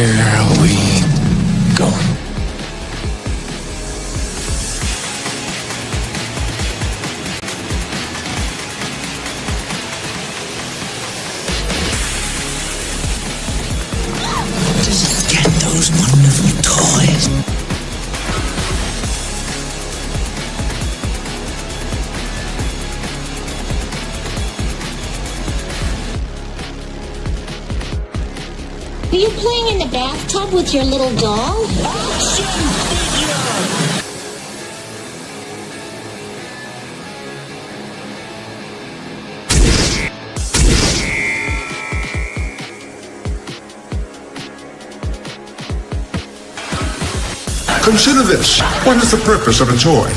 Here we go. Just get those wonderful toys. Are you playing in the bathtub with your little doll? Action figure! Consider this. What is the purpose of a toy?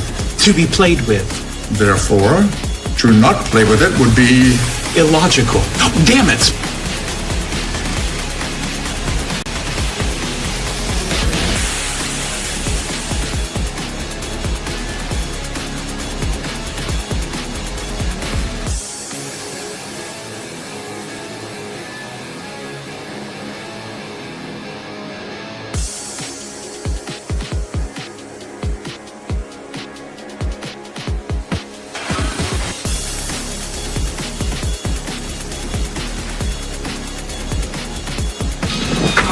To be played with. Therefore, to not play with it would be Illogical. Damn it!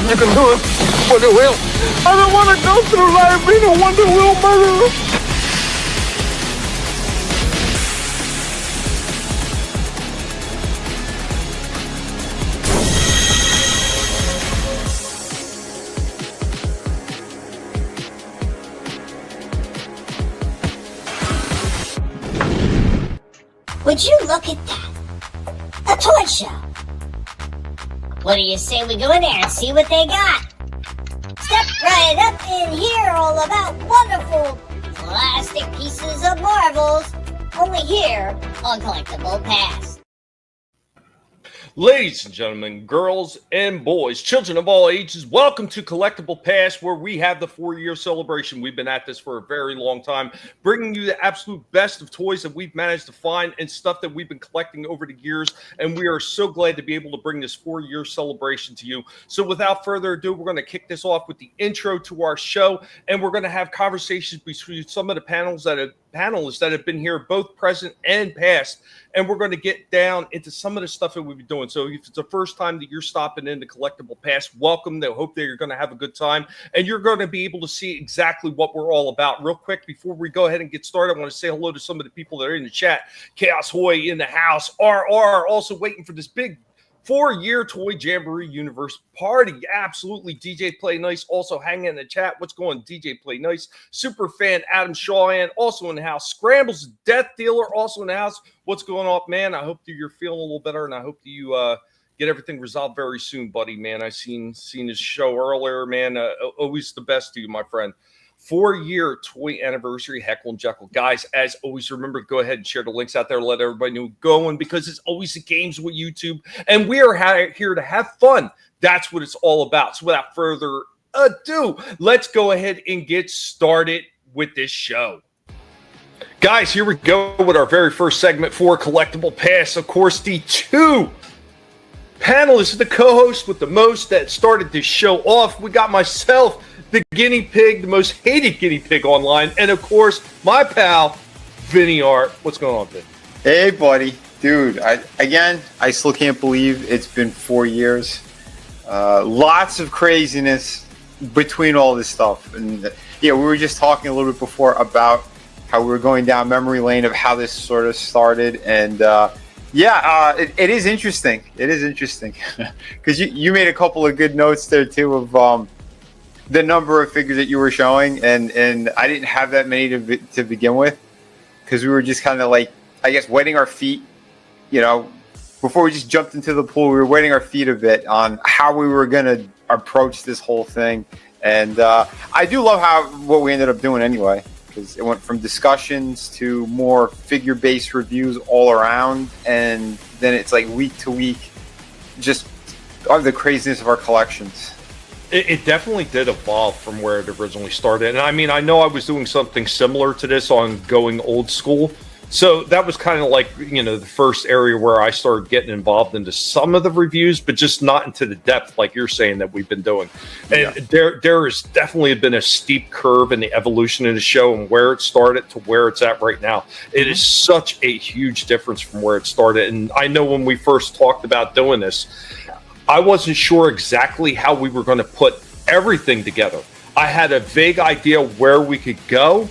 You can do it, but it will. I don't want to go through life being a Wonder Wheel murderer. Would you look at that? A toy show. What do you say we go in there and see what they got? Step right up in here, all about wonderful plastic pieces of marbles. Only here on Collectable Past. Ladies and gentlemen, girls and boys, children of all ages, welcome to Collectable Past, where we have the 4-year celebration. We've been at this for a very long time, bringing you the absolute best of toys that we've managed to find and stuff that we've been collecting over the years, and we are so glad to be able to bring this 4-year celebration to you. So without further ado, we're going to kick this off with the intro to our show, and we're going to have conversations between some of the panelists that have been here, both present and past, and we're going to get down into some of the stuff that we've been doing. So if it's the first time that you're stopping into Collectible Past, welcome. I hope that you're going to have a good time, and you're going to be able to see exactly what we're all about. Real quick, before we go ahead and get started, I want to say hello to some of the people that are in the chat. Chaos Hoy in the house, RR also waiting for this big 4-year Toy Jamboree Universe party. Absolutely. DJ Play Nice also hanging in the chat. What's going, DJ Play Nice? Super fan Adam Shawan also in the house. Scrambles Death Dealer also in the house. What's going on, man? I hope that you're feeling a little better, and I hope that you get everything resolved very soon, buddy, man. I seen his show earlier, man. Always the best to you, my friend. 4-year toy anniversary, Heckle and Jekyll. Guys, as always, remember to go ahead and share the links out there. Let everybody know going, because it's always the games with YouTube, and we are here to have fun. That's what it's all about. So without further ado, let's go ahead and get started with this show. Guys, here we go with our very first segment for Collectible Past. Of course, the two panelists, the co-host with the most that started this show off. We got myself, the guinea pig, the most hated guinea pig online, and of course, my pal, Vinnie Art. What's going on, Vin? Hey, buddy. Dude, I still can't believe it's been 4 years. Lots of craziness between all this stuff. And yeah, we were just talking a little bit before about how we were going down memory lane of how this sort of started. And it is interesting. It is interesting. Because you made a couple of good notes there, too, of the number of figures that you were showing. And I didn't have that many to begin with, because we were just kind of like, I guess, wetting our feet, before we just jumped into the pool. We were wetting our feet a bit on how we were going to approach this whole thing. And I do love what we ended up doing anyway, because it went from discussions to more figure-based reviews all around. And then it's like week to week, just the craziness of our collections. It definitely did evolve from where it originally started. And I mean, I know I was doing something similar to this on going old school So that was kind of like, the first area where I started getting involved into some of the reviews, but just not into the depth like you're saying that we've been doing. And there has definitely been a steep curve in the evolution of the show and where it started to where it's at right now. It is such a huge difference from where it started. And I know when we first talked about doing this, I wasn't sure exactly how we were going to put everything together. I had a vague idea where we could go,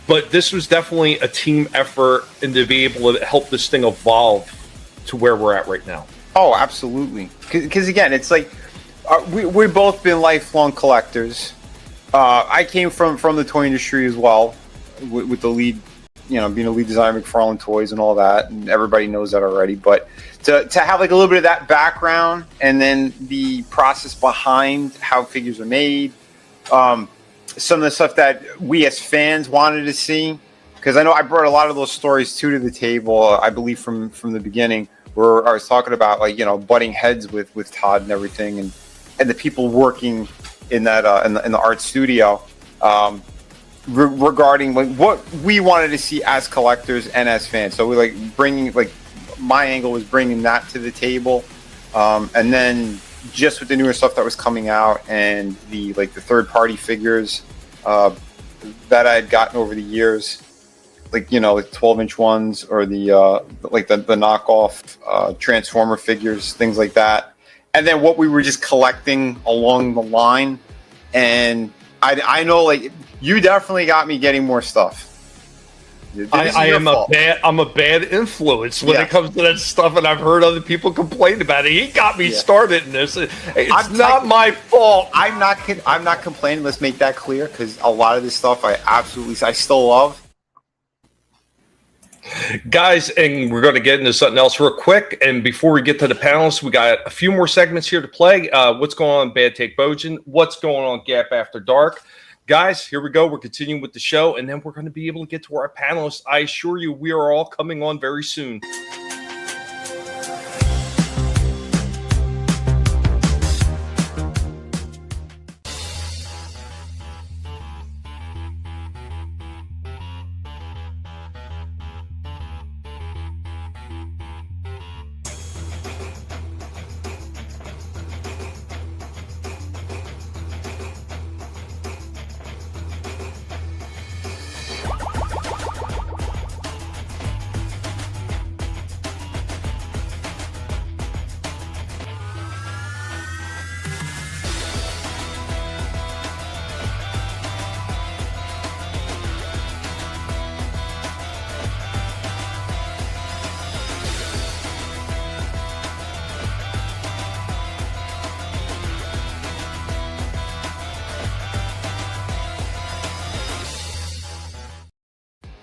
but this was definitely a team effort and to be able to help this thing evolve to where we're at right now. Oh, absolutely. Because again, it's like we've both been lifelong collectors. I came from the toy industry as well, with the lead, being a lead designer of McFarlane Toys and all that, and everybody knows that already. But to have like a little bit of that background and then the process behind how figures are made, some of the stuff that we as fans wanted to see, because I know I brought a lot of those stories to the table, I believe from the beginning, where I was talking about like butting heads with Todd and everything, and the people working in that in the art studio, regarding like what we wanted to see as collectors and as fans. So we like bringing, like, my angle was bringing that to the table, and then just with the newer stuff that was coming out and the third party figures that I had gotten over the years, like 12-inch ones, or the knockoff Transformer figures, things like that, and then what we were just collecting along the line. And I know, like, you definitely got me getting more stuff. I'm a bad influence when it comes to that stuff, and I've heard other people complain about it. He got me started in this. It's not my fault. I'm not complaining. Let's make that clear, because a lot of this stuff I still love. Guys, and we're going to get into something else real quick. And before we get to the panels, we got a few more segments here to play. What's going on, Bad Take Bojan? What's going on, Gap After Dark? Guys, here we go. We're continuing with the show, and then we're going to be able to get to our panelists. I assure you, we are all coming on very soon.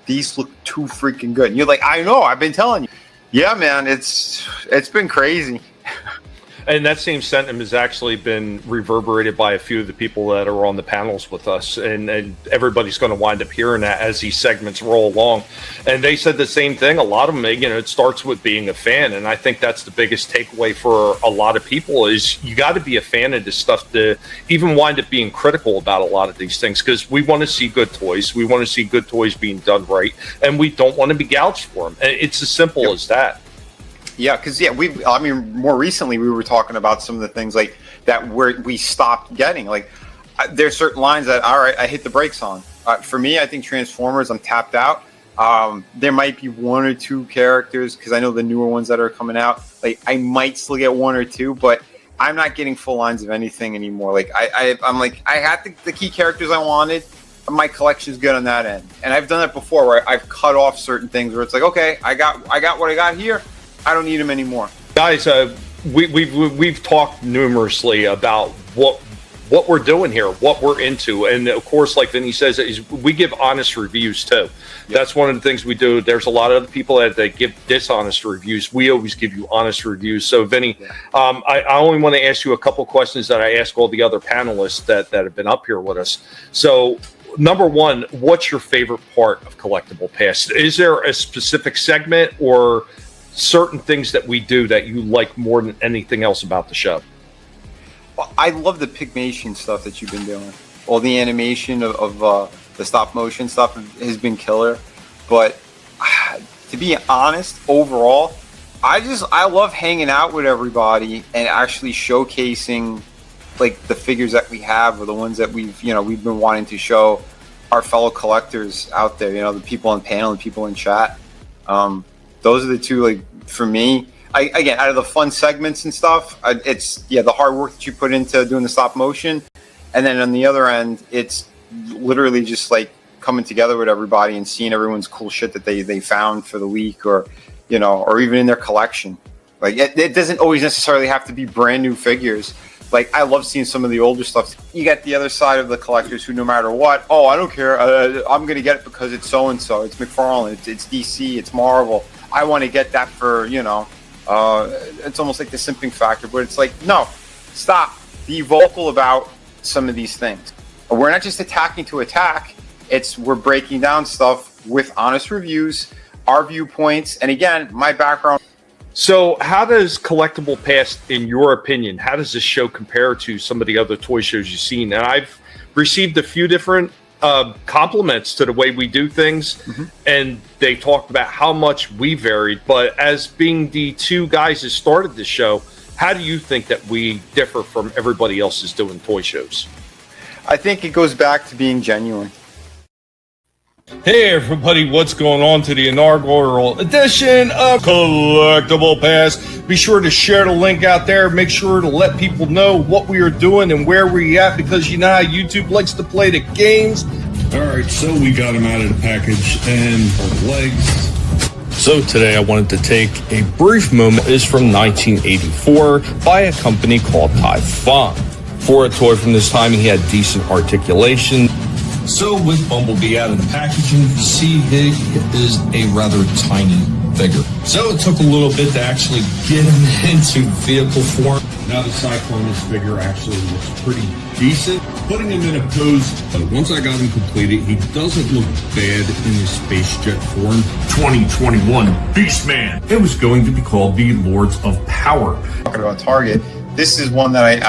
These look too freaking good. And you're like, I know, I've been telling you. Yeah, man, it's been crazy. And that same sentiment has actually been reverberated by a few of the people that are on the panels with us. And everybody's going to wind up hearing that as these segments roll along. And they said the same thing. A lot of them, it starts with being a fan. And I think that's the biggest takeaway for a lot of people is you got to be a fan of this stuff to even wind up being critical about a lot of these things, because we want to see good toys. We want to see good toys being done right. And we don't want to be gouged for them. And it's as simple as that. Yeah, because more recently we were talking about some of the things like that where we stopped getting. Like, there's certain lines that, all right, I hit the brakes on. For me, I think Transformers, I'm tapped out. There might be one or two characters, because I know the newer ones that are coming out, like, I might still get one or two, but I'm not getting full lines of anything anymore. Like, I'm like, I had the key characters I wanted. My collection's good on that end, and I've done that before where I've cut off certain things where it's like, okay, I got what I got here. I don't need them anymore. Guys, we've talked numerously about what we're doing here, what we're into. And of course, like Vinnie says, is we give honest reviews too. Yep. That's one of the things we do. There's a lot of other people that give dishonest reviews. We always give you honest reviews. So Vinnie, I only want to ask you a couple questions that I ask all the other panelists that have been up here with us. So number one, what's your favorite part of Collectable Past? Is there a specific segment or certain things that we do that you like more than anything else about the show? Well, I love the Pygmation stuff that you've been doing. All the animation of the stop motion stuff has been killer. But to be honest, overall, I love hanging out with everybody and actually showcasing like the figures that we have or the ones that we've been wanting to show our fellow collectors out there. The people on panel and people in chat. Those are the two, like, for me. Again, out of the fun segments and stuff, it's the hard work that you put into doing the stop motion, and then on the other end, it's literally just like coming together with everybody and seeing everyone's cool shit that they found for the week, or or even in their collection. Like it doesn't always necessarily have to be brand new figures. Like I love seeing some of the older stuff. You got the other side of the collectors who, no matter what, I don't care. I'm gonna get it because it's so and so. It's McFarlane. It's DC. It's Marvel. I want to get that for it's almost like the simping factor, but it's like, no, stop. Be vocal about some of these things. We're not just attacking to attack. We're breaking down stuff with honest reviews, our viewpoints, and again, my background. So how does Collectable Past, in your opinion, how does this show compare to some of the other toy shows you've seen? And I've received a few different compliments to the way we do things, and they talked about how much we varied. But as being the two guys that started the show, how do you think that we differ from everybody else that's doing toy shows? I think it goes back to being genuine. Hey everybody, what's going on to the inaugural edition of Collectable Past? Be sure to share the link out there. Make sure to let people know what we are doing and where we're at, because you know how YouTube likes to play the games. All right, so we got them out of the package and the legs. So today I wanted to take a brief moment. It is from 1984 by a company called Typhon. For a toy from this time, he had decent articulation. So with Bumblebee out of the packaging, you see he is a rather tiny figure. So it took a little bit to actually get him into vehicle form. Now the Cyclonus figure actually looks pretty decent. Putting him in a pose, once I got him completed, he doesn't look bad in his space jet form. 2021 Beastman. It was going to be called the Lords of Power. Talking about Target, this is one that I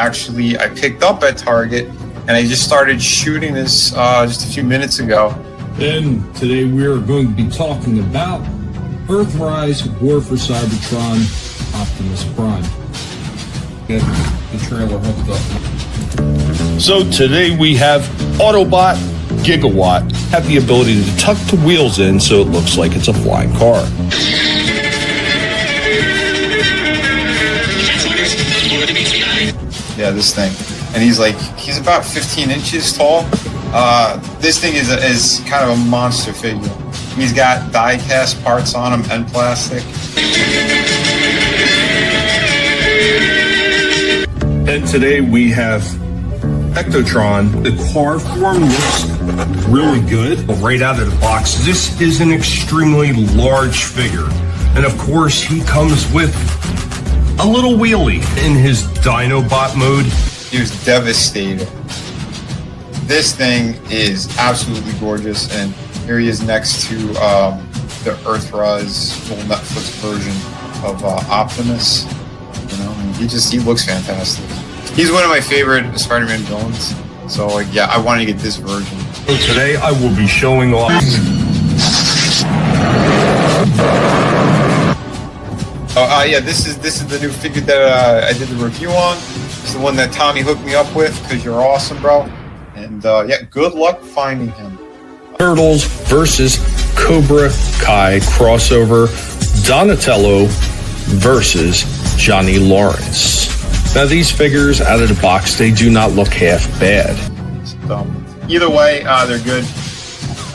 picked up at Target. And I just started shooting this just a few minutes ago. And today we are going to be talking about Earthrise, War for Cybertron, Optimus Prime. Get the trailer hooked up. So today we have Autobot Gigawatt. Have the ability to tuck the wheels in so it looks like it's a flying car. Yeah, this thing. And he's about 15 inches tall. This thing is kind of a monster figure. He's got die-cast parts on him and plastic. And today we have Ectotron. The car form looks really good. Right out of the box, this is an extremely large figure. And of course, he comes with a little wheelie in his Dinobot mode. He was devastated. This thing is absolutely gorgeous, and here he is next to the Earthrise full Netflix version of Optimus. And he looks fantastic. He's one of my favorite Spider-Man villains. So I wanted to get this version. So today I will be showing off. This is the new figure that I did the review on. It's the one that Tommy hooked me up with, because you're awesome, bro. And good luck finding him. Turtles versus Cobra Kai crossover. Donatello versus Johnny Lawrence. Now these figures out of the box, they do not look half bad. Either way, they're good.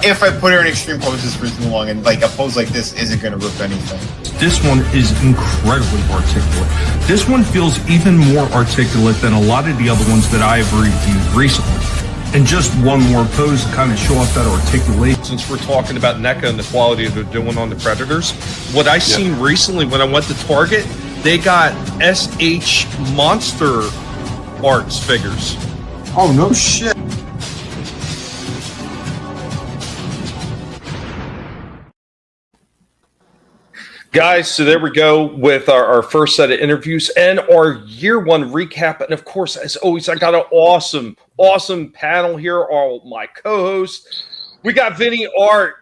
If I put her in extreme poses for too long, and a pose like this isn't going to rip anything. This one is incredibly articulate. This one feels even more articulate than a lot of the other ones that I've reviewed recently. And just one more pose to kind of show off that articulation. Since we're talking about NECA and the quality they're doing on the Predators, what I seen recently when I went to Target, they got SH Monster Arts figures. Oh, no shit. Guys, so there we go with our first set of interviews and our year one recap. And of course, as always, I got an awesome panel here. All my co-hosts. We got Vinnie, Art.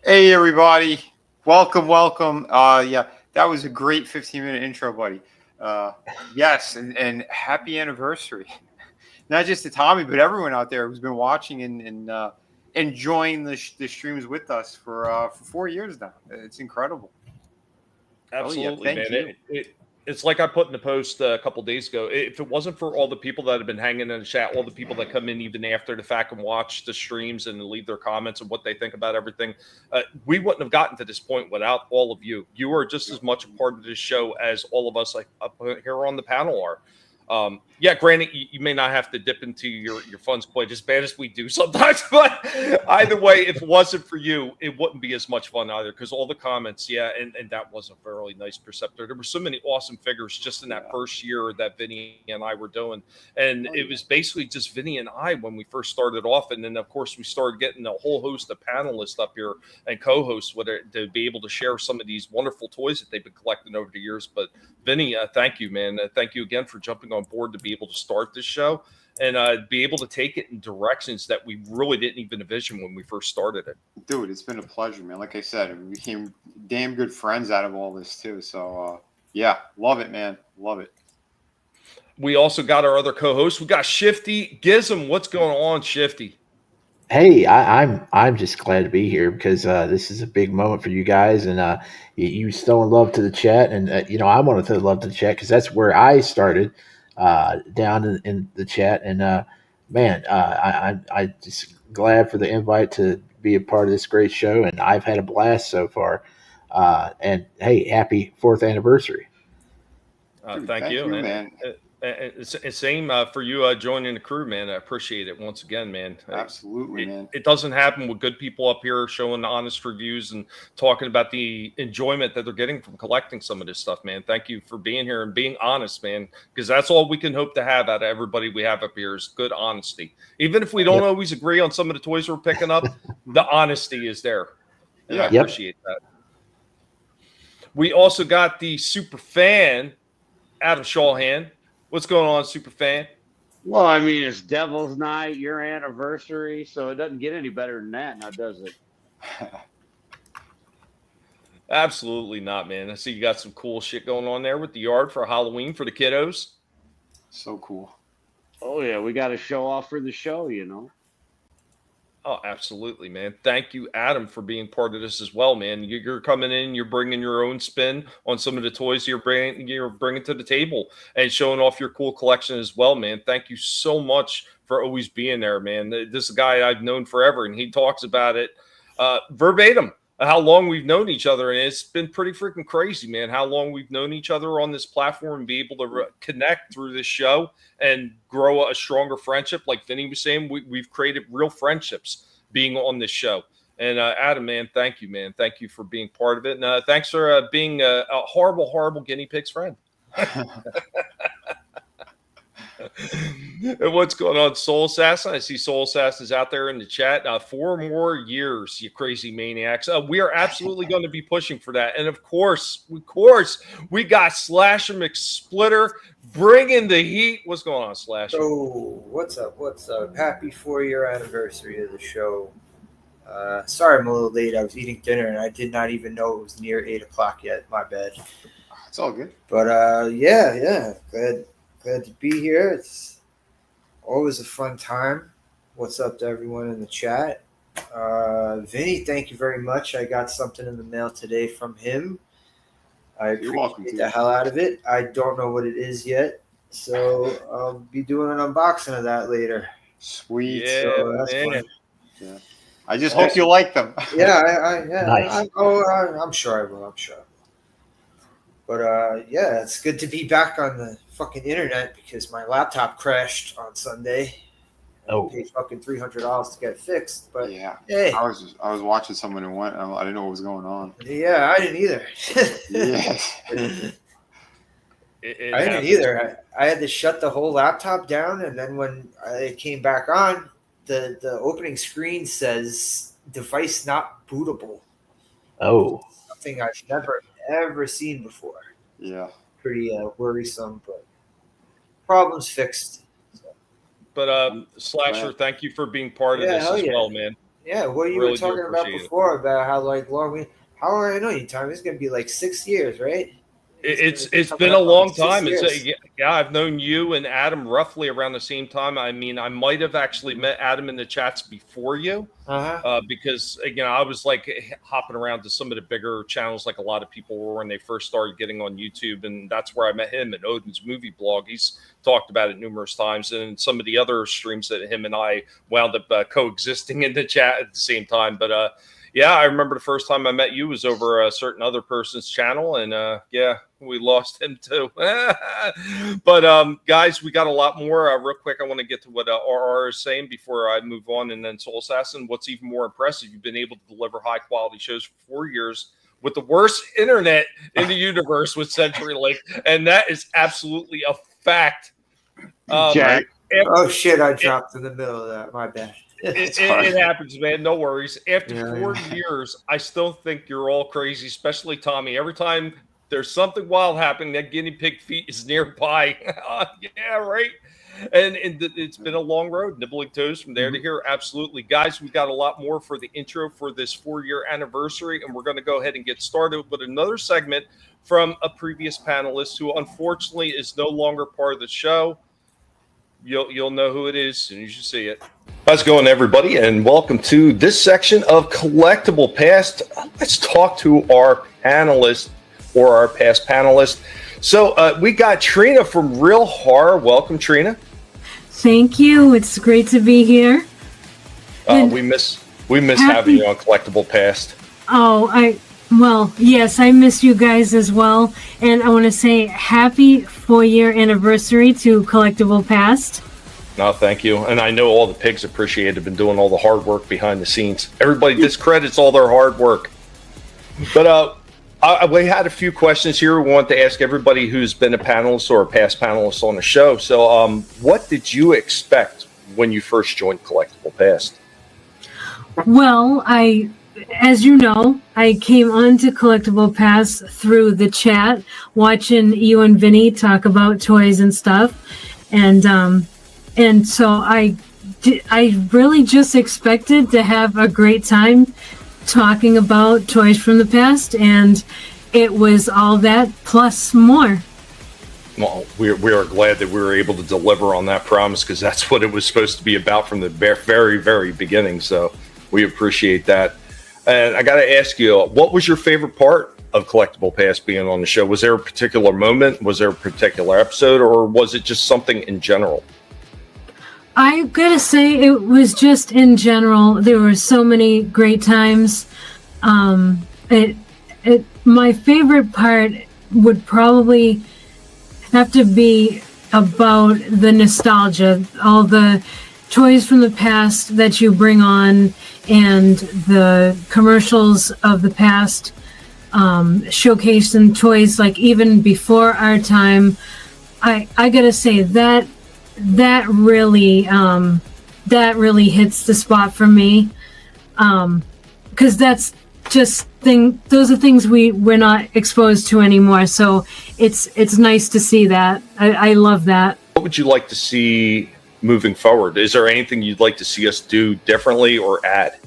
Hey, everybody. Welcome. Yeah, that was a great 15-minute intro, buddy. Yes, and happy anniversary. Not just to Tommy, but everyone out there who's been watching and enjoying the streams with us for 4 years now. It's incredible. Absolutely, thank man. you. It's like I put in the post a couple days ago. If it wasn't for all the people that have been hanging in the chat, all the people that come in even after the fact and watch the streams and leave their comments and what they think about everything, we wouldn't have gotten to this point without all of you. You are just as much a part of this show as all of us like up here on the panel are. Yeah, granted, you may not have to dip into your funds quite as bad as we do sometimes, but either way, if it wasn't for you, it wouldn't be as much fun either, because all the comments, and that was a very nice Perceptor. There were so many awesome figures just in that first year that Vinnie and I were doing, and it was basically just Vinnie and I when we first started off, and then of course we started getting a whole host of panelists up here and co-hosts with it to be able to share some of these wonderful toys that they've been collecting over the years. But Vinnie, thank you, man. Thank you again for jumping on board to be able to start this show and be able to take it in directions that we really didn't even envision when we first started it. Dude, it's been a pleasure, man. Like I said, we became damn good friends out of all this too. So yeah, love it, man. Love it. We also got our other co-host. We got Shifty. Gizm, what's going on, Shifty? Hey, I'm just glad to be here because this is a big moment for you guys, and you stowing love to the chat, and I wanted to love to the chat because that's where I started down in the chat, and man, I just glad for the invite to be a part of this great show, and I've had a blast so far. And hey, happy 4th anniversary! Thank you, man. Same for you joining the crew, man. I appreciate it once again, man. Absolutely, man. It doesn't happen with good people up here showing honest reviews and talking about the enjoyment that they're getting from collecting some of this stuff, man. Thank you for being here and being honest, man, because that's all we can hope to have out of everybody we have up here is good honesty. Even if we don't always agree on some of the toys we're picking up, the honesty is there. And I appreciate that. We also got the super fan, Adam Shawhan. What's going on, super fan? Well, I mean, it's Devil's Night, your anniversary, so it doesn't get any better than that now, does it? Absolutely not, man. I see you got some cool shit going on there with the yard for Halloween for the kiddos. So cool. Oh, yeah, we got to show off for the show, Oh, absolutely, man. Thank you, Adam, for being part of this as well, man. You're coming in, you're bringing your own spin on some of the toys you're bringing to the table and showing off your cool collection as well, man. Thank you so much for always being there, man. This is a guy I've known forever, and he talks about it verbatim, how long we've known each other, and it's been pretty freaking crazy, man, how long we've known each other on this platform and be able to connect through this show and grow a stronger friendship. Like Vinnie was saying, we've created real friendships being on this show. And Adam, man, thank you, man. Thank you for being part of it. And thanks for being a horrible, horrible guinea pig's friend. And what's going on, Soul Assassin? I see Soul Assassin's out there in the chat. 4 more years, you crazy maniacs. We are absolutely going to be pushing for that. And of course, we got Slasher McSplitter bringing the heat. What's going on, Slasher? So, what's up? Happy 4-year anniversary of the show. Sorry I'm a little late. I was eating dinner, and I did not even know it was near 8 o'clock yet. My bad. It's all good. But, yeah. Glad to be here. It's always a fun time. What's up to everyone in the chat? Vinnie, thank you very much. I got something in the mail today from him. I appreciate the hell out of it. I don't know what it is yet, so I'll be doing an unboxing of that later. Sweet. Yeah, so that's fun. Yeah. I just hope you like them. Yeah, Nice. I'm sure I will. But yeah, it's good to be back on the fucking internet because my laptop crashed on Sunday. Oh, I paid fucking $300 to get it fixed. But yeah, hey, I was watching someone and went. I didn't know what was going on. Yeah, I didn't either. Yes. I didn't either. I had to shut the whole laptop down, and then when it came back on, the opening screen says "device not bootable." Oh, something I've never ever seen before. Yeah, pretty worrisome, but problems fixed. So. But Slasher, thank you for being part of this as well, man. Yeah, what you really were talking about before about how how long have I known you, Tom? It's gonna be like 6 years, right? It's been a long time. 6 It's years. yeah, I've known you and Adam roughly around the same time. I mean, I might have actually met Adam in the chats before you, because again, I was like hopping around to some of the bigger channels, like a lot of people were when they first started getting on YouTube, and that's where I met him and Odin's movie blog. He's talked about it numerous times, and some of the other streams that him and I wound up coexisting in the chat at the same time. But yeah, I remember the first time I met you was over a certain other person's channel, and yeah, we lost him too. But guys, we got a lot more. Real quick, I want to get to what RR is saying before I move on, and then Soul Assassin. What's even more impressive, you've been able to deliver high quality shows for 4 years with the worst internet in the universe with CenturyLink, and that is absolutely a fact. Jack. Oh shit! I dropped in the middle of that. My bad. It happens, man. No worries. After 4 years, I still think you're all crazy, especially Tommy. Every time there's something wild happening, that guinea pig feet is nearby. Yeah, right. And it's been a long road, nibbling toes from there to here. Absolutely. Guys, we got a lot more for the intro for this 4-year anniversary, and we're going to go ahead and get started with another segment from a previous panelist who unfortunately is no longer part of the show. You'll know who it is as soon as you see it. How's it going, everybody? And welcome to this section of Collectible Past. Let's talk to our panelist or our past panelist. So we got Trina from Real Horror. Welcome, Trina. Thank you. It's great to be here. We miss having you on Collectible Past. Well, yes, I miss you guys as well. And I want to say happy 4-year anniversary to Collectible Past. No, thank you. And I know all the pigs appreciate it, have been doing all the hard work behind the scenes. Everybody discredits all their hard work. But we had a few questions here we want to ask everybody who's been a panelist or a past panelist on the show. So what did you expect when you first joined Collectible Past? Well, as you know, I came onto Collectible Past through the chat, watching you and Vinnie talk about toys and stuff. And so I really just expected to have a great time talking about toys from the past, and it was all that plus more. Well, we are glad that we were able to deliver on that promise, because that's what it was supposed to be about from the very, very beginning. So we appreciate that. And I got to ask you, what was your favorite part of Collectible Past being on the show? Was there a particular moment? Was there a particular episode? Or was it just something in general? I gotta say, it was just in general. There were so many great times. My favorite part would probably have to be about the nostalgia, all the toys from the past that you bring on, and the commercials of the past, showcasing toys like even before our time. I gotta say that really hits the spot for me, because that's just those are things we're not exposed to anymore. So it's nice to see that. I love that. What would you like to see moving forward? Is there anything you'd like to see us do differently or add?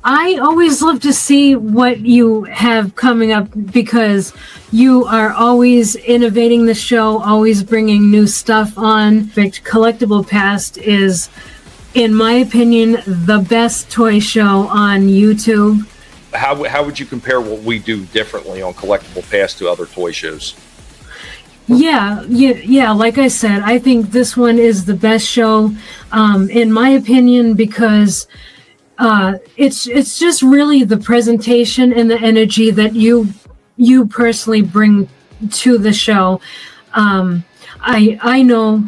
I always love to see what you have coming up, because you are always innovating the show, always bringing new stuff on. In fact, Collectible Past is, in my opinion, the best toy show on YouTube. How would you compare what we do differently on Collectible Past to other toy shows? Yeah. Like I said, I think this one is the best show, in my opinion, because it's just really the presentation and the energy that you personally bring to the show. I know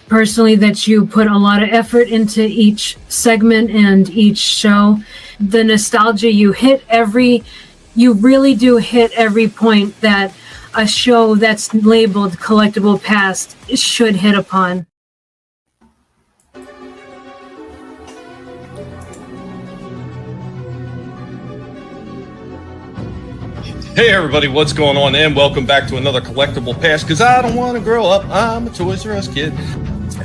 personally that you put a lot of effort into each segment and each show. The nostalgia, you really do hit every point that a show that's labeled Collectible Past should hit upon. Hey everybody, what's going on? And welcome back to another Collectible Past, because I don't want to grow up, I'm a Toys R Us kid.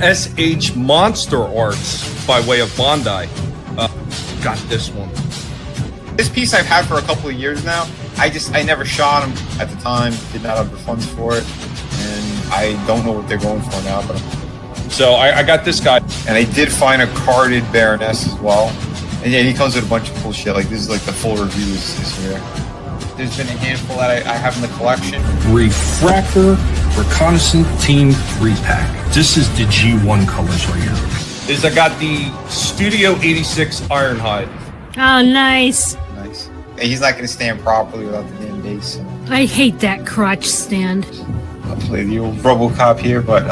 SH Monster Arts by way of Bondi. Got this one. This piece I've had for a couple of years now. I never shot them at the time. Did not have the funds for it, and I don't know what they're going for now. But so I got this guy, and I did find a carded Baroness as well. And yeah, he comes with a bunch of cool shit. Like this is like the full reviews this year. There's been a handful that I have in the collection. Refractor Reconnaissance Team 3-pack. This is the G1 colors right here. I got the Studio 86 Ironhide. Oh, nice. Nice. And he's not going to stand properly without the damn base. So. I hate that crotch stand. I'll play the old RoboCop here, but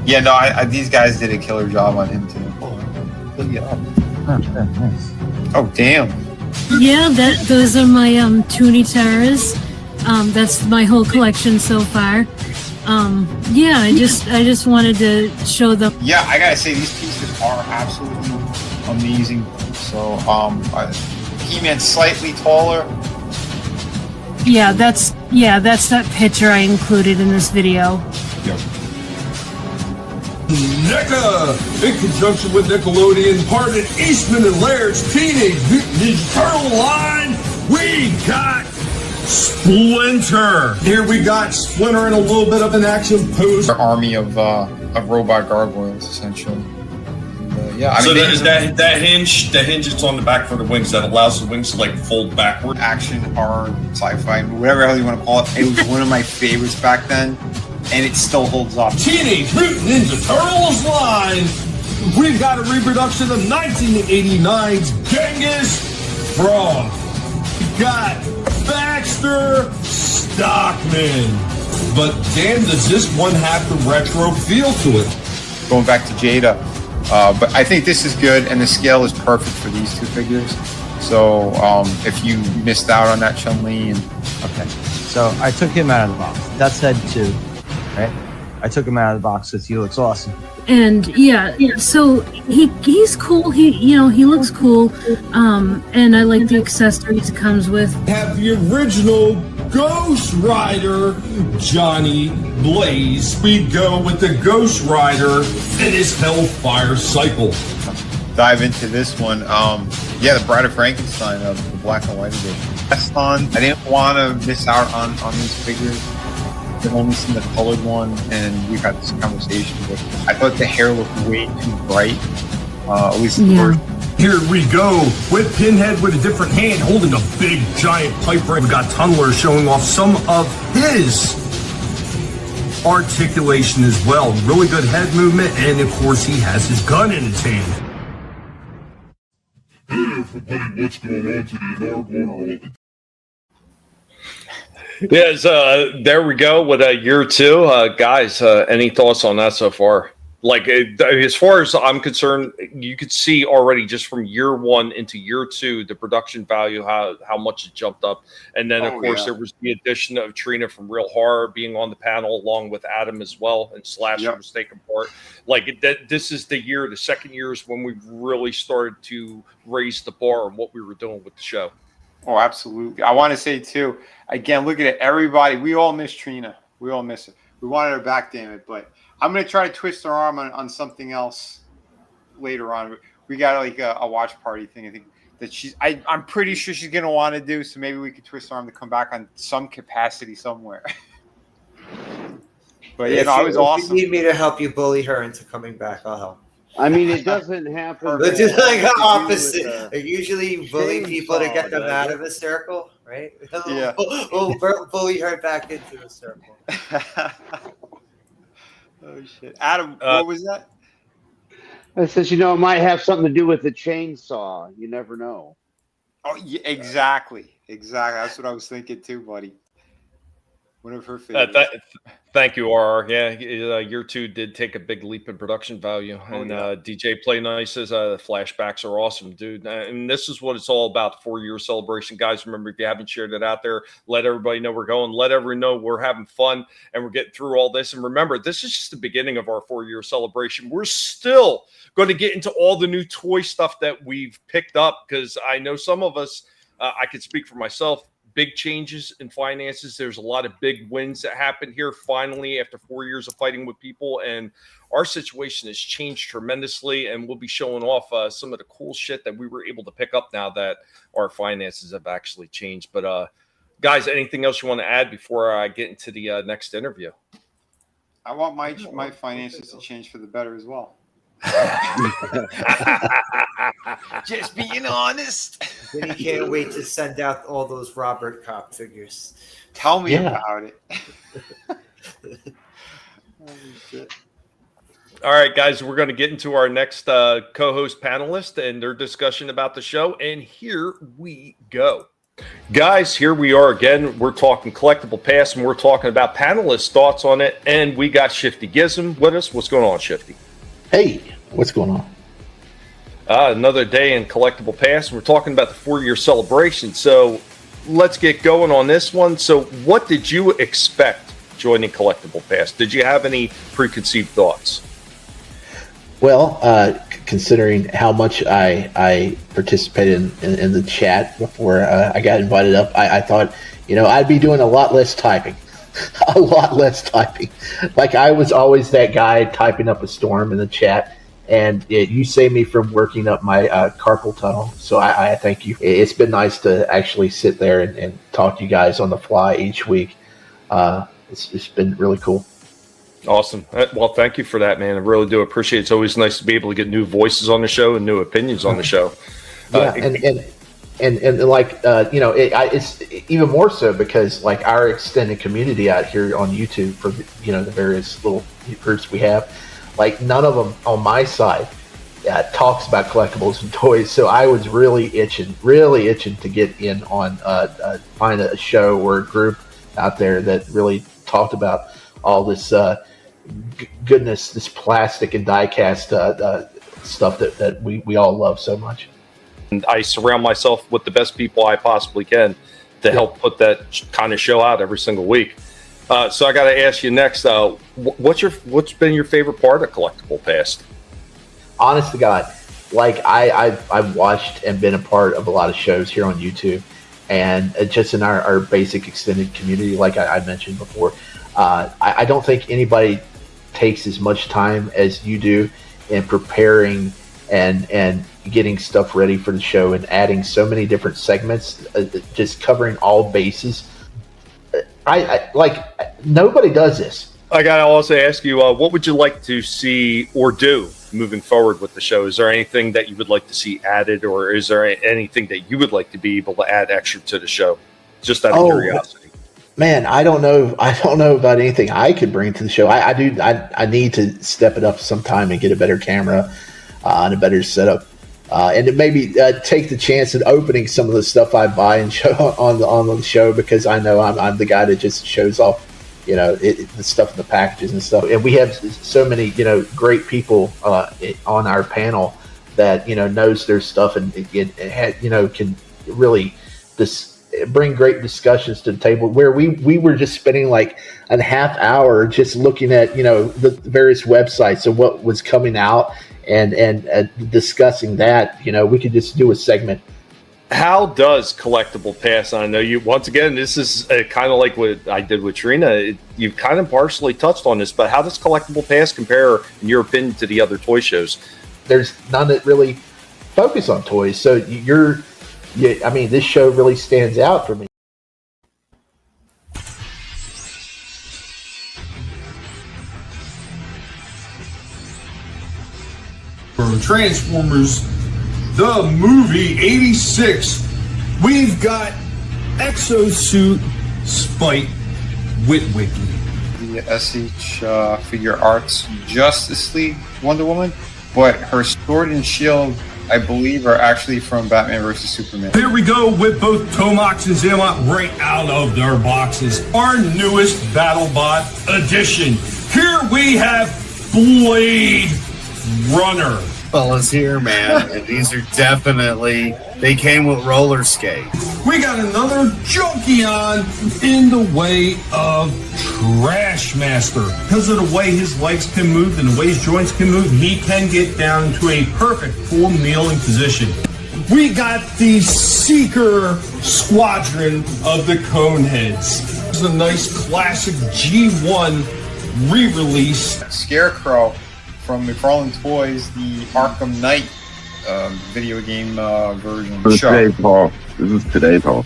yeah, no, these guys did a killer job on him too. Oh, look it up. Nice. Oh, damn. Yeah, those are my Toonie Terrors. That's my whole collection so far. Yeah, I just wanted to show them. Yeah, I gotta say these pieces are absolutely amazing. So, He-Man's slightly taller. Yeah, that's that picture I included in this video. Yep. NECA, in conjunction with Nickelodeon, part of Eastman and Laird's Teenage Mutant Ninja Turtle line, we got Splinter. Here we got Splinter in a little bit of an action pose. An army of robot gargoyles, essentially. And, yeah, So that hinge that's on the back for the wings that allows the wings to like fold backward. Action, horror, sci-fi, whatever the hell you want to call it. It was one of my favorites back then, and it still holds up. Teenage Mutant Ninja Turtles line. We've got a reproduction of 1989's Genghis Frog. We've got Baxter Stockman. But damn, does this one have the retro feel to it? Going back to Jada. But I think this is good, and the scale is perfect for these two figures. So if you missed out on that Chun-Li, and okay, so I took him out of the box. That's head 2, right? I took him out of the box because he looks awesome. And yeah, so he's cool. He looks cool. And I like the accessories it comes with. Have the original Ghost Rider Johnny Blaze. We go with the Ghost Rider and his Hellfire Cycle. Dive into this one. Yeah, the Bride of Frankenstein of the black and white edition. That's fun. I didn't want to miss out on these figures. I've only seen the colored one, and we've had this conversation. But I thought the hair looked way too bright. At least the first. Here we go with Pinhead with a different hand holding a big giant pipe wrench. We got Tunneler showing off some of his articulation as well. Really good head movement, and of course he has his gun in his hand. Hey everybody, what's going on today in our world? Yes, there we go with year 2. Guys, any thoughts on that so far? Like, as far as I'm concerned, you could see already just from year 1 into year 2, the production value, how much it jumped up. And then, of course, there was the addition of Trina from Real Horror being on the panel along with Adam as well, and Slasher was taking part. Like, this is the year, the second year is when we really started to raise the bar on what we were doing with the show. Oh, absolutely. I want to say, too, again, look at it. Everybody, we all miss Trina. We all miss her. We wanted her back, damn it. But I'm going to try to twist her arm on something else later on. We got like a watch party thing. I think that I'm pretty sure she's going to want to do. So maybe we could twist her arm to come back on some capacity somewhere. But yeah, no, it was awesome. If you need me to help you bully her into coming back, I'll help. I mean, it doesn't happen. Let's do like the opposite. I usually bully people to get them out of the circle, right? Yeah. We'll bully her back into the circle. Oh shit, Adam, what was that? I says, it might have something to do with the chainsaw. You never know. Oh, yeah, exactly. That's what I was thinking too, buddy. One of her favorites. Thank you, RR. Yeah, year 2 did take a big leap in production value. And DJ Play Nice says flashbacks are awesome, dude. And this is what it's all about, the 4-year celebration. Guys, remember, if you haven't shared it out there, let everybody know we're going. Let everyone know we're having fun and we're getting through all this. And remember, this is just the beginning of our 4-year celebration. We're still going to get into all the new toy stuff that we've picked up, because I know some of us, I can speak for myself, big changes in finances. There's a lot of big wins that happened here finally after 4 years of fighting with people, and our situation has changed tremendously, and we'll be showing off some of the cool shit that we were able to pick up now that our finances have actually changed. But guys, anything else you want to add before I get into the next interview? I want my finances to change for the better as well. Just being honest. Vinny can't wait to send out all those Robert Kopp figures. Tell me about it. Holy shit. All right, guys, we're going to get into our next co-host panelist and their discussion about the show. And here we go. Guys, here we are again. We're talking Collectible Past, and we're talking about panelists' thoughts on it. And we got Shifty Gizm with us. What's going on, Shifty? Hey, what's going on? Another day in Collectible Past. We're talking about the 4-year celebration. So let's get going on this one. So what did you expect joining Collectible Past? Did you have any preconceived thoughts? Well, considering how much I participated in the chat before I got invited up, I thought, I'd be doing a lot less typing. A lot less typing. Like, I was always that guy typing up a storm in the chat, and you saved me from working up my carpal tunnel, so I thank you. It's been nice to actually sit there and talk to you guys on the fly each week. It's been really cool. Awesome. Well, thank you for that, man. I really do appreciate it. It's always nice to be able to get new voices on the show and new opinions on the show. Yeah, and like, it's even more so because, like, our extended community out here on YouTube for, the various little groups we have, like, none of them on my side talks about collectibles and toys. So I was really itching to get in on, find a show or a group out there that really talked about all this goodness, this plastic and die-cast stuff that we all love so much. And I surround myself with the best people I possibly can to help put that kind of show out every single week. So I got to ask you next, what's been your favorite part of Collectible Past? Honest to God, like I've watched and been a part of a lot of shows here on YouTube, and just in our basic extended community, like I mentioned before, I don't think anybody takes as much time as you do in preparing and getting stuff ready for the show and adding so many different segments, just covering all bases. I like, nobody does this. I got to also ask you, what would you like to see or do moving forward with the show? Is there anything that you would like to see added, or is there anything that you would like to be able to add extra to the show? Just out of curiosity. Man, I don't know about anything I could bring to the show. I need to step it up sometime and get a better camera and a better setup, and to maybe take the chance at opening some of the stuff I buy and show on the show, because I know I'm the guy that just shows off, the stuff in the packages and stuff. And we have so many great people on our panel that knows their stuff and can really bring great discussions to the table, where we were just spending like a half hour just looking at the various websites and what was coming out and discussing that. We could just do a segment. How does Collectible Past? I know you, once again, this is kind of like what I did with Trina. You've kind of partially touched on this, but how does Collectible Past compare, in your opinion, to the other toy shows? There's none that really focus on toys, so this show really stands out for me. For Transformers, the movie 86, we've got Exosuit Spike Witwicky. The SH Figure Arts Justice League Wonder Woman, but her sword and shield, I believe, are actually from Batman vs. Superman. Here we go with both Tomox and Xamot right out of their boxes. Our newest BattleBot edition. Here we have Blade Runner. Fellas here, man, and these are definitely, they came with roller skates. We got another Junkion in the way of Trashmaster. Because of the way his legs can move and the way his joints can move, he can get down to a perfect full kneeling position. we got the Seeker Squadron of the Coneheads. This is a nice classic G1 re-release. Scarecrow from McFarlane Toys, the Arkham Knight video game version. This is today, Paul. This is today, Paul.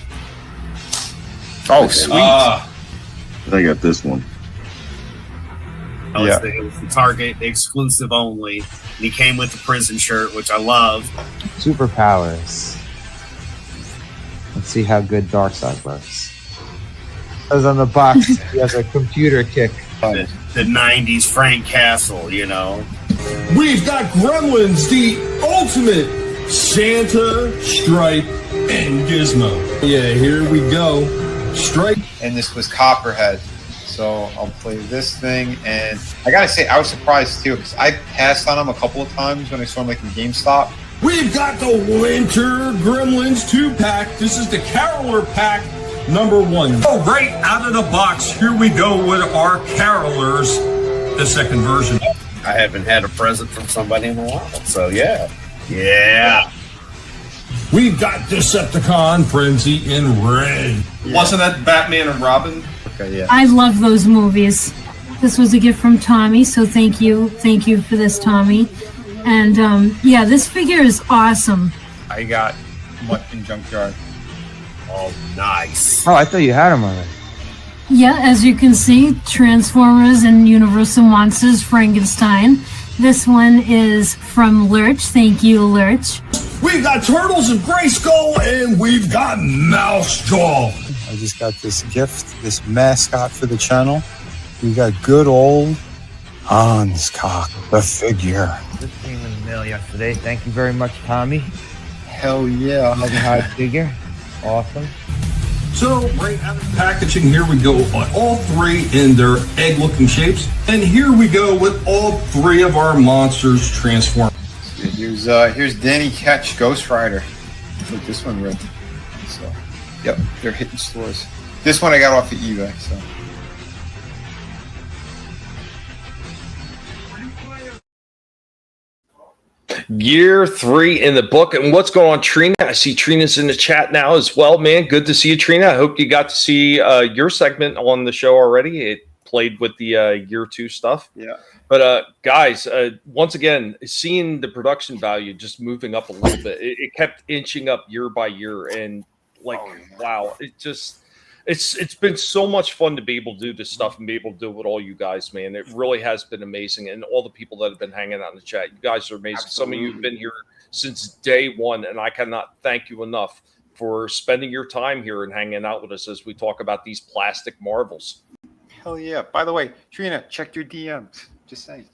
Oh, sweet. I got this one. It was the Target exclusive only. And he came with the prison shirt, which I love. Superpowers. Let's see how good Darkseid works. Because on the box, he has a computer kick. The 90s Frank Castle, you know. We've got Gremlins, the ultimate Santa, Stripe, and Gizmo. Yeah, here we go. Stripe. And this was Copperhead. So I'll play this thing. And I gotta say, I was surprised too, because I passed on him a couple of times when I saw him like in GameStop. We've got the Winter Gremlins 2-pack. This is the Caroler pack number 1. Oh, right out of the box, here we go with our Carolers, the second version. I haven't had a present from somebody in a while, so yeah. Yeah. We've got Decepticon Frenzy in red. Wasn't that Batman and Robin? Okay, yeah. I love those movies. This was a gift from Tommy, so thank you for this, Tommy. And yeah, this figure is awesome. I got Mutt and Junkyard. Oh, nice. Oh, I thought you had him already. Yeah, as you can see, Transformers and Universal Monsters Frankenstein. This one is from Lurch. Thank you, Lurch. We've got Turtles and Grayskull, and we've got Mousejaw. I just got this gift, this mascot for the channel. We got good old Hans Cock, the figure. This came in the mail yesterday. Thank you very much, Tommy. Hell yeah. Love how figure. Awesome. So, right out of the packaging, here we go on all 3 in their egg-looking shapes. And here we go with all 3 of our monsters transform. Here's Danny Ketch, Ghost Rider. Look, this one red. So, yep, they're hitting stores. This one I got off of eBay, so. Year 3 in the book. And what's going on, Trina? I see Trina's in the chat now as well, man. Good to see you, Trina. I hope you got to see your segment on the show already. It played with the year 2 stuff. Yeah. But guys, once again, seeing the production value just moving up a little bit, it kept inching up year by year. And like, wow, it's been so much fun to be able to do this stuff and be able to do it with all you guys, man. It really has been amazing. And all the people that have been hanging out in the chat, you guys are amazing. Absolutely. Some of you have been here since day one, and I cannot thank you enough for spending your time here and hanging out with us as we talk about these plastic marvels. Hell yeah. By the way, Trina, check your DMs. Just saying.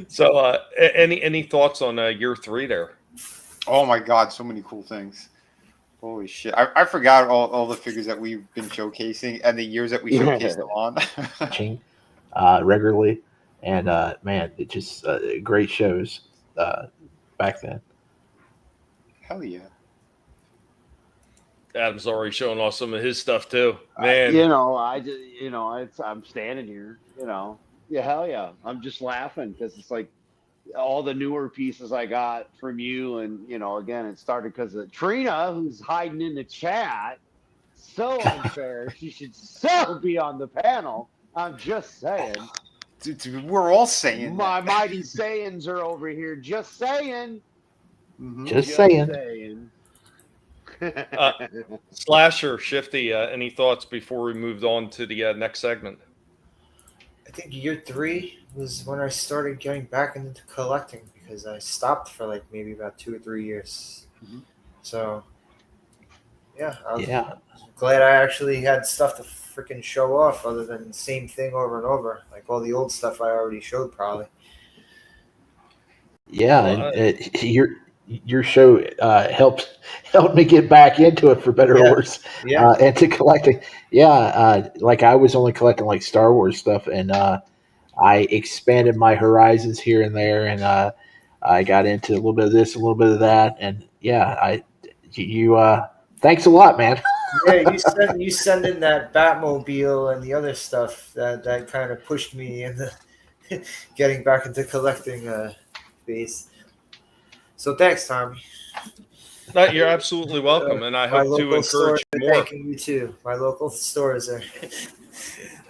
So any thoughts on year 3 there? Oh my God, so many cool things. Holy shit. I forgot all the figures that we've been showcasing and the years that we showcased them on. Regularly. And man, it just great shows back then. Hell yeah. Adam's already showing off some of his stuff too. Man. I'm standing here, Yeah, hell yeah. I'm just laughing because it's like all the newer pieces I got from you. And, again, it started because of Trina, who's hiding in the chat. So unfair. She should so be on the panel. I'm just saying. Dude, we're all saying my mighty sayings are over here. Just saying. Mm-hmm. Just saying. Slasher, Shifty, any thoughts before we moved on to the next segment? I think year 3 was when I started getting back into collecting because I stopped for like maybe about 2 or 3 years. Mm-hmm. So, yeah, I was glad I actually had stuff to freaking show off other than the same thing over and over. Like all the old stuff I already showed probably. Yeah, and your show helped me get back into it for better or worse, and to collecting. Like I was only collecting like Star Wars stuff, and I expanded my horizons here and there, and I got into a little bit of this, a little bit of that, and thanks a lot, man. Yeah, you send in that Batmobile and the other stuff that kind of pushed me into getting back into collecting phase. So thanks, Tommy. No, you're absolutely welcome, and I hope to encourage you more. Thanking you too. My local stores are.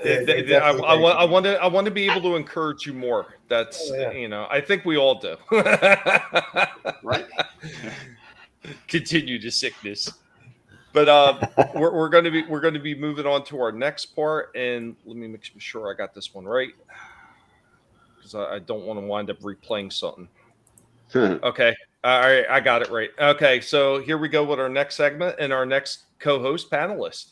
I want to be able to encourage you more. That's I think we all do. Right. Continue to sickness, but we're going to be moving on to our next part, and let me make sure I got this one right because I don't want to wind up replaying something. Okay. All right, I got it right. Okay, so here we go with our next segment and our next co-host panelist.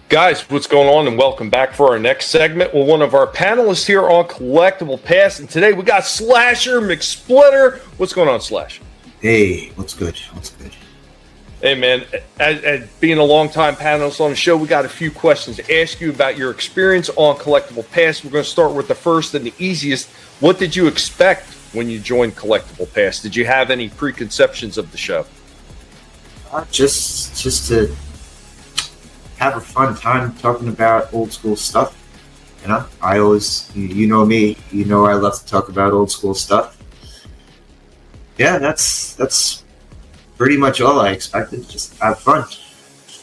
Guys, what's going on? And welcome back for our next segment with one of our panelists here on Collectible Past. And today we got Slasher McSplitter. What's going on, Slash? Hey, what's good? What's good? Hey, man, as being a longtime panelist on the show, we got a few questions to ask you about your experience on Collectible Past. We're going to start with the first and the easiest. What did you expect when you joined Collectible Past? Did you have any preconceptions of the show? Just to have a fun time talking about old school stuff. You know, I always, you know me, you know I love to talk about old school stuff. Yeah, that's pretty much all I expected. Just have fun.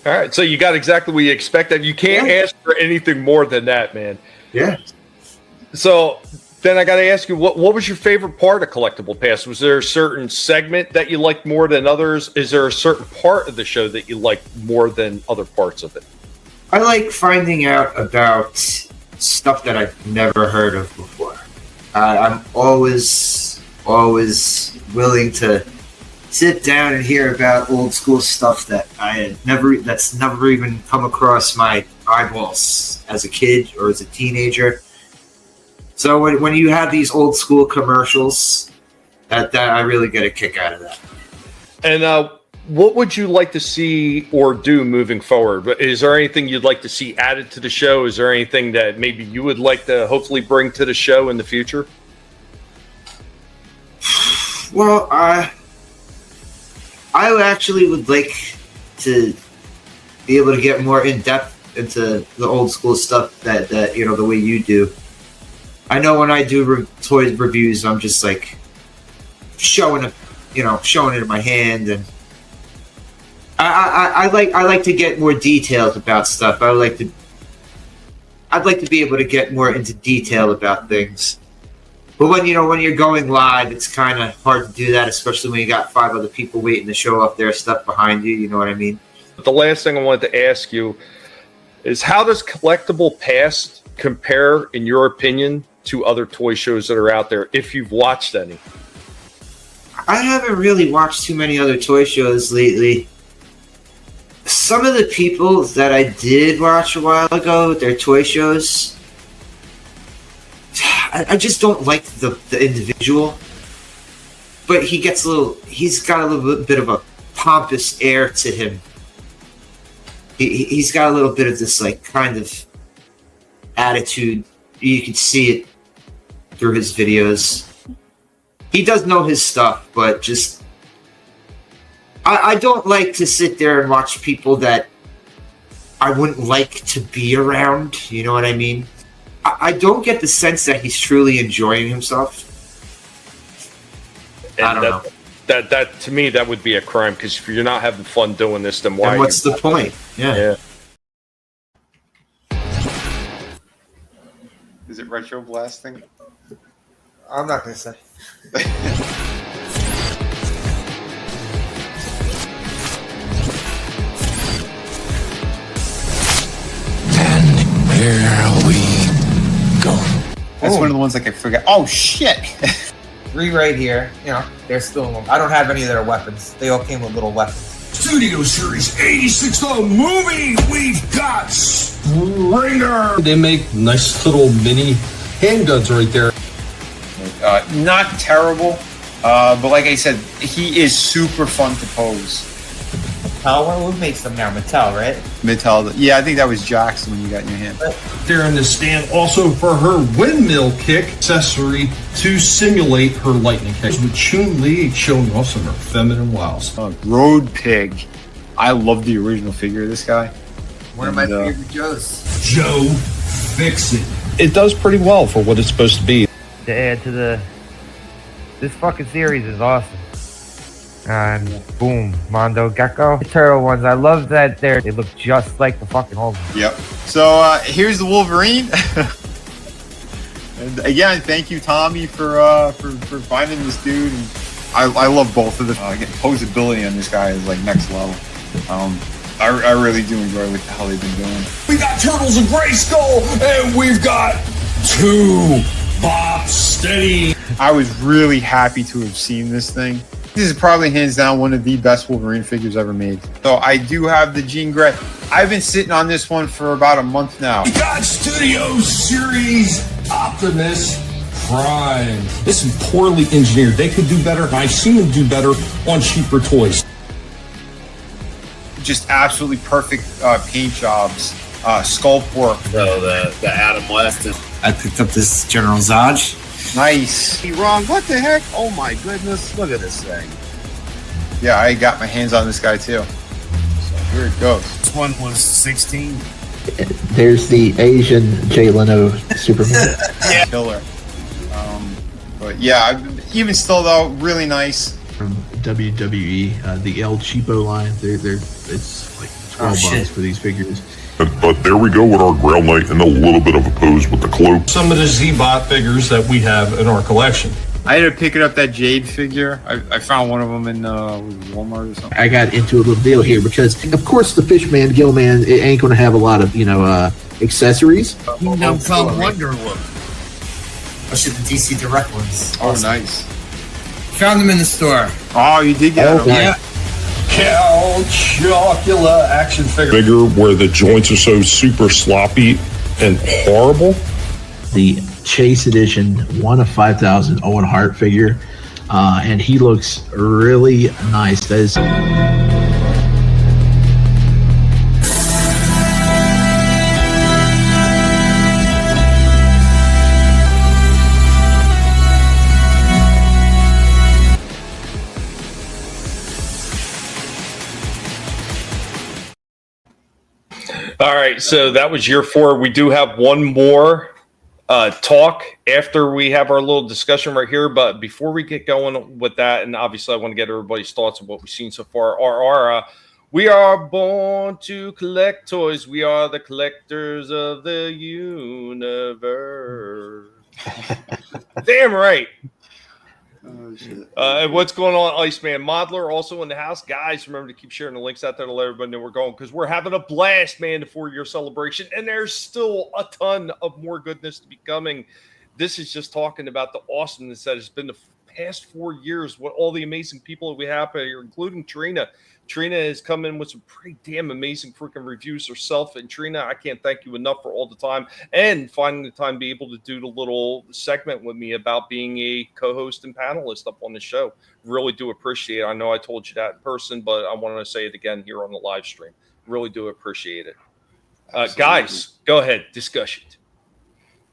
All right, so you got exactly what you expected. You can't ask for anything more than that, man. Yeah. So then I got to ask you, what was your favorite part of Collectible Past? Was there a certain segment that you liked more than others? Is there a certain part of the show that you liked more than other parts of it? I like finding out about stuff that I've never heard of before. I'm always willing to sit down and hear about old school stuff that that's never even come across my eyeballs as a kid or as a teenager. So when you have these old school commercials, that I really get a kick out of that. And what would you like to see or do moving forward? Is there anything you'd like to see added to the show? Is there anything that maybe you would like to hopefully bring to the show in the future? Well, I actually would like to be able to get more in depth into the old school stuff that the way you do. I know when I do toy reviews, I'm just like showing it in my hand, and I like to get more details about stuff. I'd like to be able to get more into detail about things. But when you're going live, it's kind of hard to do that, especially when you got 5 other people waiting to show off their stuff behind you. You know what I mean? The last thing I wanted to ask you is, how does Collectible Past compare, in your opinion, to other toy shows that are out there, if you've watched any? I haven't really watched too many other toy shows lately. Some of the people that I did watch a while ago, their toy shows, I just don't like the individual. But he's got a little bit of a pompous air to him. He's got a little bit of this like kind of attitude. You can see it through his videos. He does know his stuff, but just I don't like to sit there and watch people that I wouldn't like to be around. You know what I mean? I don't get the sense that he's truly enjoying himself. And I don't know. That to me, that would be a crime, because if you're not having fun doing this, then why? And what's the point? Yeah. Is it retro blasting? I'm not gonna say. Here we go. That's one of the ones like I forgot. Oh shit! 3 right here. You know, they're still. I don't have any of their weapons. They all came with little weapons. Studio Series 86, the movie. We've got Springer. They make nice little mini handguns right there. Not terrible, but like I said, he is super fun to pose. Who makes them now? Mattel, right? Mattel. Yeah, I think that was Jackson when you got in your hand. There in the stand also for her windmill kick accessory to simulate her lightning kick. With Chun-Li showing off some of her feminine wiles. Road Pig. I love the original figure of this guy. One of my favorite Joes. Joe Fix-It. It does pretty well for what it's supposed to be. To add to this fucking series is awesome. And boom, Mondo Gecko. The turtle ones, I love that they look just like the fucking Hulk. Yep. So here's the Wolverine. And again, thank you, Tommy, for finding this dude. And I love both of them. Posability on this guy is like next level. I really do enjoy what the hell they've been doing. We got Turtles of Grayskull, and we've got 2 Bob Steady. I was really happy to have seen this thing. This is probably hands down one of the best Wolverine figures ever made. So I do have the Jean Grey. I've been sitting on this one for about a month now. We got Studio Series Optimus Prime. This is poorly engineered. They could do better. I've seen them do better on cheaper toys. Just absolutely perfect paint jobs, sculpt work. So the Adam West. I picked up this General Zod. Nice. Wrong. What the heck? Oh my goodness! Look at this thing. Yeah, I got my hands on this guy too. So here it goes. This one was 16. There's the Asian Jay Leno Superman. Yeah. Killer. But yeah, even still though, really nice. From WWE, the El Cheapo line, it's like $12 for these figures. But there we go with our Grail Knight and a little bit of a pose with the cloak. Some of the Z-Bot figures that we have in our collection. I ended up picking up that Jade figure. I found one of them in Walmart or something. I got into a little deal here because, of course, the Fishman, Gillman, it ain't going to have a lot of, accessories. Kingdom Come Wonder Woman. I should the DC Direct ones. Oh, nice. Found them in the store. Oh, you did get them. Yeah. Calcula action figure where the joints are so super sloppy and horrible. The Chase Edition 1 of 5,000 Owen Hart figure, and he looks really nice. That is. All right, so that was year 4. We do have one more talk after we have our little discussion right here. But before we get going with that, and obviously I want to get everybody's thoughts on what we've seen so far. We are born to collect toys. We are the collectors of the universe. Damn right. Oh, shit. And what's going on, Iceman Modeler, also in the house. Guys, remember to keep sharing the links out there to let everybody know we're going, because we're having a blast, man, the 4-year celebration, and there's still a ton of more goodness to be coming. This is just talking about the awesomeness that has been the past 4 years, what all the amazing people that we have here, including Trina. Trina has come in with some pretty damn amazing freaking reviews herself. And Trina, I can't thank you enough for all the time and finding the time to be able to do the little segment with me about being a co-host and panelist up on the show. Really do appreciate it. I know I told you that in person, but I want to say it again here on the live stream. Really do appreciate it. Guys, go ahead. Discuss it.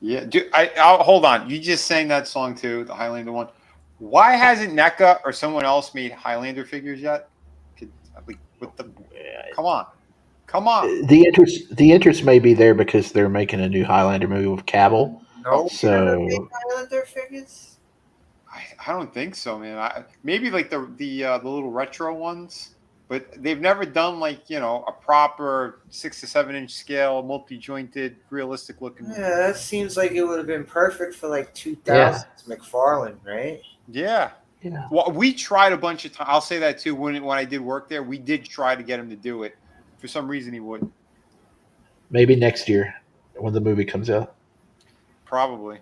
Yeah, dude, I'll hold on. You just sang that song too, the Highlander one. Why hasn't NECA or someone else made Highlander figures yet? Come on. The interest may be there because they're making a new Highlander movie with Cavill. No, so Highlander figures. I don't think so, man. Maybe like the little retro ones, but they've never done like a proper 6 to 7 inch scale, multi-jointed, realistic looking. Yeah, that seems like it would have been perfect for like 2000s McFarlane, right? Yeah. Yeah. Well, we tried a bunch of times. I'll say that too. When I did work there, we did try to get him to do it. For some reason, he wouldn't. maybe next year when the movie comes out. Probably.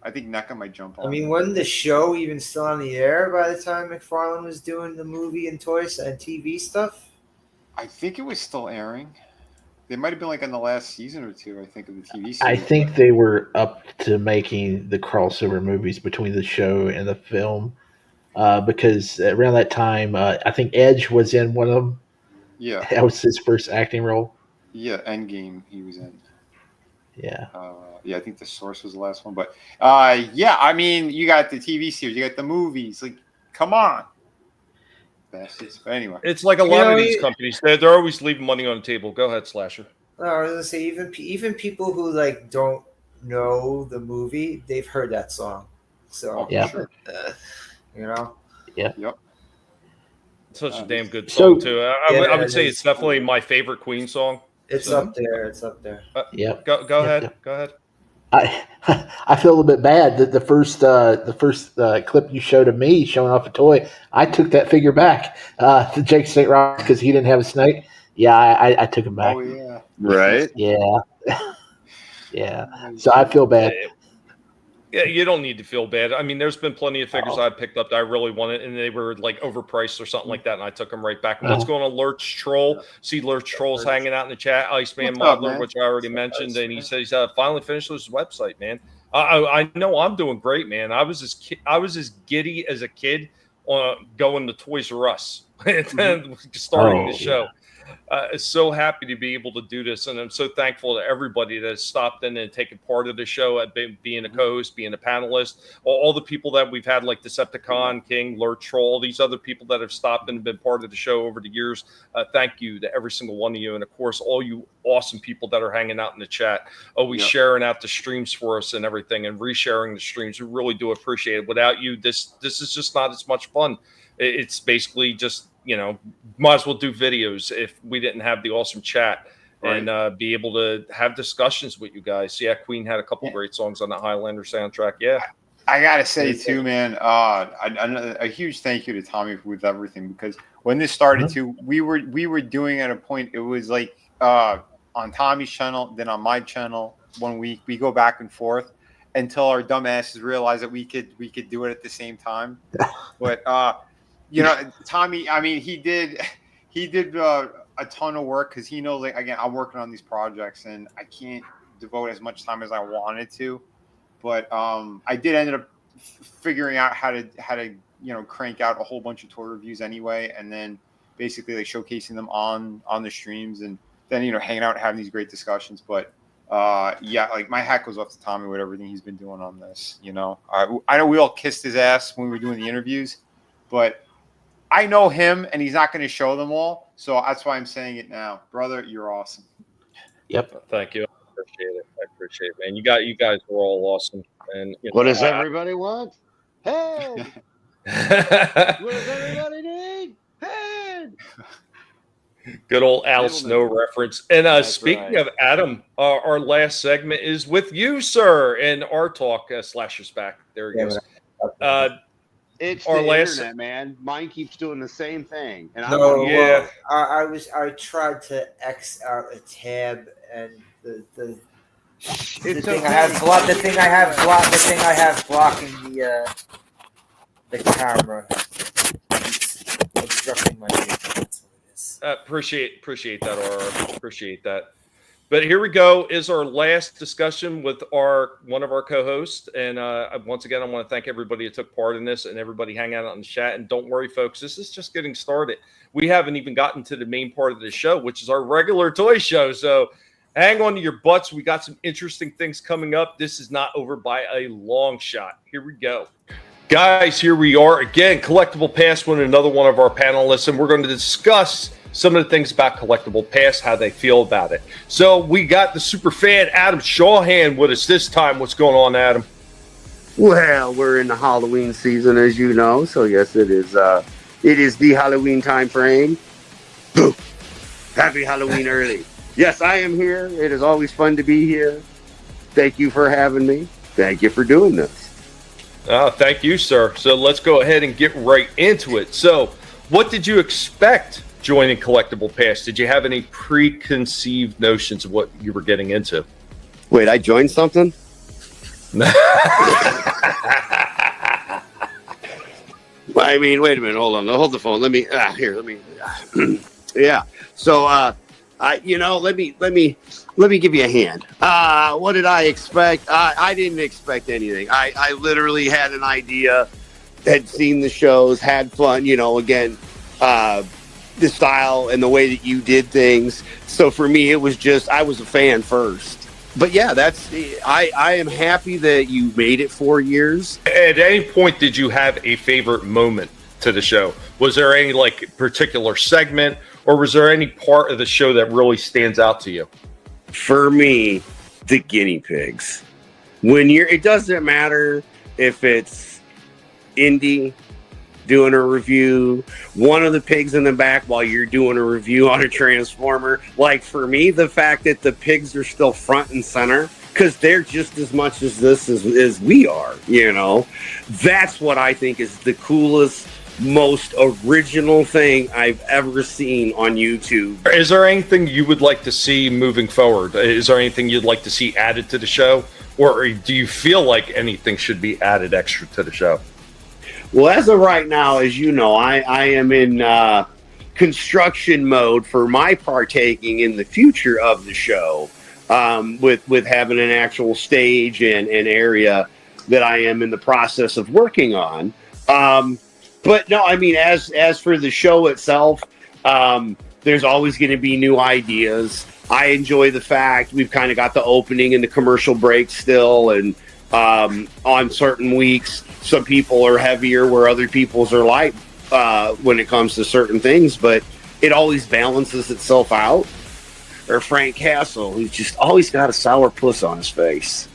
I think NECA might jump on. I mean, wasn't the show even still on the air by the time McFarlane was doing the movie and toys and TV stuff? I think it was still airing. They might have been like on the last season or two, I think, of the TV series. I think they were up to making the crossover movies between the show and the film. Because around that time, I think Edge was in one of them. Yeah. That was his first acting role. Yeah, Endgame he was in. Yeah. Yeah, I think The Source was the last one. But, yeah, I mean, you got the TV series. You got the movies. Like, come on. Bastards. But anyway. It's like a lot of these companies. They're always leaving money on the table. Go ahead, Slasher. No, I was going to say, even people who, like, don't know the movie, they've heard that song. So, yeah. you know? Yeah. Yep. Such a damn good song too. I would say it it's definitely my favorite Queen song. It's up there. It's up there. Yep. Go ahead. Go ahead. I feel a little bit bad that the first clip you showed of me showing off a toy, I took that figure back to Jake St. Ross because he didn't have a snake. Yeah, I took him back. Oh yeah. Right. Yeah. Yeah. So I feel bad. Yeah, you don't need to feel bad. I mean, there's been plenty of figures I picked up that I really wanted, and they were like overpriced or something like that, and I took them right back. And what's going on, Lurch Troll? See Lurch Troll's hanging out in the chat. Iceman Modeler, which I already mentioned, and he says finally finished his website, man. I know I'm doing great, man. I was as giddy as a kid going to Toys R Us and then starting the show. So happy to be able to do this, and I'm so thankful to everybody that has stopped in and taken part of the show, at being a co-host, being a panelist, all the people that we've had, like Decepticon King, Lurch Troll, these other people that have stopped and been part of the show over the years. Thank you to every single one of you, and of course all you awesome people that are hanging out in the chat, always sharing out the streams for us and everything, and resharing the streams. We really do appreciate it. Without you, this is just not as much fun. It's basically just, might as well do videos if we didn't have the awesome chat and be able to have discussions with you guys. Yeah, Queen had a couple great songs on the Highlander soundtrack. Yeah. I gotta say too, man, a huge thank you to Tommy with everything, because when this started too, we were doing at a point, it was like on Tommy's channel, then on my channel 1 week. We go back and forth until our dumb asses realized that we could do it at the same time. But Tommy, I mean, he did a ton of work, because he knows, like, again, I'm working on these projects and I can't devote as much time as I wanted to. But I did end up figuring out how to crank out a whole bunch of toy reviews anyway, and then basically like showcasing them on the streams, and then hanging out and having these great discussions. But like my hat goes off to Tommy with everything he's been doing on this. I know we all kissed his ass when we were doing the interviews, but I know him, and he's not going to show them all, so that's why I'm saying it now, brother. You're awesome. Yep. Thank you. I appreciate it, man. You guys were all awesome. And what does everybody want? Head. What does everybody need? Head. Good old Al Snow reference. And speaking of Adam, our last segment is with you, sir, and our talk Slasher's back. There he goes. It's our the last internet, man. Mine keeps doing the same thing. And I tried to X out a tab, and the thing I have blocking the camera. It's obstructing my view. That's what it is. Appreciate that, Aura. Appreciate that. But here we go, is our last discussion with one of our co-hosts. And once again, I want to thank everybody who took part in this and everybody hanging out on the chat. And don't worry, folks, this is just getting started. We haven't even gotten to the main part of the show, which is our regular toy show. So hang on to your butts. We got some interesting things coming up. This is not over by a long shot. Here we go. Guys, here we are again. Collectable Past with another one of our panelists, and we're going to discuss some of the things about Collectable Past, how they feel about it. So we got the super fan Adam Shawhan with us this time. What's going on, Adam? Well, we're in the Halloween season, as you know. So yes, it is the Halloween time frame. Boo! Happy Halloween early. Yes, I am here. It is always fun to be here. Thank you for having me. Thank you for doing this. Thank you, sir. So let's go ahead and get right into it. So what did you expect joining Collectable Past? Did you have any preconceived notions of what you were getting into? Wait, I joined something? I mean, wait a minute. Hold on. Hold the phone. Let me. Yeah. So, let me give you a hand. What did I expect? I didn't expect anything. I literally had an idea, had seen the shows, had fun. Again, the style and the way that you did things. So for me, it was just, I was a fan first. But yeah, I am happy that you made it 4 years. At any point, did you have a favorite moment to the show? Was there any particular segment, or was there any part of the show that really stands out to you? For me, the guinea pigs. It doesn't matter if it's indie, doing a review, one of the pigs in the back while you're doing a review on a Transformer. Like for me, the fact that the pigs are still front and center, because they're just as much as this as we are, you know, that's what I think is the coolest, most original thing I've ever seen on YouTube. Is there anything you would like to see moving forward? Is there anything you'd like to see added to the show? Or do you feel like anything should be added extra to the show? Well, as of right now, as you know, I am in construction mode for my partaking in the future of the show, with having an actual stage and an area that I am in the process of working on. But no, I mean, as for the show itself, there's always going to be new ideas. I enjoy the fact we've kind of got the opening and the commercial break still, and on certain weeks, some people are heavier where other people's are light when it comes to certain things, but it always balances itself out. Or Frank Castle, who's just always got a sour puss on his face.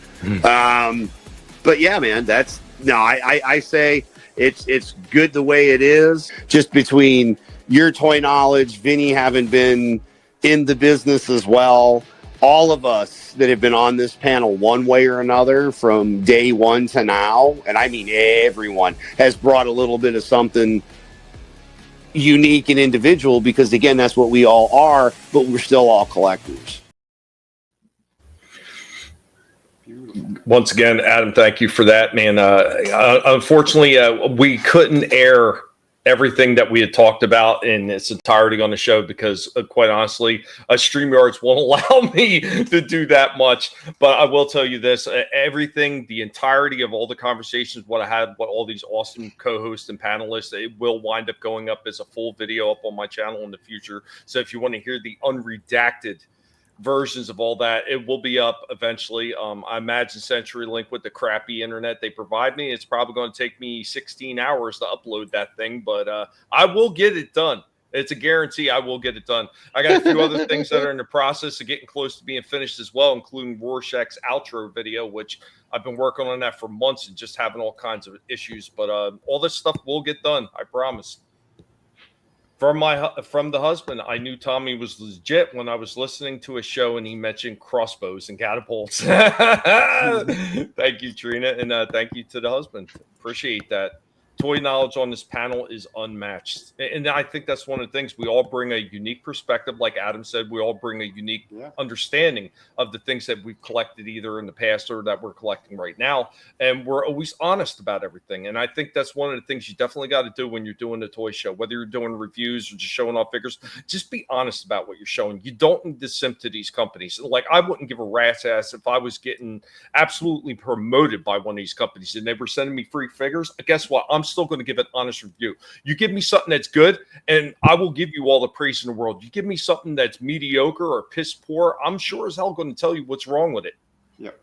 But yeah, man, I say it's good the way it is. Just between your toy knowledge, Vinnie having been in the business as well, all of us that have been on this panel one way or another from day one to now, and I mean everyone, has brought a little bit of something unique and individual, because again, that's what we all are, but we're still all collectors. Once again, Adam, thank you for that, man. Unfortunately, we couldn't air everything that we had talked about in its entirety on the show because, quite honestly, StreamYards won't allow me to do that much. But I will tell you this, everything, the entirety of all the conversations, what I had, what all these awesome co-hosts and panelists, it will wind up going up as a full video up on my channel in the future. So if you want to hear the unredacted versions of all that, it will be up eventually. I imagine CenturyLink, with the crappy internet they provide me, it's probably going to take me 16 hours to upload that thing, but I will get it done. It's a guarantee. I will get it done. I got a few other things that are in the process of getting close to being finished as well, including Rorschach's outro video, which I've been working on that for months and just having all kinds of issues, but all this stuff will get done, I promise. From the husband, I knew Tommy was legit when I was listening to a show and he mentioned crossbows and catapults. Thank you, Trina, and thank you to the husband. Appreciate that. Toy knowledge on this panel is unmatched, and I think that's one of the things. We all bring a unique perspective, like Adam said. We all bring a unique understanding of the things that we've collected either in the past or that we're collecting right now, and we're always honest about everything. And I think that's one of the things you definitely got to do when you're doing a toy show, whether you're doing reviews or just showing off figures. Just be honest about what you're showing. You don't need to simp to these companies. Like, I wouldn't give a rat's ass if I was getting absolutely promoted by one of these companies and they were sending me free figures. Guess what? I'm still going to give an honest review. You give me something that's good, and I will give you all the praise in the world. You give me something that's mediocre or piss poor, I'm sure as hell going to tell you what's wrong with it. Yep,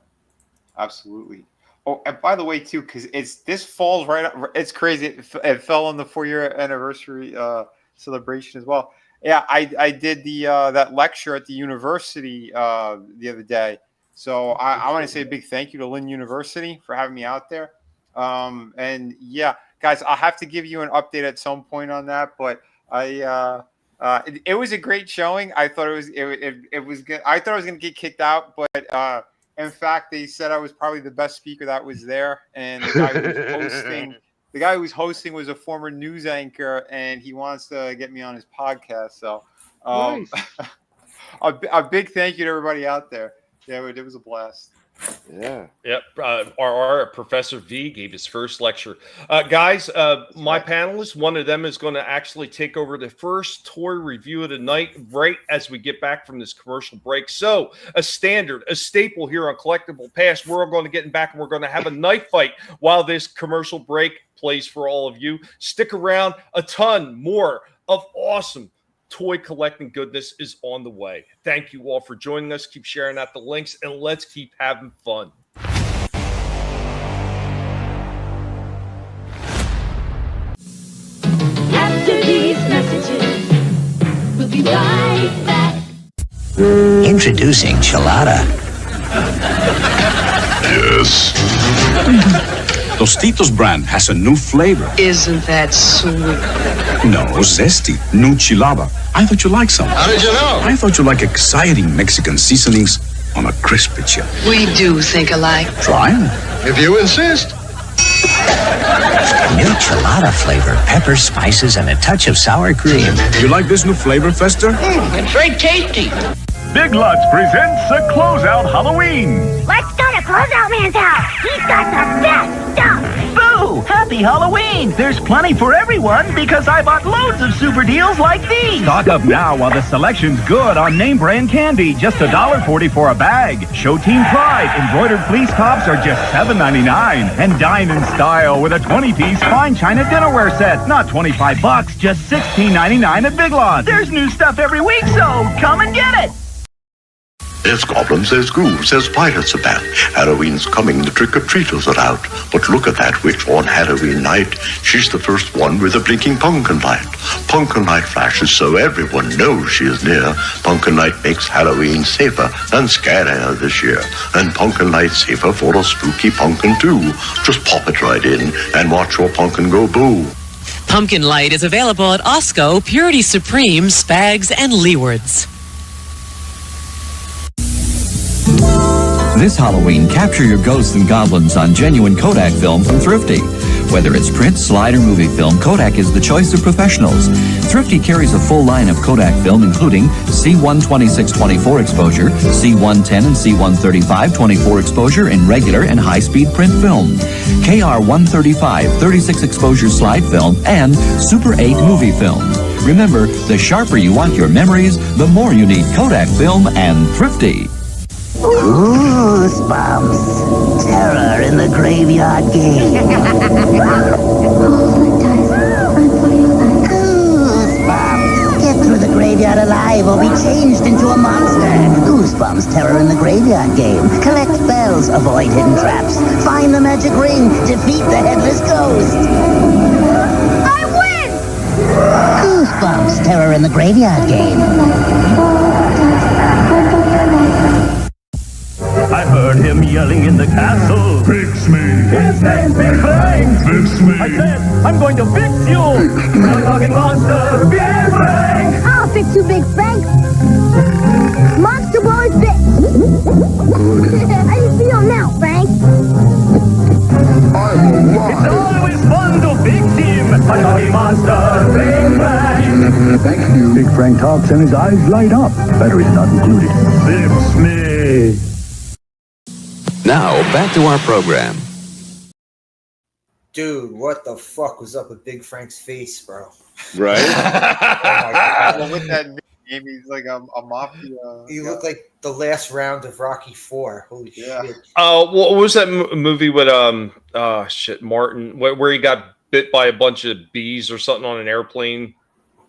absolutely. Oh, and by the way, too, because this falls right up. It's crazy. It fell on the 4-year anniversary celebration as well. Yeah, I did the that lecture at the university the other day. So I want to say a big thank you to Lynn University for having me out there. And yeah, guys, I'll have to give you an update at some point on that, but it was a great showing. I thought it was good. I thought I was going to get kicked out, but in fact, they said I was probably the best speaker that was there. And the guy who was hosting was a former news anchor, and he wants to get me on his podcast. So nice. a big thank you to everybody out there. Yeah, it was a blast. Yeah. Yep. Our Professor V gave his first lecture. Guys, my panelists, one of them is going to actually take over the first toy review of the night right as we get back from this commercial break. So a staple here on Collectible Past, we're going to get back and we're going to have a knife fight while this commercial break plays for all of you. Stick around. A ton more of awesome toy collecting goodness is on the way. Thank you all for joining us. Keep sharing out the links, and let's keep having fun. After these messages, we'll be right back. Introducing Chilada. Yes. Tostitos brand has a new flavor. Isn't that sweet? No, zesty. New chilaba. I thought you liked some. How did you know? I thought you like exciting Mexican seasonings on a crispy chip. We do think alike. Try 'em. If you insist. New chilada flavor, pepper, spices, and a touch of sour cream. You like this new flavor, Fester? It's very tasty. Big Lots presents a closeout Halloween. Let's go to Closeout Man's house. He's got the best stuff. Boo! Happy Halloween! There's plenty for everyone because I bought loads of super deals like these. Stock up now while the selection's good on name brand candy. Just $1.40 for a bag. Show Team Pride. Embroidered fleece tops are just $7.99. And dine in style with a 20-piece fine china dinnerware set. Not $25, just $16.99 at Big Lots. There's new stuff every week, so come and get it. There's goblins, there's ghouls, there's pirates about. Halloween's coming, the trick-or-treaters are out. But look at that witch on Halloween night. She's the first one with a blinking pumpkin light. Pumpkin light flashes so everyone knows she is near. Pumpkin light makes Halloween safer and scarier this year. And pumpkin light safer for a spooky pumpkin too. Just pop it right in and watch your pumpkin go boo. Pumpkin Light is available at Osco, Purity Supreme, Spags, and Leewards. This Halloween, capture your ghosts and goblins on genuine Kodak film from Thrifty. Whether it's print, slide, or movie film, Kodak is the choice of professionals. Thrifty carries a full line of Kodak film, including C126-24 exposure, C110 and C135 24 exposure in regular and high-speed print film, KR135 36 exposure slide film, and Super 8 movie film. Remember, the sharper you want your memories, the more you need Kodak film and Thrifty. Goosebumps. Terror in the graveyard game. Goosebumps. Get through the graveyard alive or be changed into a monster. Goosebumps. Terror in the graveyard game. Collect bells. Avoid hidden traps. Find the magic ring. Defeat the headless ghost. I win! Goosebumps. Terror in the graveyard game. I heard him yelling in the castle. Fix me. His name's Big Frank. Fix me. I said, I'm going to fix you. I'm talking monster, Big Frank. I'll fix you, Big Frank. Monster Ball is big. How do you feel now, Frank? It's always fun to fix him. I'm talking monster, Big Frank. Thank you. Big Frank talks and his eyes light up. Batteries not included. Fix me. Now, back to our program. Dude, what the fuck was up with Big Frank's face, bro? Right? Oh my God. With that name, he's like a mafia. You look like the last round of Rocky IV. Holy shit. What was that movie with Martin, where he got bit by a bunch of bees or something on an airplane,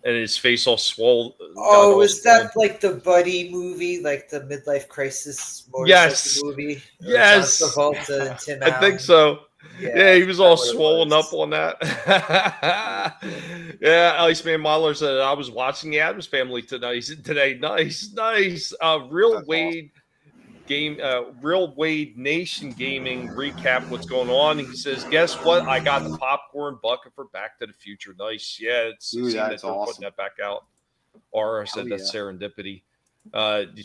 and his face all swollen? Oh, was that like the buddy movie, like the midlife crisis motorcycle movie? Yes. John Travolta and Tim I Allen. think so. Yeah, he was all what it swollen was. up on that. Yeah, Iceman Mahler said, I was watching the Addams Family today. Nice. Real Wade Nation Gaming recap what's going on. He says, guess what? I got the popcorn bucket for Back to the Future. Nice. Yeah, it's Dude, that's awesome. Putting that back out. Aura said that's serendipity.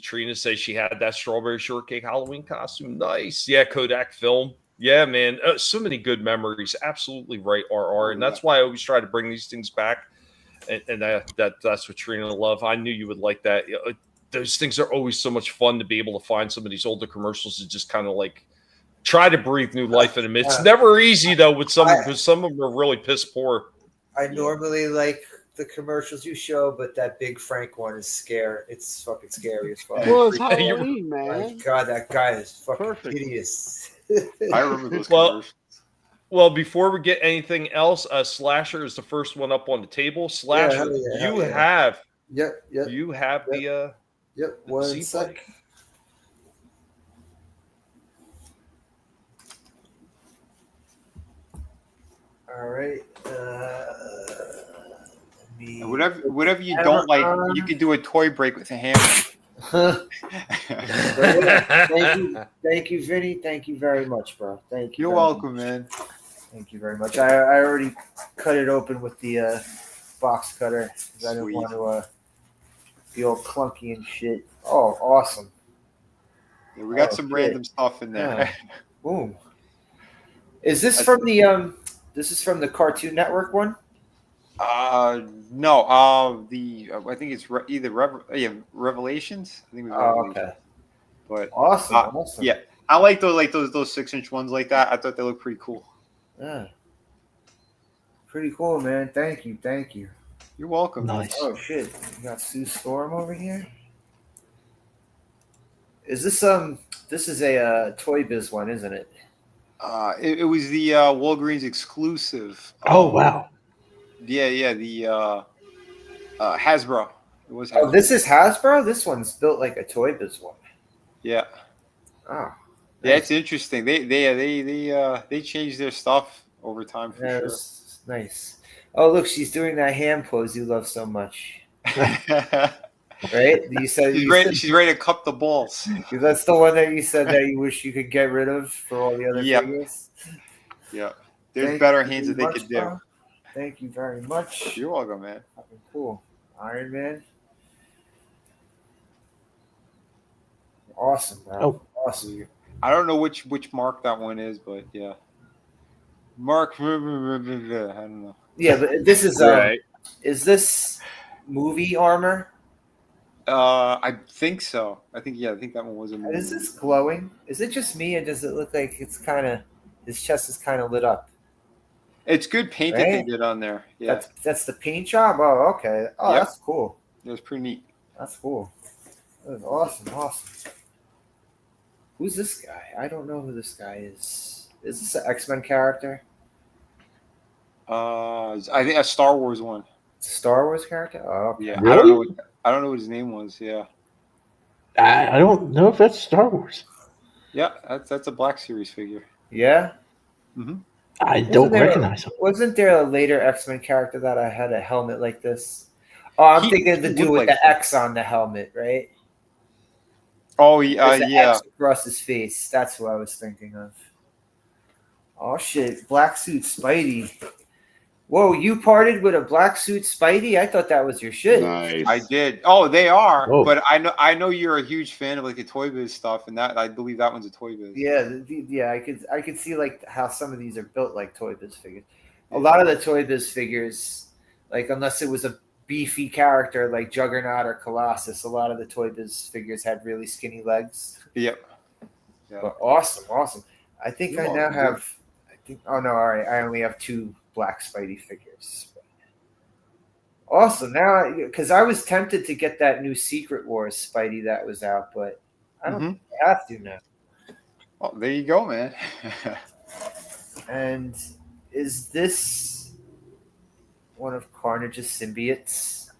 Trina says she had that strawberry shortcake Halloween costume. Nice. Yeah, Kodak film. Yeah, man. So many good memories. Absolutely right, RR. And that's why I always try to bring these things back. And that's what Trina loved. I knew you would like that. Those things are always so much fun to be able to find some of these older commercials and just kind of like try to breathe new life in them. It's never easy though with some because some of them are really piss poor. I normally like the commercials you show, but that Big Frank one is scary. It's fucking scary as fuck. Well, it's Halloween, man. My God, that guy is fucking hideous. I remember those commercials. Well, before we get anything else, Slasher is the first one up on the table. Slasher, you have the one sec. All right. Whatever you don't like, you can do a toy break with a hammer. Thank you, Vinny. Thank you very much, bro. Thank you. You're welcome, man. Thank you very much. I already cut it open with the box cutter because I didn't want to be all clunky and shit. Oh, awesome. Yeah, we got some random stuff in there. Yeah. Boom. Is this from the this is from the Cartoon Network one? No. I think it's either Revelations. I think it was Revelations. Okay. But awesome. Yeah, I like those 6-inch ones like that. I thought they looked pretty cool. Yeah. Pretty cool, man. Thank you. You're welcome. Nice. Oh shit. You got Sue Storm over here? Is this this is a Toy Biz one, isn't it? It was the Walgreens exclusive. Oh wow. Yeah, the Hasbro. It was Hasbro. Oh, this is Hasbro? This one's built like a Toy Biz one. Yeah. Oh. Yeah, it's interesting. They changed their stuff over time for sure. It's nice. Oh, look, she's doing that hand pose you love so much. Right? She's ready to cup the balls. That's the one that you said that you wish you could get rid of for all the other figures. Yeah. There's better hands that they could do. Bro. Thank you very much. You're welcome, man. Fucking cool. Iron Man. Awesome, bro. Oh. Awesome. I don't know which mark that one is, but yeah. Mark, I don't know. Yeah, but this is Right. Is this movie armor? I think so. I think that one was a movie. Is this glowing? Is it just me, or does it look like it's kind of his chest is kind of lit up? It's good paint that they did on there. Yeah, that's the paint job. Oh, okay. Oh, Yep. that's cool. It was pretty neat. That's cool. That was awesome. Who's this guy? I don't know who this guy is. Is this an X-Men character? I think a Star Wars one. It's a Star Wars character? Oh, okay. Yeah, Really? I don't know what his name was. Yeah, I don't know if that's Star Wars. yeah, that's a Black Series figure. Yeah? Mm-hmm. I don't recognize him. Wasn't there a later X-Men character that I had a helmet like this? Oh, I'm thinking the dude with the X on the helmet, right? Oh, There's an yeah. X across his face. That's who I was thinking of. Oh, shit. Black suit Spidey. Whoa, you parted with a black suit Spidey? I thought that was your shit. Nice. I did. Oh, they are. Whoa. But I know you're a huge fan of like the Toy Biz stuff, and that I believe that one's a Toy Biz. Yeah, I could see like how some of these are built like Toy Biz figures. A lot of the Toy Biz figures, like unless it was a beefy character like Juggernaut or Colossus, a lot of the Toy Biz figures had really skinny legs. Yep. Yeah. But awesome. I think I now have. Oh no! All right, I only have 2 black Spidey figures. Awesome. Now, because I was tempted to get that new Secret Wars Spidey that was out, but I don't think I have to now. Oh, there you go, man. And is this one of Carnage's symbiotes?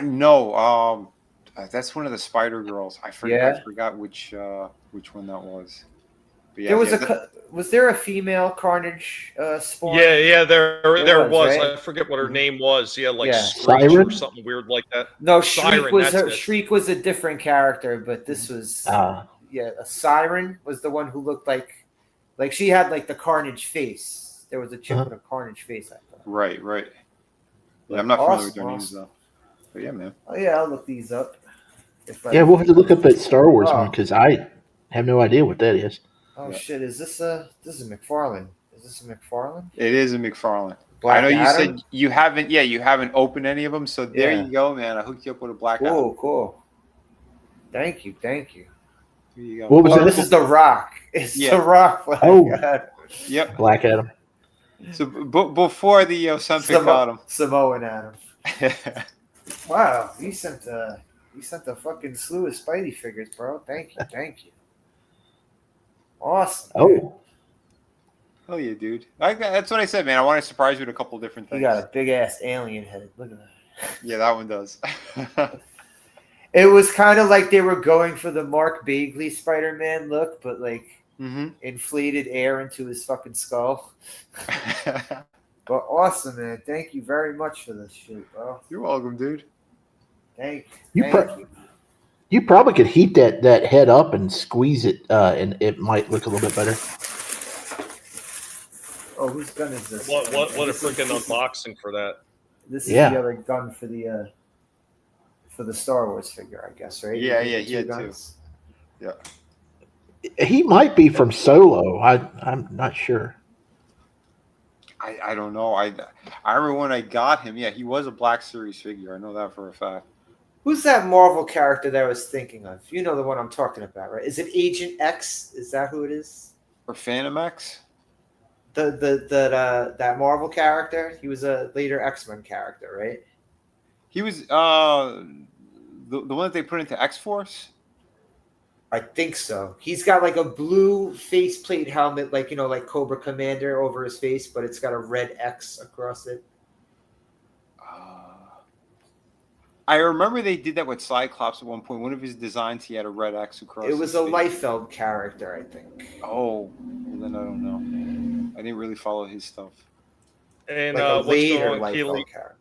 No. That's one of the Spider Girls. I forgot which one that was. But yeah, There was was there a female Carnage spawn? Yeah, there was. Right? I forget what her name was. Yeah, like Yeah. Screech or Siren? something weird like that. No, Siren, Shriek was a different character, but this was a Siren was the one who looked like she had like the Carnage face. There was a chick with a Carnage face, I thought. Right. Yeah, I'm not familiar with their names though. But yeah, man. Oh yeah, I'll look these up. We'll have to look up that Star Wars one because I have no idea what that is. Oh shit! Is this a McFarlane? Is this a McFarlane? It is a McFarlane. Black I know you Adam? said you haven't. Yeah, you haven't opened any of them. So there you go, man. I hooked you up with a Black Adam. Cool. Thank you. There you go. What was that? This is The Rock. It's The Rock. Yep. Black Adam. So before the Ozempic got him. Samoan Adam. Wow, you sent a fucking slew of Spidey figures, bro. Thank you. Awesome. Oh. Oh yeah, dude. That's what I said, man. I want to surprise you with a couple different things. You got a big ass alien head. Look at that. Yeah, that one does. It was kind of like they were going for the Mark Bagley Spider-Man look, but like inflated air into his fucking skull. But awesome, man. Thank you very much for this shit, bro. You're welcome, dude. Thank you. You probably could heat that head up and squeeze it, and it might look a little bit better. Oh, whose gun is this? What a This is- freaking unboxing for that. This is Yeah. the other gun for the Star Wars figure, I guess, right? Yeah, You yeah, get he had two. guns? Yeah. He might be from Solo. I'm not sure. I don't know. I remember when I got him. Yeah, he was a Black Series figure. I know that for a fact. Who's that Marvel character that I was thinking of? You know the one I'm talking about, right? Is it Agent X? Is that who it is? Or Phantom X? That Marvel character? He was a later X-Men character, right? He was the one that they put into X-Force? I think so. He's got like a blue faceplate helmet, like like Cobra Commander over his face, but it's got a red X across it. I remember they did that with Cyclops at one point. One of his designs, he had a red X across. It was his a face. Liefeld character, I think. Oh, well, then I don't know. I didn't really follow his stuff. And Like a what's later going on, Liefeld Keely? character.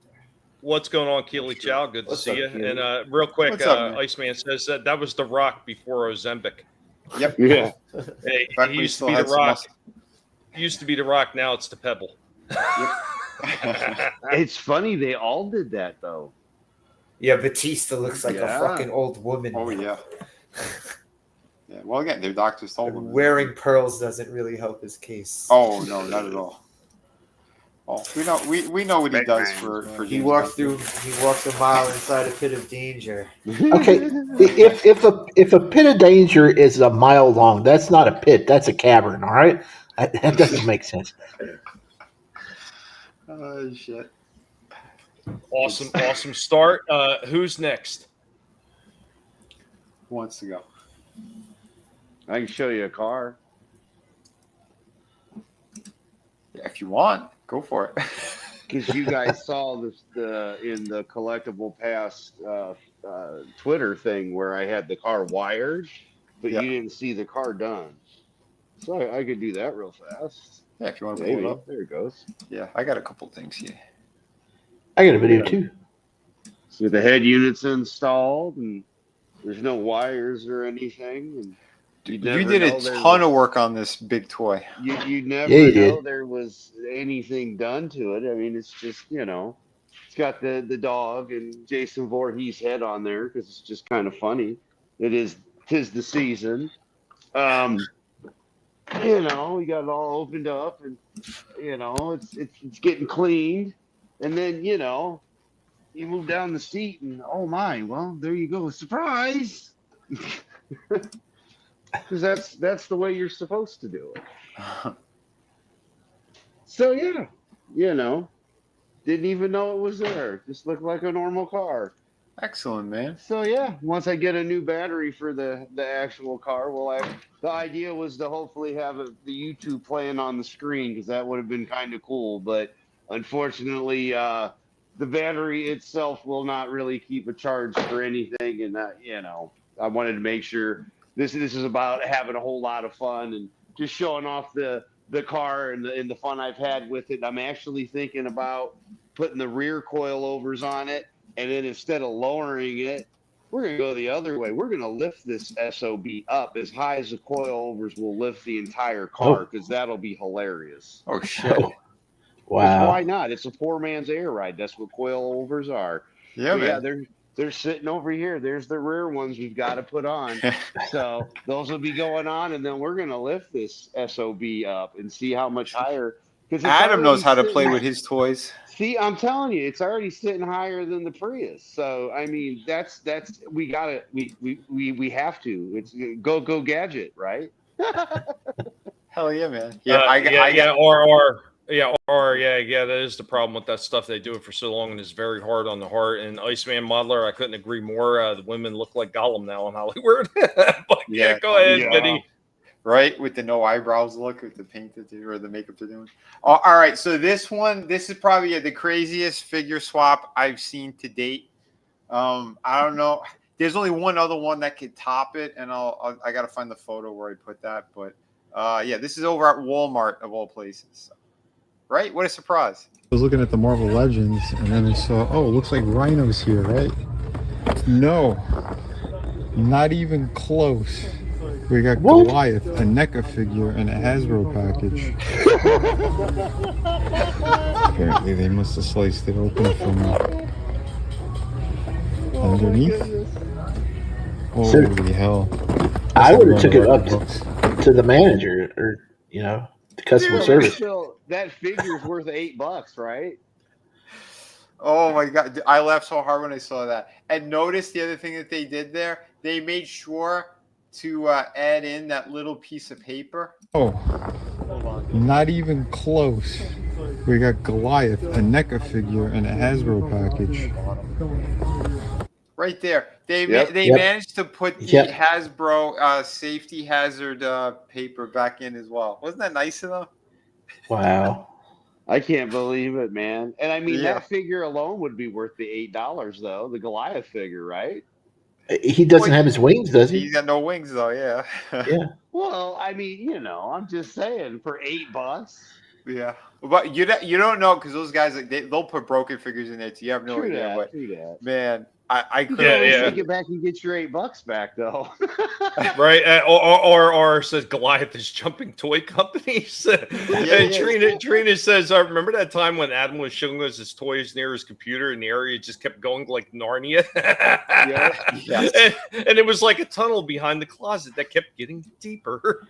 What's going on, Keely Chow? Good to What's see up, you. Keely? And real quick, What's up, man? Iceman says that was The Rock before Ozempic. Yep. Yeah. Hey, Back he when used to still be The had some Rock. muscle. Used to be The Rock. Now it's the Pebble. It's funny they all did that though. Yeah, Batista looks like Yeah. a fucking old woman. Oh yeah. Yeah. Well, again, their doctors told And them. wearing pearls doesn't really help his case. Oh no, not at all. Oh, we know what he does for He James walks Bond. he walks a mile inside a pit of danger. Okay, if a pit of danger is a mile long, that's not a pit. That's a cavern. All right, that doesn't make sense. Oh shit. Awesome start. Who's next? Who wants to go? I can show you a car. Yeah, if you want, go for it. Because you guys saw this in the Collectable Past Twitter thing where I had the car wired, but Yeah. you didn't see the car done. So I could do that real fast. Yeah, if you want to Maybe. pull it up. There it goes. Yeah, I got a couple things here. I got a video too. So the head unit's installed, and there's no wires or anything. And You never did a know there ton was- of work on this big toy. You never Yeah, you know did. there was anything done to it. I mean, it's just, it's got the dog and Jason Voorhees head on there because it's just kind of funny. Tis the season. We got it all opened up and, it's getting cleaned. And then, you move down the seat and, oh my, well, there you go. Surprise! Because that's the way you're supposed to do it. So yeah, didn't even know it was there. Just looked like a normal car. Excellent, man. So yeah, once I get a new battery for the actual car, the idea was to hopefully have the YouTube playing on the screen because that would have been kind of cool. But unfortunately, the battery itself will not really keep a charge for anything, and I wanted to make sure. This is about having a whole lot of fun and just showing off the car and the fun I've had with it. I'm actually thinking about putting the rear coilovers on it, and then instead of lowering it, we're going to go the other way. We're going to lift this SOB up as high as the coilovers will lift the entire car because that'll be hilarious. Oh shit! Oh, wow. Why not? It's a poor man's air ride. That's what coilovers are. Yeah, But man. they're sitting over here. There's the rear ones we've got to put on. So those will be going on, and then we're going to lift this SOB up and see how much higher. Because Adam knows how to play with his toys. See, I'm telling you, it's already sitting higher than the Prius. So I mean, we have to. It's go gadget, right? Hell yeah, man. That is the problem with that stuff. They do it for so long, and it's very hard on the heart. And Iceman Modeler, I couldn't agree more. The women look like Gollum now in Hollywood. But yeah, go ahead, Vinnie. Right, with the no eyebrows look, with the paint or the makeup they're doing. All right, so this is probably the craziest figure swap I've seen to date. I don't know. There's only one other one that could top it, and I got to find the photo where I put that. But this is over at Walmart of all places. Right? What a surprise. I was looking at the Marvel Legends, and then I saw, it looks like Rhino's here, right? No, not even close. We got Goliath, a NECA figure, and a Hasbro package. Apparently they must have sliced it open from underneath. Holy hell. I would have took it up to the manager or, the customer service. Still, that figure's worth $8, right? Oh my God. I laughed so hard when I saw that. And notice the other thing that they did there, they made sure to add in that little piece of paper. Oh, not even close. We got Goliath, a NECA figure, and a Hasbro package. Right there. They managed to put the Hasbro safety hazard paper back in as well. Wasn't that nice of them? Wow. I can't believe it, man. And I mean, that figure alone would be worth the $8, though. The Goliath figure, right? He doesn't have his wings, does he? He's got no wings, though, yeah. Yeah. Well, I mean, I'm just saying, for $8. Yeah. But you don't know, because those guys, they'll put broken figures in there, too. You have no idea. Man, I could take it back and get your $8 back, though. Right, or says Goliath is jumping toy companies. And Trina says, "I remember that time when Adam was showing us his toys near his computer, and the area just kept going like Narnia." And it was like a tunnel behind the closet that kept getting deeper.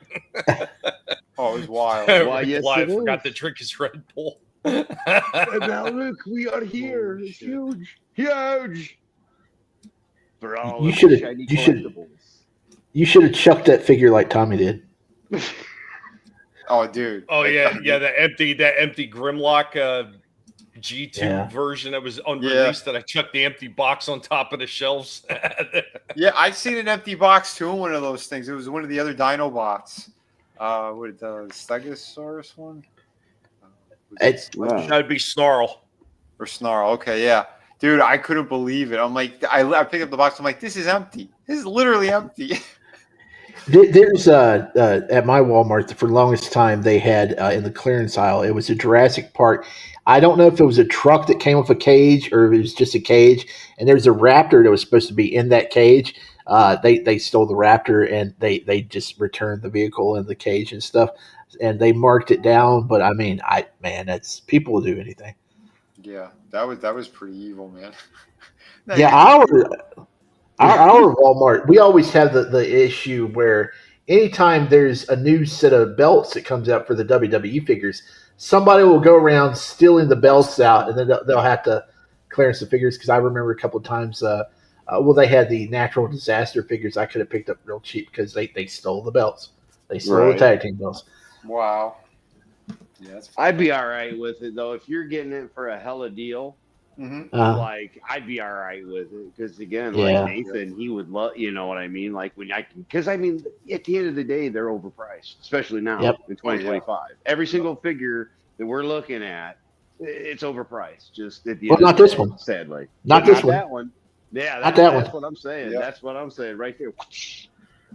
Oh, it was wild. Goliath forgot to drink his Red Bull. And now look, we are here. It's huge. For all You should have chucked that figure like Tommy did. Oh, dude. Oh yeah, that empty Grimlock G2 version that was unreleased. That I chucked the empty box on top of the shelves. Yeah, I've seen an empty box too in one of those things. It was one of the other Dinobots. What the Stegosaurus one? That'd be Snarl. Or Snarl. Okay, yeah. Dude, I couldn't believe it. I'm like, I picked up the box. I'm like, this is empty. This is literally empty. There's at my Walmart for the longest time they had in the clearance aisle. It was a Jurassic Park. I don't know if it was a truck that came with a cage or if it was just a cage. And there's a raptor that was supposed to be in that cage. They stole the raptor and they just returned the vehicle and the cage and stuff. And they marked it down. But I mean, that's people will do anything. Yeah, that was pretty evil, man. Yeah, our Walmart, we always have the issue where anytime there's a new set of belts that comes out for the WWE figures, somebody will go around stealing the belts out, and then they'll have to clearance the figures. Because I remember a couple of times, they had the natural disaster figures I could have picked up real cheap because they stole the belts. They stole the tag team belts. Wow. Yeah, I'd be all right with it though if you're getting it for a hella deal. Like I'd be all right with it because again, like Nathan, he would love. You know what I mean? Like when because I mean, at the end of the day, they're overpriced, especially now in 2025. Every single figure that we're looking at, it's overpriced. Just at the end. Not this one. Sadly, not this one. That one. Yeah, that's what I'm saying. That's what I'm saying right there.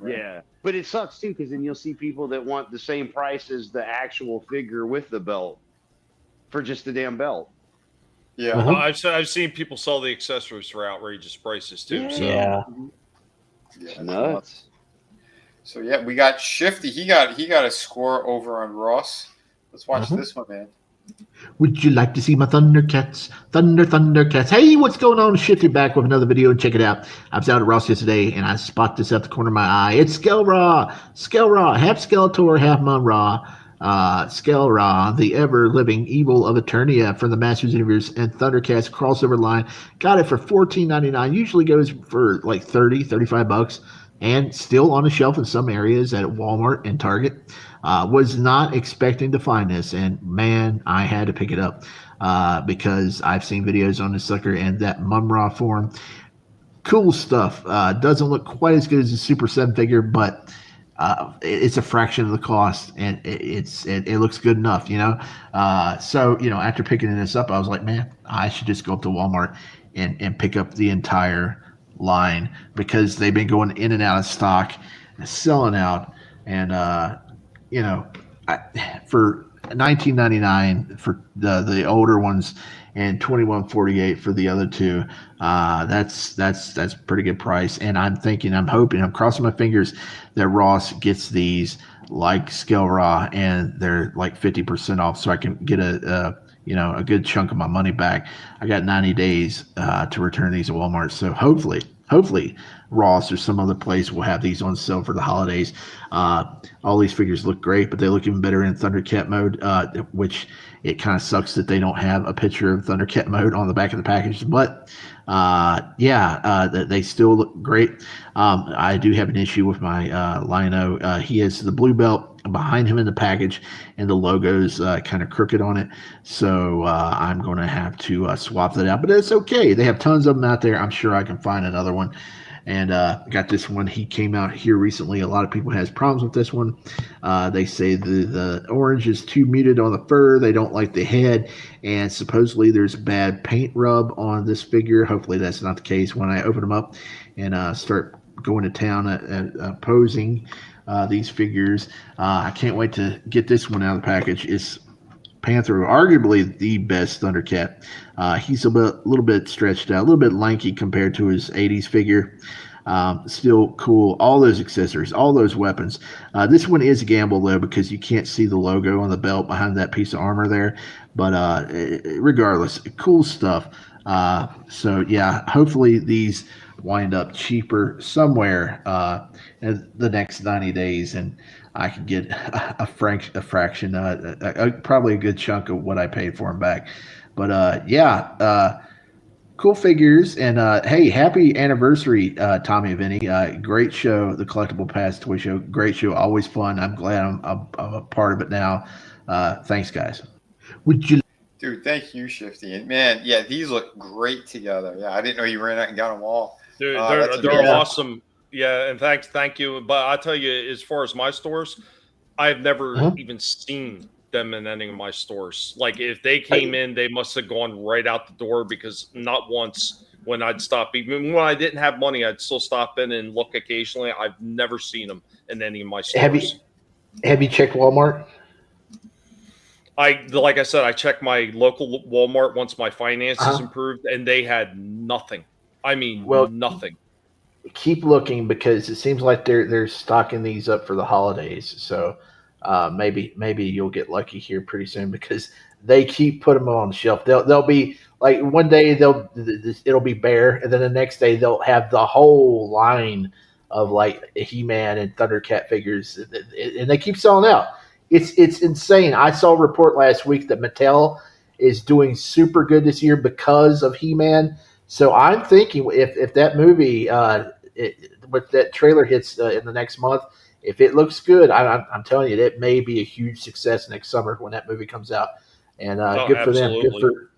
Yeah, but it sucks too because then you'll see people that want the same price as the actual figure with the belt for just the damn belt. Yeah, I've seen people sell the accessories for outrageous prices too. Yeah, nuts. So yeah, we got Shifty. He got a score over on Ross. Let's watch this one, man. Would you like to see my Thundercats? Thundercats. Hey, what's going on? Shifty back with another video. Check it out. I was out at Ross yesterday, and I spot this out the corner of my eye. It's Skeletor, half Skeletor, half Mun-Ra. Skeletor, the ever-living evil of Eternia from the Masters Universe and Thundercats crossover line. Got it for $14.99. Usually goes for like $35, and still on the shelf in some areas at Walmart and Target. Was not expecting to find this, and man, I had to pick it up because I've seen videos on this sucker and that Mun-Ra form. Cool stuff. Doesn't look quite as good as a Super 7 figure, but it's a fraction of the cost, and it looks good enough, So, after picking this up, I was like, man, I should just go up to Walmart and pick up the entire line because they've been going in and out of stock, selling out, and for $19.99 for the older ones, and $21.48 for the other two. That's a pretty good price. And I'm hoping, I'm crossing my fingers that Ross gets these like Scale Raw and they're like 50% off, so I can get a good chunk of my money back. I got 90 days to return these at Walmart, so hopefully Ross or some other place will have these on sale for the holidays. All these figures look great, but they look even better in Thundercat mode, which it kind of sucks that they don't have a picture of Thundercat mode on the back of the package. But they still look great. I do have an issue with my Lino. He has the blue belt behind him in the package, and the logo's kind of crooked on it. So I'm going to have to swap that out. But it's okay. They have tons of them out there. I'm sure I can find another one. And got this one. He came out here recently. A lot of people has problems with this one. They say the orange is too muted on the fur. They don't like the head. And supposedly there's bad paint rub on this figure. Hopefully that's not the case when I open them up and start going to town at posing these figures. I can't wait to get this one out of the package. It's Panther, arguably the best Thundercat. He's a little bit stretched out, a little bit lanky compared to his 80s figure. Still cool. All those accessories, all those weapons. This one is a gamble, though, because you can't see the logo on the belt behind that piece of armor there. But regardless, cool stuff. So, yeah, hopefully these wind up cheaper somewhere in the next 90 days, and I can get a fraction, probably a good chunk of what I paid for them back. But cool figures. And hey, happy anniversary, Tommy and Vinnie. Great show, the Collectible Past Toy Show. Great show, always fun. I'm glad I'm a part of it now. Thanks, guys. Dude, thank you, Shifty. And man, yeah, these look great together. Yeah, I didn't know you ran out and got them all. Dude, they're awesome. Yeah, and thank you. But I'll tell you, as far as my stores, I've never even seen them in any of my stores. Like, if they came in, they must have gone right out the door, because not once when I'd stop, even when I didn't have money, I'd still stop in and look occasionally. I've never seen them in any of my stores. Have you checked Walmart? Like I said, I checked my local Walmart once my finances improved, and they had nothing. I mean, nothing. Keep looking, because it seems like they're stocking these up for the holidays. So maybe you'll get lucky here pretty soon, because they keep putting them on the shelf. They'll be like, one day it'll be bare, and then the next day they'll have the whole line of like He-Man and Thundercat figures, and they keep selling out. It's insane. I saw a report last week that Mattel is doing super good this year because of He-Man. So I'm thinking if that movie with that trailer hits in the next month, if it looks good, I'm telling you, it may be a huge success next summer when that movie comes out. And good for them.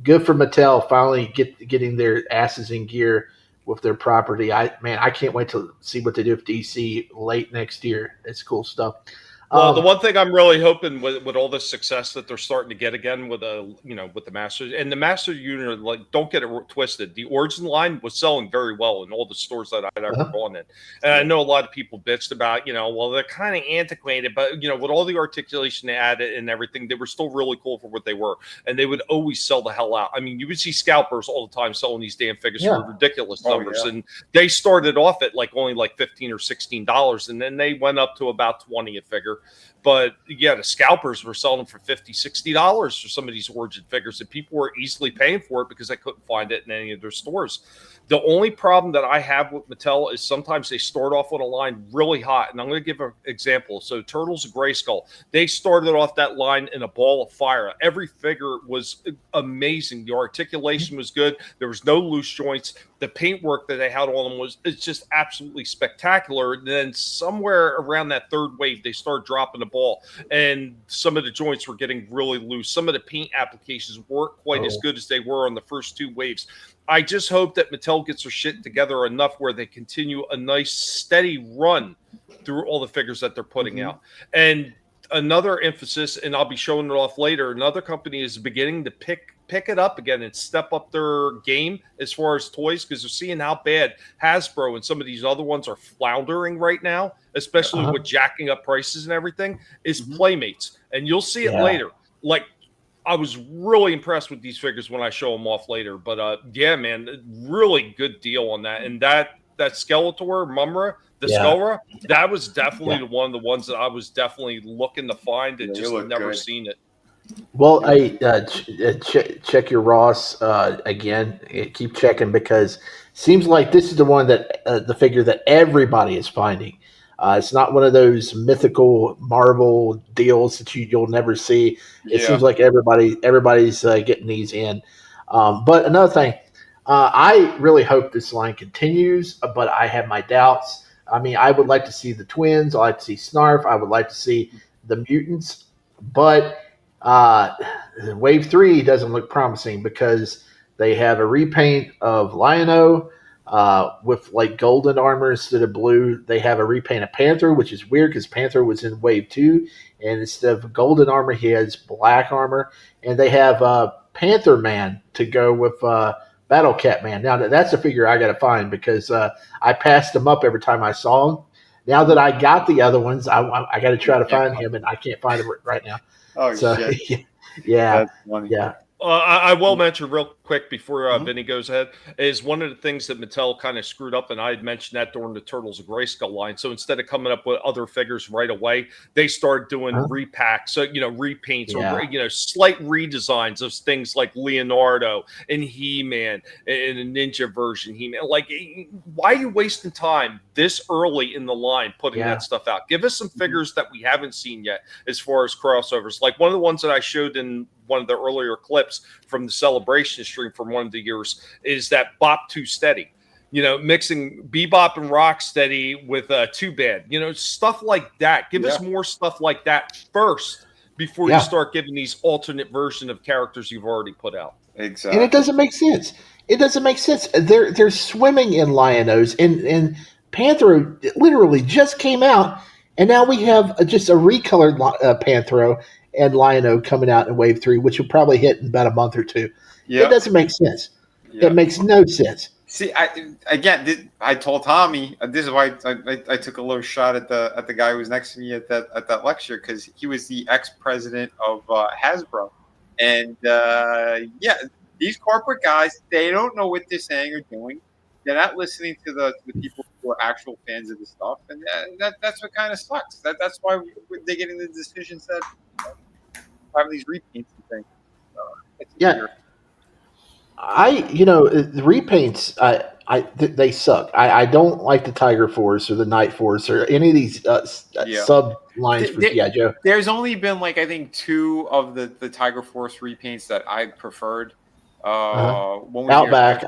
Good for Mattel finally getting their asses in gear with their property. I can't wait to see what they do with DC late next year. It's cool stuff. Well, the one thing I'm really hoping with all this success that they're starting to get again with with the Masters and the Master unit, like, don't get it twisted. The Origin line was selling very well in all the stores that I'd ever gone in. And I know a lot of people bitched about, well, they're kind of antiquated, but with all the articulation they added and everything, they were still really cool for what they were. And they would always sell the hell out. I mean, you would see scalpers all the time selling these damn figures for ridiculous numbers. And they started off at only $15 or $16, and then they went up to about 20 a figure. But yeah, the scalpers were selling for $50, $60 for some of these Origin figures, and people were easily paying for it because they couldn't find it in any of their stores. The only problem that I have with Mattel is sometimes they start off on a line really hot. And I'm going to give an example. So Turtles of Grayskull, they started off that line in a ball of fire. Every figure was amazing. The articulation was good. There was no loose joints. The paintwork that they had on them it's just absolutely spectacular. And then somewhere around that third wave, they started dropping the ball, and some of the joints were getting really loose. Some of the paint applications weren't quite as good as they were on the first two waves. I just hope that Mattel gets their shit together enough where they continue a nice steady run through all the figures that they're putting out. And another emphasis, and I'll be showing it off later, another company is beginning to pick it up again and step up their game as far as toys, because they're seeing how bad Hasbro and some of these other ones are floundering right now, especially with jacking up prices and everything, is Playmates. And you'll see it later. Like, I was really impressed with these figures when I show them off later. But yeah, man, really good deal on that. And that Skeletor, Mumra, the Skullra, that was definitely one of the ones that I was definitely looking to find and just never seen it. Well, check your Ross again. Keep checking because seems like this is the one that the figure that everybody is finding. It's not one of those mythical Marvel deals that you'll never see. It seems like everybody's getting these in. But another thing, I really hope this line continues, but I have my doubts. I mean, I would like to see the twins. I'd like to see Snarf. I would like to see the mutants, but Wave 3 doesn't look promising because they have a repaint of Lion-O with like golden armor instead of blue. They have a repaint of Panther, which is weird because Panther was in Wave 2, and instead of golden armor, he has black armor. And they have Panther Man to go with Battle Cat Man. Now, that's a figure I got to find because I passed him up every time I saw him. Now that I got the other ones, I got to try to find him, and I can't find him right now. Oh, so, shit. Yeah. That's funny. Yeah. I will mention real quick before Vinny goes ahead is one of the things that Mattel kind of screwed up, and I had mentioned that during the Turtles of Grayskull line. So instead of coming up with other figures right away, they started doing repacks, so repaints or slight redesigns of things like Leonardo and He-Man and a Ninja version He-Man. Like, why are you wasting time this early in the line putting that stuff out? Give us some figures that we haven't seen yet as far as crossovers. Like one of the ones that I showed in one of the earlier clips from the celebration stream from one of the years is that Bop 2 Steady, mixing Bebop and Rocksteady with 2 Bad, stuff like that. Give us more stuff like that first before you start giving these alternate version of characters you've already put out. Exactly. And it doesn't make sense. They're swimming in Lion-O's, and Panthro literally just came out, and now we have just a recolored Panthro and Lion-O coming out in Wave 3, which will probably hit in about a month or two. It doesn't make sense. It makes no sense. See, I told Tommy this is why I took a little shot at the guy who was next to me at that lecture, because he was the ex-president of Hasbro, and these corporate guys, they don't know what they're saying or doing. They're not listening to the people who are actual fans of the stuff, and that's what kind of sucks. That's why they're getting the decisions that having these repaints and things. The repaints, they suck. I don't like the Tiger Force or the Night Force or any of these sub lines for G.I. Joe. There's only been I think 2 of the Tiger Force repaints that I preferred. Outback.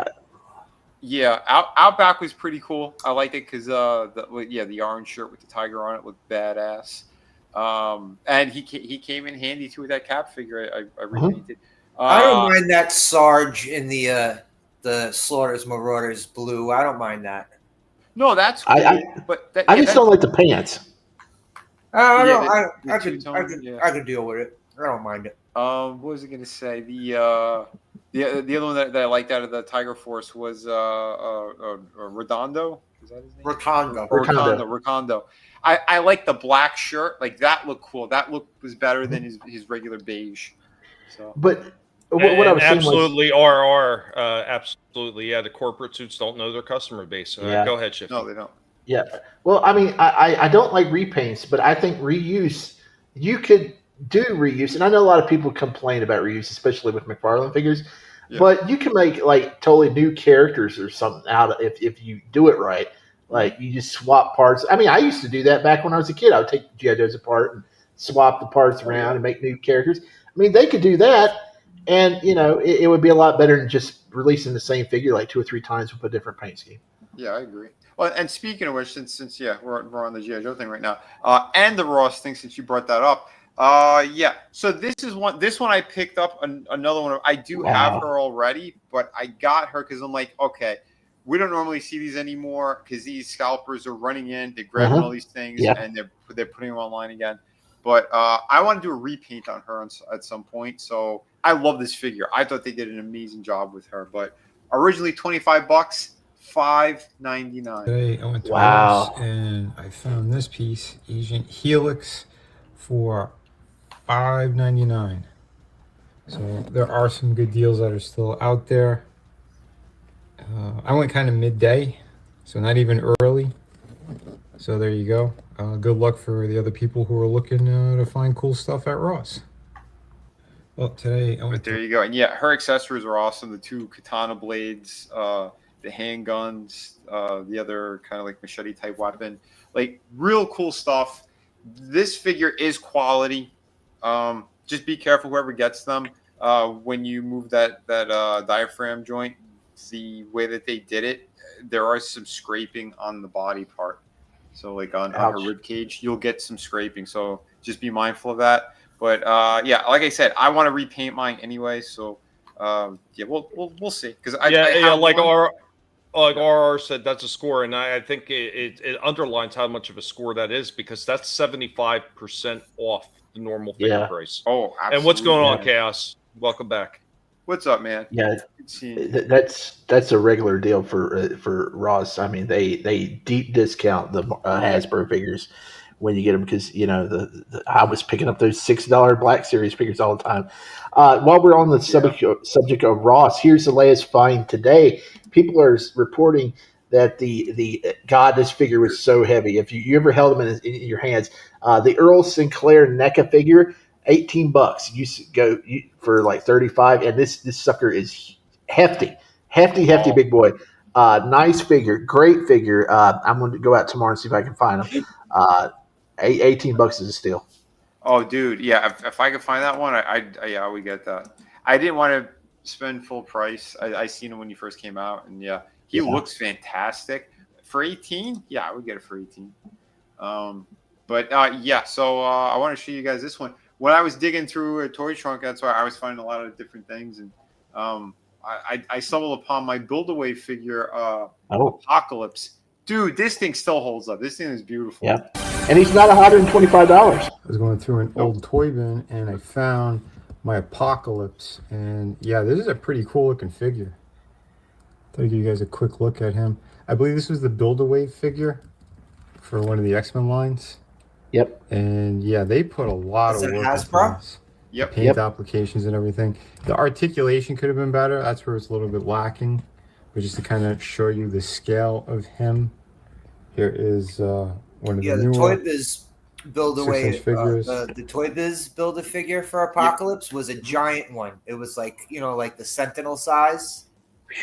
Outback was pretty cool. I liked it because the orange shirt with the tiger on it looked badass. And he came in handy too with that Cap figure I repainted. I don't mind that Sarge in the Slaughters Marauders blue. I don't mind that. No, that's cool. I just don't like the pants. I could deal with it. I don't mind it. What was I going to say? The other one that I liked out of the Tiger Force was Redondo. Is that his name? Rotondo. I like the black shirt. Like, that looked cool. That look was better than his regular beige. So, but what I was absolutely RR. Absolutely, the corporate suits don't know their customer base. Go ahead, Shifty. No, they don't. Yeah. Well, I mean, I don't like repaints, but I think reuse. You could do reuse, and I know a lot of people complain about reuse, especially with McFarlane figures. Yeah. But you can make totally new characters or something out of if you do it right. Like, you just swap parts. I mean, I used to do that back when I was a kid. I would take G.I. Joes apart and swap the parts around and make new characters. I mean, they could do that, and it would be a lot better than just releasing the same figure 2 or 3 times with a different paint scheme. Yeah, I agree. Well, and speaking of which, since we're on the G.I. Joe thing right now, and the Ross thing, since you brought that up, so this one I picked up another one. I do have her already, but I got her because I'm like, okay, we don't normally see these anymore because these scalpers are running in, they're grabbing all these things, and they're putting them online again. But I want to do a repaint on her at some point. So I love this figure. I thought they did an amazing job with her. But originally $25, $5.99. Today I went to Ross and I found this piece, Agent Helix, for $5.99. So there are some good deals that are still out there. I went kind of midday, so not even early. So there you go. Good luck for the other people who are looking to find cool stuff at Ross. Well, today I went But there you go. And yeah, her accessories are awesome. The 2 katana blades, the handguns, the other kind of like machete type weapon. Like real cool stuff. This figure is quality. Just be careful whoever gets them. When you move that diaphragm joint, the way that they did it, there are some scraping on the body part. So like on her rib cage, you'll get some scraping. So just be mindful of that. But yeah, like I said, I want to repaint mine anyway. So yeah, we'll see. Because like RR said, that's a score, and I think it underlines how much of a score that is, because that's 75% off the normal figure price. Oh, absolutely. And what's going on, Chaos? Welcome back. What's up, man? Yeah, that's a regular deal for Ross. I mean, they deep discount the Hasbro figures when you get them, because I was picking up those $6 Black Series figures all the time. While we're on the subject of Ross, here's the latest find today. People are reporting that the this figure was so heavy. If you ever held them in your hands, the Earl Sinclair NECA figure, $18. You go for like 35, and this sucker is hefty, big boy. Nice figure, great figure. I'm going to go out tomorrow and see if I can find them. $18 is a steal. Oh, dude, yeah. If I could find that one, I would get that. I didn't want to spend full price. I seen him when he first came out, and he looks fantastic for 18. Yeah, I would get it for 18. Yeah. So I want to show you guys this one. When I was digging through a toy trunk, that's why I was finding a lot of different things, and I stumbled upon my Build-A-Wave figure, Apocalypse. Dude, this thing still holds up. This thing is beautiful. Yeah, and he's not $125. I was going through an old toy bin and I found my Apocalypse, and yeah, this is a pretty cool looking figure. I'll give you guys a quick look at him. I believe this was the Build-A-Wave figure for one of the X-Men lines. Yep. And yeah, they put a lot of work into this. Yep. Paint applications and everything. The articulation could have been better. That's where it's a little bit lacking. But just to kind of show you the scale of him, here is one of the newer Toy Biz Build-A-Wave figures. The Toy Biz Build-A-Figure for Apocalypse was a giant one. It was like, like the Sentinel size.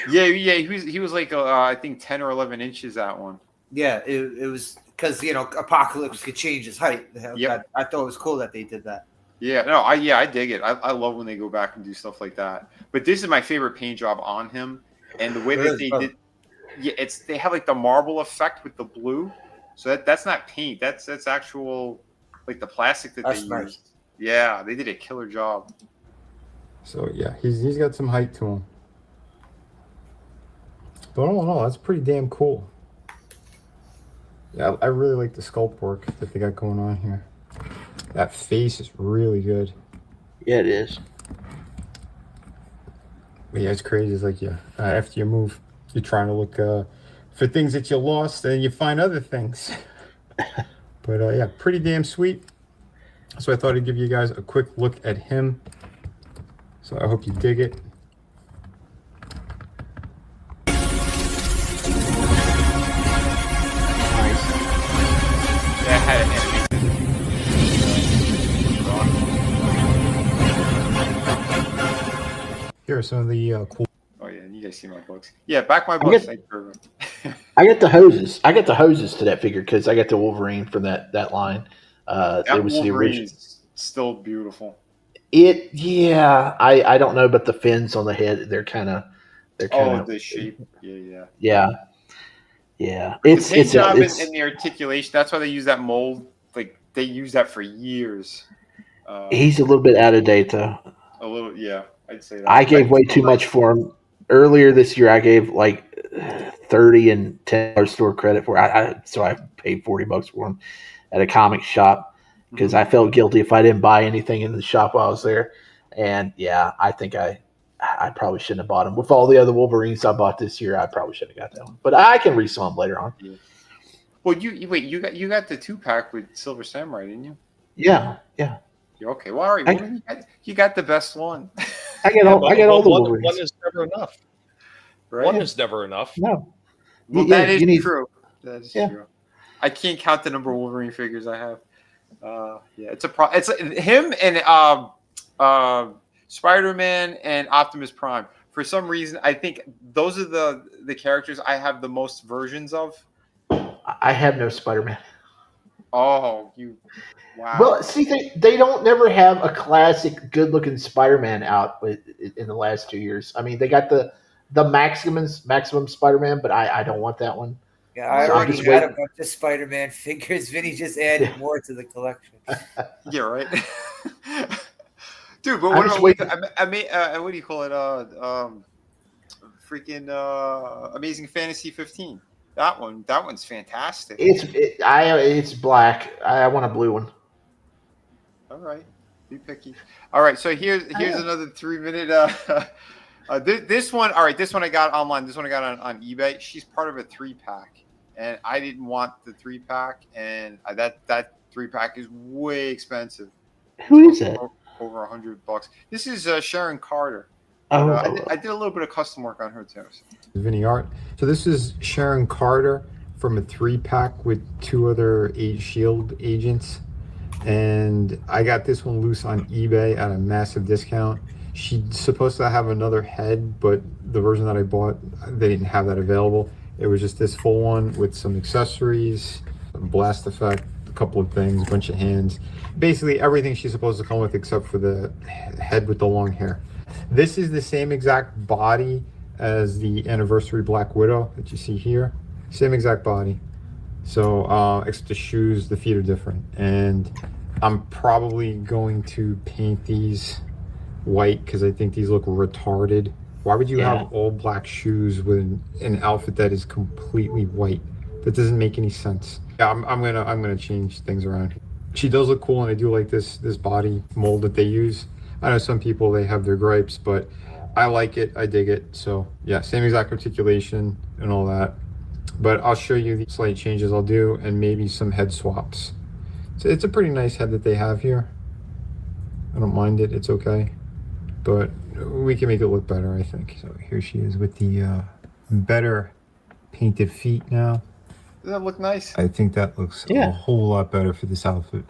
Yeah. He was like I think 10 or 11 inches, that one. Yeah, it was because Apocalypse could change his height. Yeah, I thought it was cool that they did that. Yeah, no, I dig it. I love when they go back and do stuff like that. But this is my favorite paint job on him, and the way that they did, they have like the marble effect with the blue. So that's not paint. That's actual like the plastic that they used. Yeah, they did a killer job. So yeah, he's got some height to him. But all in all, that's pretty damn cool. Yeah, I really like the sculpt work that they got going on here. That face is really good. Yeah, it is. But yeah, it's crazy. It's like, after you move, you're trying to look for things that you lost, and you find other things. But yeah, pretty damn sweet. So I thought I'd give you guys a quick look at him. So I hope you dig it. Here are some of the cool. Oh yeah, you guys see my books. Yeah, back my books. I get the hoses. I get the hoses to that figure because I got the Wolverine from that line. That was the original. Is still beautiful. I don't know, but the fins on the head, they're kind of. The shape. Yeah. It's the job and the articulation. That's why they use that mold. Like they use that for years. He's a little bit out of date though. A little, yeah. I'd say that. I gave way too much for him. Earlier this year, I gave like $30 and $10 store credit for it. So I paid $40 for him at a comic shop because I felt guilty if I didn't buy anything in the shop while I was there. And yeah, I think I probably shouldn't have bought him. With all the other Wolverines I bought this year, I probably should have got that one. But I can resell them later on. Yeah. Well, you got the 2-pack with Silver Samurai, didn't you? Yeah. You're okay. Well, all right, Wolverine, you got the best one. I get all the Wolverines. One is never enough. Right? One is never enough. No. Well, Yeah, that is you need- true. That is true. I can't count the number of Wolverine figures I have. Yeah, it's a problem. It's him and Spider-Man and Optimus Prime. For some reason, I think those are the characters I have the most versions of. I have no Spider-Man. Oh, you! Wow. Well, see, they don't never have a classic, good-looking Spider-Man out in the last 2 years. I mean, they got the Maximum Spider-Man, but I don't want that one. Yeah, I So I'm already just got a waiting. bunch of Spider-Man figures. Vinny just added more to the collection. Yeah, right. Dude, but I'm what just about waiting. what do you call it? Freaking Amazing Fantasy 15. That one's fantastic. It's black. I want a blue one. All right, be picky. All right, so here's another 3-minute. This one, all right. This one I got online. This one I got on eBay. She's part of a 3-pack, and I didn't want the 3-pack, and that 3-pack is way expensive. Who is it? Over $100. This is Sharon Carter. Oh. I did a little bit of custom work on her too. Vinnie art. So this is Sharon Carter from a 3-pack with 2 other Shield agents, and I got this one loose on eBay at a massive discount. She's supposed to have another head, but the version that I bought, they didn't have that available. It was just this full one with some accessories, a blast effect, a couple of things, a bunch of hands. Basically everything she's supposed to come with except for the head with the long hair. This is the same exact body as the Anniversary Black Widow that you see here. Same exact body. So, except the shoes, the feet are different. And I'm probably going to paint these white because I think these look retarded. Why would you have all black shoes with an outfit that is completely white? That doesn't make any sense. Yeah, I'm gonna change things around. She does look cool, and I do like this body mold that they use. I know some people, they have their gripes, but I like it. I dig it. So yeah, same exact articulation and all that. But I'll show you the slight changes I'll do and maybe some head swaps. So it's a pretty nice head that they have here. I don't mind it. It's okay. But we can make it look better, I think. So here she is with the better painted feet now. Does that look nice? I think that looks a whole lot better for this outfit.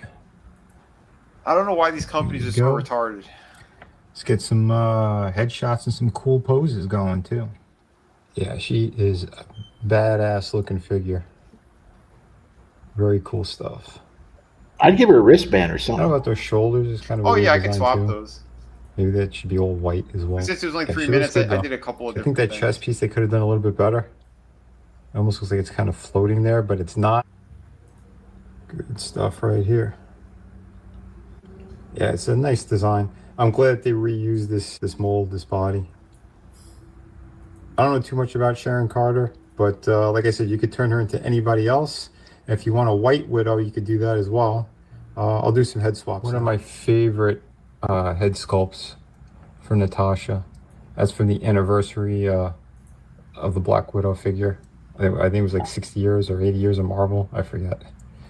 I don't know why these companies are so retarded. Let's get some headshots and some cool poses going too. Yeah, she is a badass looking figure. Very cool stuff. I'd give her a wristband or I something. don't know about those shoulders. It's kind of Oh a yeah, I weird can design, swap too. those. Maybe that should be all white as well. Since it was only Yeah, 3 she minutes, looks good, I though. did a couple of I think different that things. chest piece they could have done a little bit better. It almost looks like it's kind of floating there, but it's not. Good stuff right here. Yeah, it's a nice design. I'm glad that they reused this mold, this body. I don't know too much about Sharon Carter, but like I said, you could turn her into anybody else. And if you want a white widow, you could do that as well. I'll do some head swaps. One of my favorite head sculpts for Natasha. That's from the anniversary of the Black Widow figure. I think it was like 60 years or 80 years of Marvel. I forget.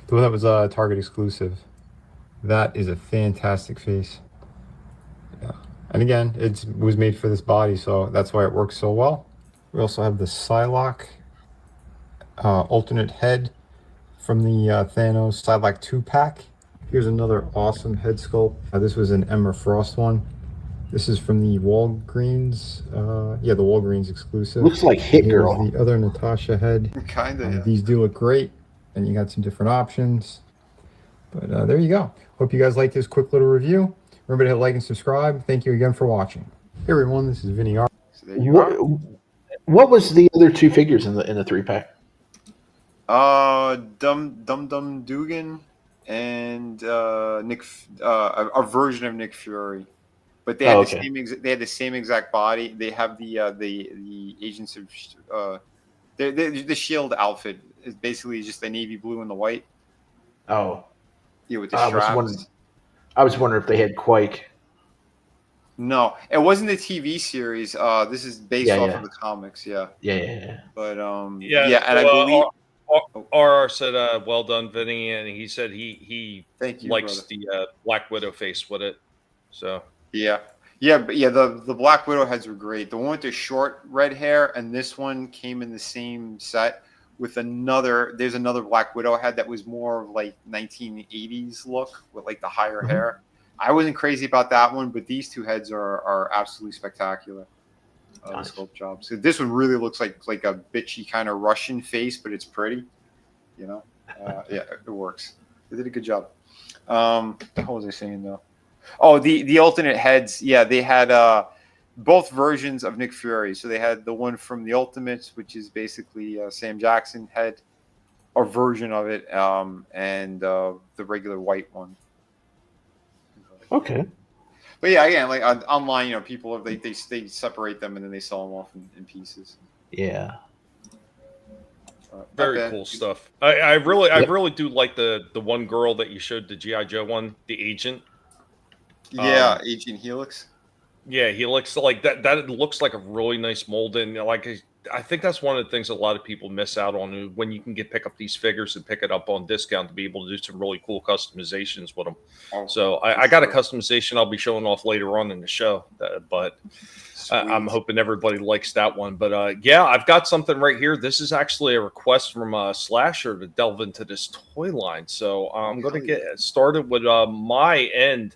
The one that was Target exclusive. That is a fantastic face. Yeah. And again, it was made for this body, so that's why it works so well. We also have the Psylocke alternate head from the Thanos Psylocke 2-pack. Here's another awesome head sculpt. This was an Emma Frost one. This is from the Walgreens. Yeah, the Walgreens exclusive. Looks like Hit Here's Girl. the other Natasha head. Kinda. Yeah. These do look great, and you got some different options. But there you go. Hope you guys liked this quick little review. Remember to hit like and subscribe. Thank you again for watching. Hey everyone, this is Vinnie R. So there you are. What was the other 2 figures in the 3-pack? Dum Dugan and Nick, a version of Nick Fury, but they had the same. They had the same exact body. They have the agents of the Shield outfit is basically just the navy blue and the white. Oh, yeah, with the straps. I was wondering if they had Quake. No, it wasn't the TV series. This is based off of the comics. Yeah. Yeah. But Yeah, and so, I believe RR said, "Well done, Vinny," and he said he Thank you, likes brother. the Black Widow face with it. So Yeah, but the Black Widow heads were great. The one with the short red hair and this one came in the same set with another. There's another Black Widow head that was more of like 1980s look with like the higher hair. I wasn't crazy about that one, but these two heads are absolutely spectacular. The sculpt job. So this one really looks like a bitchy kind of Russian face, but it's pretty. You know, yeah, it works. They did a good job. What the hell was I saying though? Oh, the alternate heads. Yeah, they had both versions of Nick Fury. So they had the one from the Ultimates, which is basically Sam Jackson head, or version of it, and the regular white one. Okay. But yeah, again, like online, people they separate them and then they sell them off in pieces. Yeah. very cool stuff. I really do like the one girl that you showed, the GI Joe one, the agent. Yeah, Agent Helix. Yeah, Helix, like that. That looks like a really nice mold, and I think that's one of the things a lot of people miss out on when you can pick up these figures and pick it up on discount to be able to do some really cool customizations with them. So I got a customization I'll be showing off later on in the show, but I'm hoping everybody likes that one. But yeah, I've got something right here. This is actually a request from Slasher to delve into this toy line. So I'm going to get started with my end.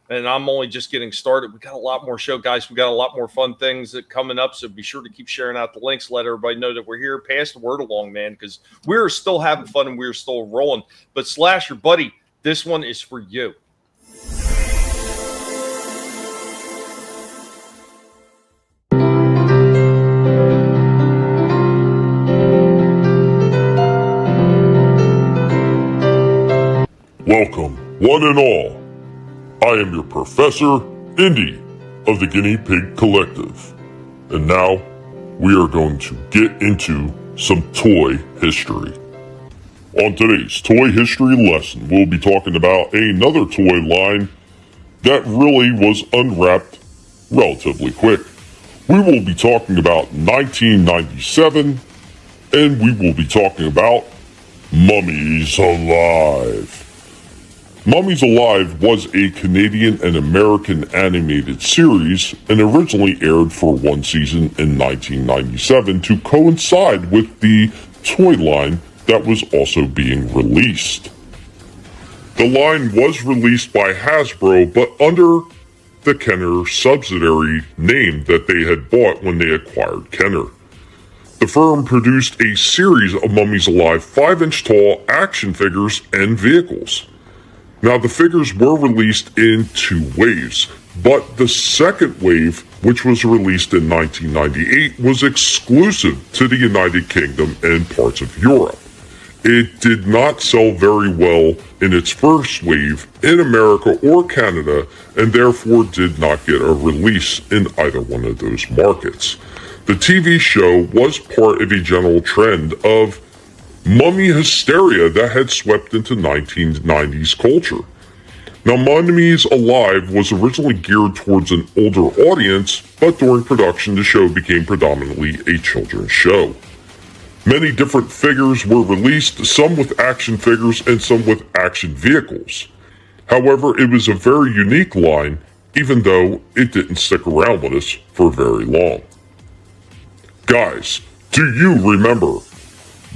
And I'm only just getting started. We got a lot more show, guys. We got a lot more fun things that coming up. So be sure to keep sharing out the links. Let everybody know that we're here. Pass the word along, man, because we're still having fun and we're still rolling. But Slasher, buddy, this one is for you. Welcome, one and all. I am your Professor Indy of the Guinea Pig Collective. And now, we are going to get into some toy history. On today's toy history lesson, we'll be talking about another toy line that really was unwrapped relatively quick. We will be talking about 1997, and we will be talking about Mummies Alive. Mummies Alive was a Canadian and American animated series and originally aired for one season in 1997 to coincide with the toy line that was also being released. The line was released by Hasbro, but under the Kenner subsidiary name that they had bought when they acquired Kenner. The firm produced a series of Mummies Alive 5-inch tall action figures and vehicles. Now, the figures were released in 2 waves, but the second wave, which was released in 1998, was exclusive to the United Kingdom and parts of Europe. It did not sell very well in its first wave in America or Canada, and therefore did not get a release in either one of those markets. The TV show was part of a general trend of mummy hysteria that had swept into 1990s culture. Now, Mummies Alive was originally geared towards an older audience, but during production the show became predominantly a children's show. Many different figures were released, some with action figures and some with action vehicles. However, it was a very unique line, even though it didn't stick around with us for very long. Guys, do you remember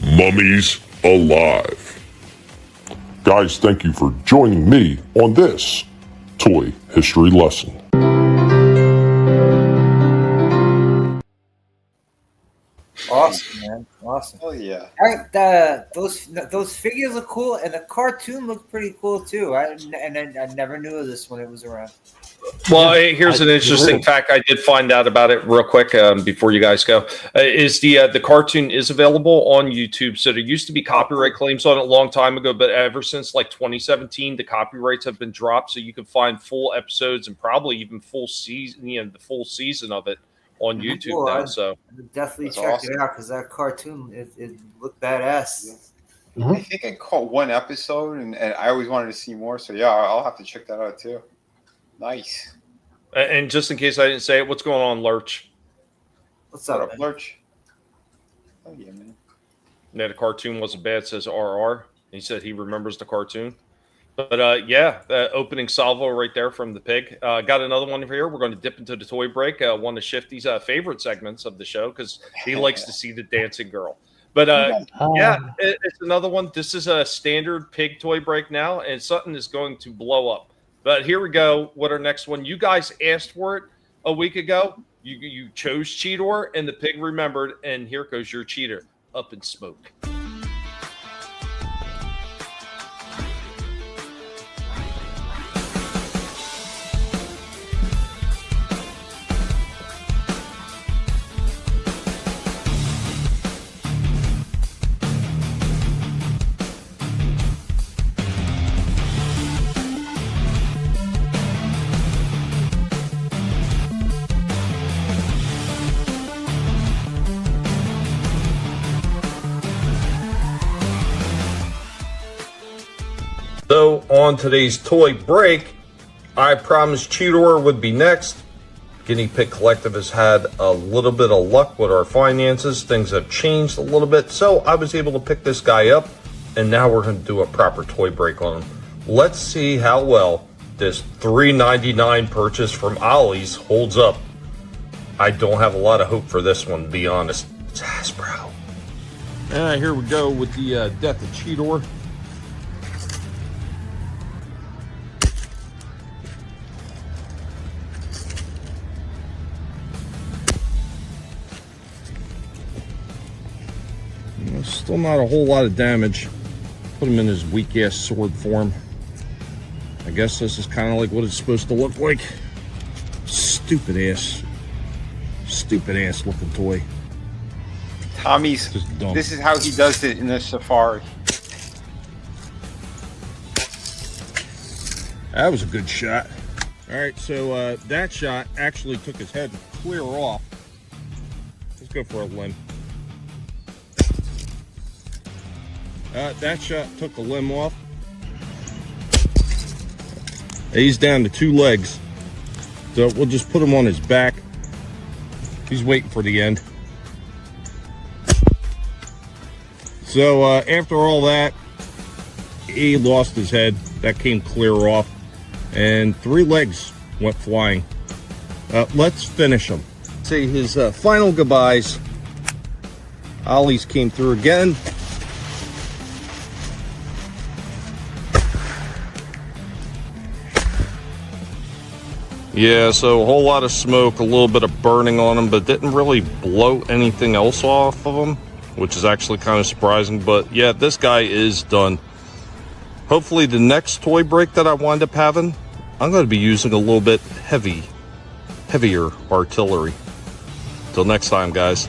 Mummies Alive? Guys, thank you for joining me on this toy history lesson. Awesome, man. Awesome. Oh yeah. Those figures are cool, and the cartoon looked pretty cool too. I never knew of this when it was around. Well, here's an interesting fact I did find out about it real quick before you guys go. Is the cartoon is available on YouTube. So there used to be copyright claims on it a long time ago, but ever since like 2017, the copyrights have been dropped, so you can find full episodes and probably even full season, the full season of it on YouTube now. So definitely check it out because that cartoon it looked badass. I think I caught one episode, and I always wanted to see more. So yeah, I'll have to check that out too. Nice. And just in case I didn't say it, what's going on, Lurch? What's up, Lurch? Oh yeah, man. Yeah, the cartoon wasn't bad, says RR. He said he remembers the cartoon. But yeah, the opening salvo right there from the pig. Got another one here. We're going to dip into the toy break. One of Shifty's favorite segments of the show because he likes to see the dancing girl. But yeah, it's another one. This is a standard pig toy break now, and something is going to blow up. But here we go. What our next one? You guys asked for it a week ago. You chose Cheetor, and the pig remembered. And here goes your cheater up in smoke. So on today's toy break, I promised Cheetor would be next. Guinea Pig Collective has had a little bit of luck with our finances. Things have changed a little bit, so I was able to pick this guy up, and now we're going to do a proper toy break on him. Let's see how well this $3.99 purchase from Ollie's holds up. I don't have a lot of hope for this one, to be honest. It's Hasbro. Here we go with the death of Cheetor. Still not a whole lot of damage. Put him in his weak-ass sword form. I guess this is kind of like what it's supposed to look like. Stupid ass looking toy. Tommy's, this is how he does it in the Safari. That was a good shot. All right, so that shot actually took his head clear off. Let's go for a limb. That shot took the limb off. He's down to 2 legs. So we'll just put him on his back. He's waiting for the end. So after all that, he lost his head. That came clear off. And 3 legs went flying. Let's finish him. Say his final goodbyes. Ollie's came through again. Yeah, so a whole lot of smoke, a little bit of burning on him, but didn't really blow anything else off of him, which is actually kind of surprising. But yeah, this guy is done. Hopefully the next toy break that I wind up having, I'm going to be using a little bit heavier artillery. Till next time, guys.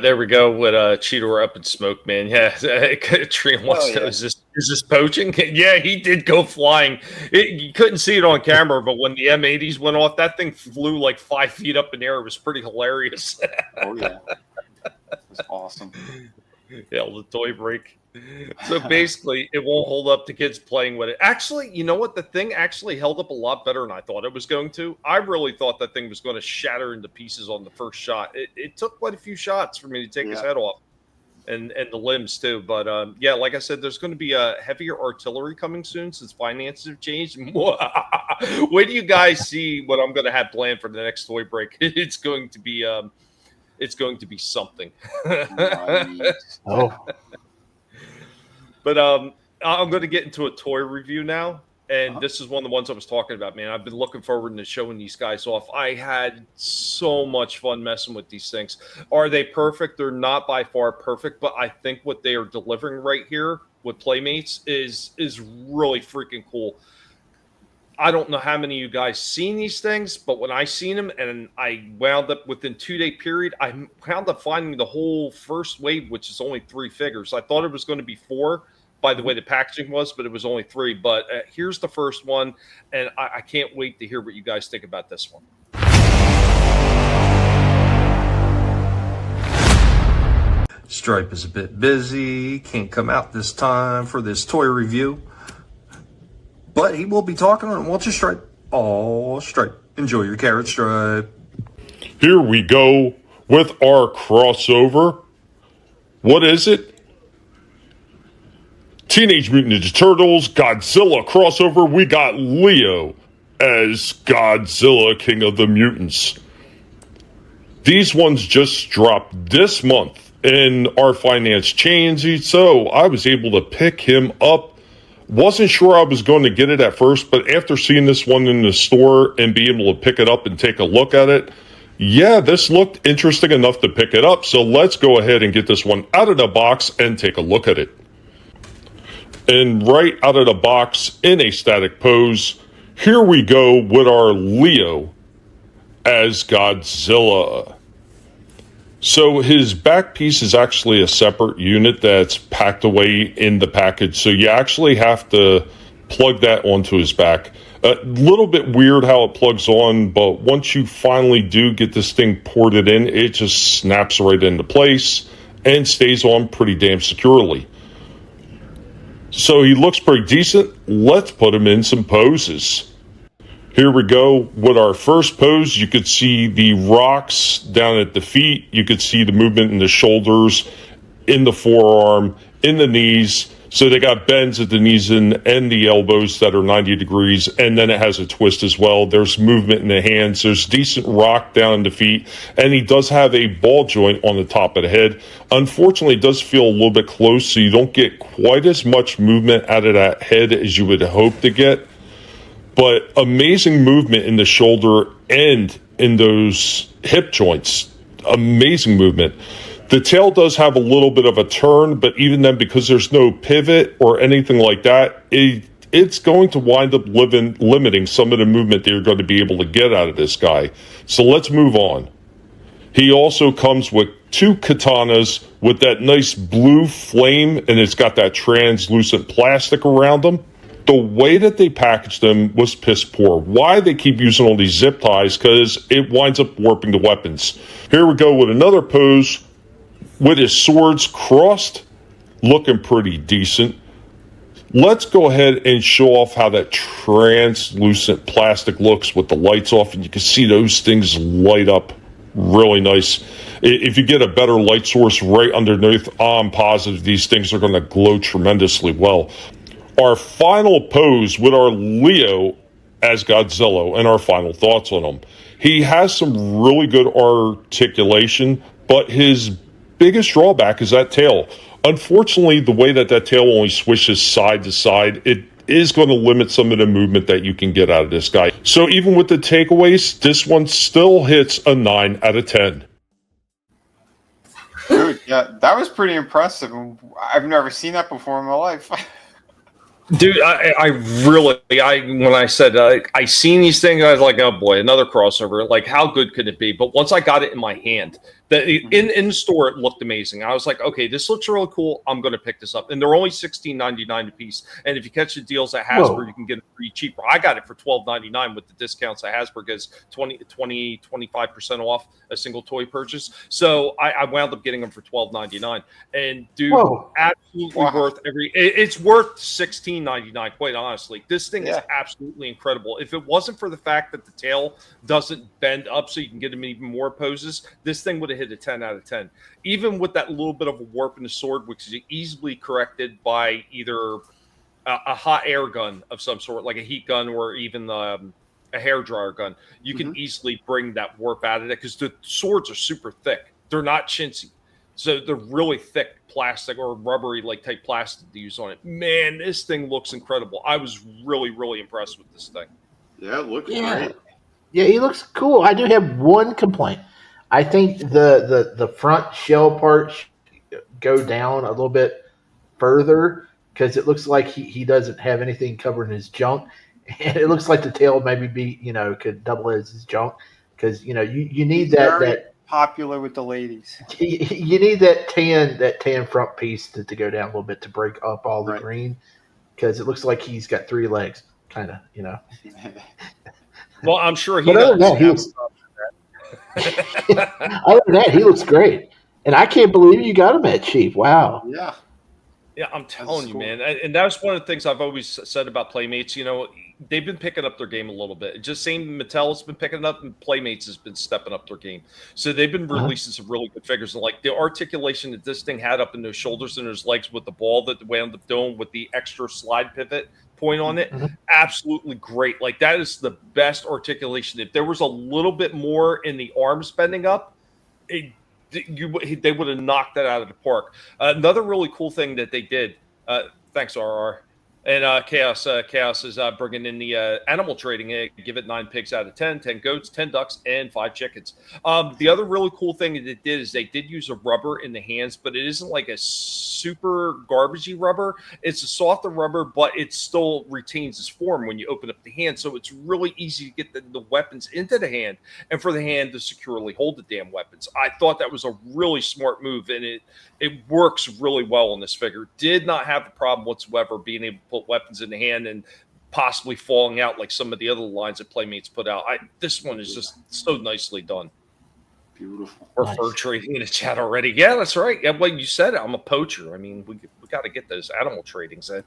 There we go with Cheetor up in smoke, man. Yeah, Trina wants to know, is this poaching? Yeah, he did go flying. You couldn't see it on camera, but when the M80s went off, that thing flew like 5 feet up in the air. It was pretty hilarious. Oh, yeah. It was awesome. Yeah, the toy break. So basically, it won't hold up to kids playing with it. Actually, you know what? The thing actually held up a lot better than I thought it was going to. I really thought that thing was going to shatter into pieces on the first shot. It took quite a few shots for me to take his head off, and the limbs too. But yeah, like I said, there's going to be a heavier artillery coming soon since finances have changed. Wait do you guys see what I'm going to have planned for the next toy break? It's going to be something. Oh. But I'm going to get into a toy review now, and this is one of the ones I was talking about, man. I've been looking forward to showing these guys off. I had so much fun messing with these things. Are they perfect? They're not by far perfect, but I think what they are delivering right here with Playmates is really freaking cool. I don't know how many of you guys seen these things, but when I seen them and I wound up within 2-day period, I wound up finding the whole first wave, which is only 3 figures. I thought it was going to be 4 by the way the packaging was, but it was only 3. But here's the first one, and I can't wait to hear what you guys think about this one. Stripe is a bit busy, can't come out this time for this toy review. But he will be talking on it. Won't you, Stripe? Oh, Stripe. Enjoy your carrot, Stripe. Here we go with our crossover. What is it? Teenage Mutant Ninja Turtles, Godzilla crossover. We got Leo as Godzilla, King of the Mutants. These ones just dropped this month in our finance chain, so I was able to pick him up. Wasn't sure I was going to get it at first, but after seeing this one in the store and being able to pick it up and take a look at it, yeah, this looked interesting enough to pick it up. So let's go ahead and get this one out of the box and take a look at it. And right out of the box in a static pose, here we go with our Leo as Godzilla. So his back piece is actually a separate unit that's packed away in the package. So you actually have to plug that onto his back. A little bit weird how it plugs on, but once you finally do get this thing ported in, it just snaps right into place and stays on pretty damn securely. So he looks pretty decent. Let's put him in some poses. Here we go with our first pose. You could see the rocks down at the feet. You could see the movement in the shoulders, in the forearm, in the knees. So they got bends at the knees and the elbows that are 90 degrees. And then it has a twist as well. There's movement in the hands. There's decent rock down in the feet. And he does have a ball joint on the top of the head. Unfortunately, it does feel a little bit close, so you don't get quite as much movement out of that head as you would hope to get. But amazing movement in the shoulder and in those hip joints. Amazing movement. The tail does have a little bit of a turn, but even then, because there's no pivot or anything like that, it's going to wind up limiting some of the movement that you're going to be able to get out of this guy. So let's move on. He also comes with 2 katanas with that nice blue flame, and it's got that translucent plastic around them. The way that they packaged them was piss poor. Why they keep using all these zip ties? Because it winds up warping the weapons. Here we go with another pose with his swords crossed, looking pretty decent. Let's go ahead and show off how that translucent plastic looks with the lights off, and you can see those things light up really nice. If you get a better light source right underneath, I'm positive these things are going to glow tremendously well. Our final pose with our Leo as Godzilla and our final thoughts on him. He has some really good articulation, but his biggest drawback is that tail. Unfortunately, the way that tail only swishes side to side, it is going to limit some of the movement that you can get out of this guy. So even with the takeaways, this one still hits a 9 out of 10. Dude, yeah, that was pretty impressive. I've never seen that before in my life. Dude, I really, when I said I seen these things, I was like, oh boy, another crossover. Like, how good could it be? But once I got it in my hand, in the store, it looked amazing. I was like, okay, this looks really cool. I'm going to pick this up. And they're only $16.99 a piece. And if you catch the deals at Hasbro, you can get it pretty cheaper. I got it for $12.99 with the discounts at Hasbro because 25% off a single toy purchase. So I wound up getting them for $12.99. And dude, absolutely worth it's worth $16.99, quite honestly. This thing is absolutely incredible. If it wasn't for the fact that the tail doesn't bend up so you can get them even more poses, this thing would have hit a 10 out of 10. Even with that little bit of a warp in the sword, which is easily corrected by either a hot air gun of some sort, like a heat gun or even a hair dryer gun, you can easily bring that warp out of it because the swords are super thick. They're not chintzy. So they're really thick plastic or rubbery like type plastic to use on it. Man, this thing looks incredible. I was really, really impressed with this thing. Yeah, it looks great. Yeah, he looks cool. I do have one complaint. I think the front shell part should go down a little bit further because it looks like he doesn't have anything covering his junk. And it looks like the tail maybe be, could double as his junk because you need He's that very popular with the ladies. you need that tan front piece to go down a little bit to break up all the green because it looks like he's got 3 legs, kind of, Well, I'm sure he. But other than that, he looks great, and I can't believe you got him at cheap. Wow. Yeah. Yeah, I'm telling you, man. And that's one of the things I've always said about Playmates. They've been picking up their game a little bit. Just same Mattel's been picking it up, and Playmates has been stepping up their game. So they've been releasing some really good figures. And like the articulation that this thing had up in those shoulders and those legs with the ball that wound up doing with the extra slide pivot point on it, absolutely great. Like that is the best articulation. If there was a little bit more in the arms bending up, they would have knocked that out of the park. Another really cool thing that they did, thanks RR, and Chaos is bringing in the animal trading. Give it 9 pigs out of 10, 10 goats, 10 ducks, and 5 chickens. The other really cool thing that they did is they did use a rubber in the hands, but it isn't like a super garbagey rubber. It's a softer rubber, but it still retains its form when you open up the hand. So it's really easy to get the weapons into the hand and for the hand to securely hold the damn weapons. I thought that was a really smart move, and it works really well on this figure. Did not have a problem whatsoever being able to put weapons in the hand and possibly falling out like some of the other lines that Playmates put out. This one is just so nicely done. Beautiful. Or fur trading in the chat already. Yeah, that's right. Yeah, well, you said it. I'm a poacher. I mean, we got to get those animal tradings in.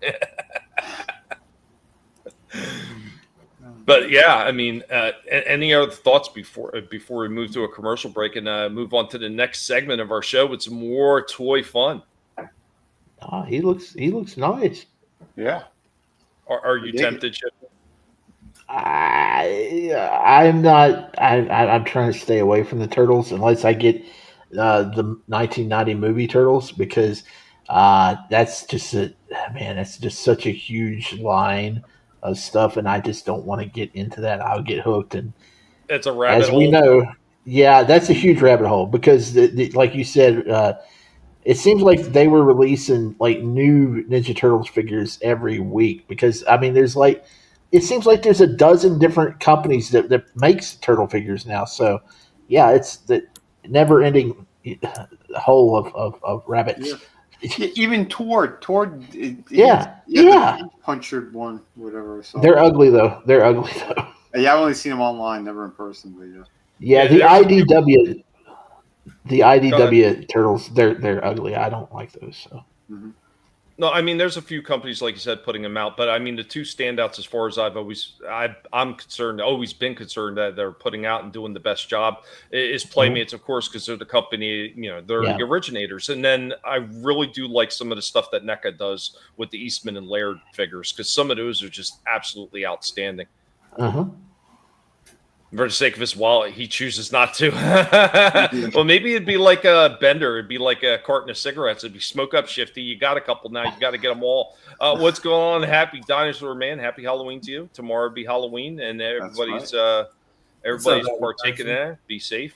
But yeah, I mean, any other thoughts before we move to a commercial break and move on to the next segment of our show with some more toy fun? He looks nice. Yeah. Are you tempted, Shifty? I'm not. I'm trying to stay away from the turtles unless I get the 1990 movie turtles because that's just such a huge line of stuff, and I just don't want to get into that. I'll get hooked, and it's a rabbit as hole. we know, yeah, that's a huge rabbit hole because, like you said, it seems like they were releasing like new Ninja Turtles figures every week because I mean, it seems like there's a dozen different companies that makes turtle figures now. So yeah, it's the never-ending hole of rabbits. Yeah. Even Tord, yeah, the punctured one, whatever. So. They're ugly though. Yeah, I've only seen them online, never in person, but yeah. Yeah, the IDW turtles, they're ugly. I don't like those. So. Mm-hmm. No, I mean, there's a few companies, like you said, putting them out, but I mean, the two standouts as far as I'm concerned, always been concerned that they're putting out and doing the best job is Playmates, of course, because they're the company, they're the originators. And then I really do like some of the stuff that NECA does with the Eastman and Laird figures, because some of those are just absolutely outstanding. For the sake of his wallet, he chooses not to. Well, maybe it'd be like a Bender. It'd be like a carton of cigarettes. It'd be smoke up, Shifty. You got a couple now. You got to get them all. What's going on? Happy Dinosaur Man. Happy Halloween to you. Tomorrow will be Halloween, and everybody's partaking in it. Be safe.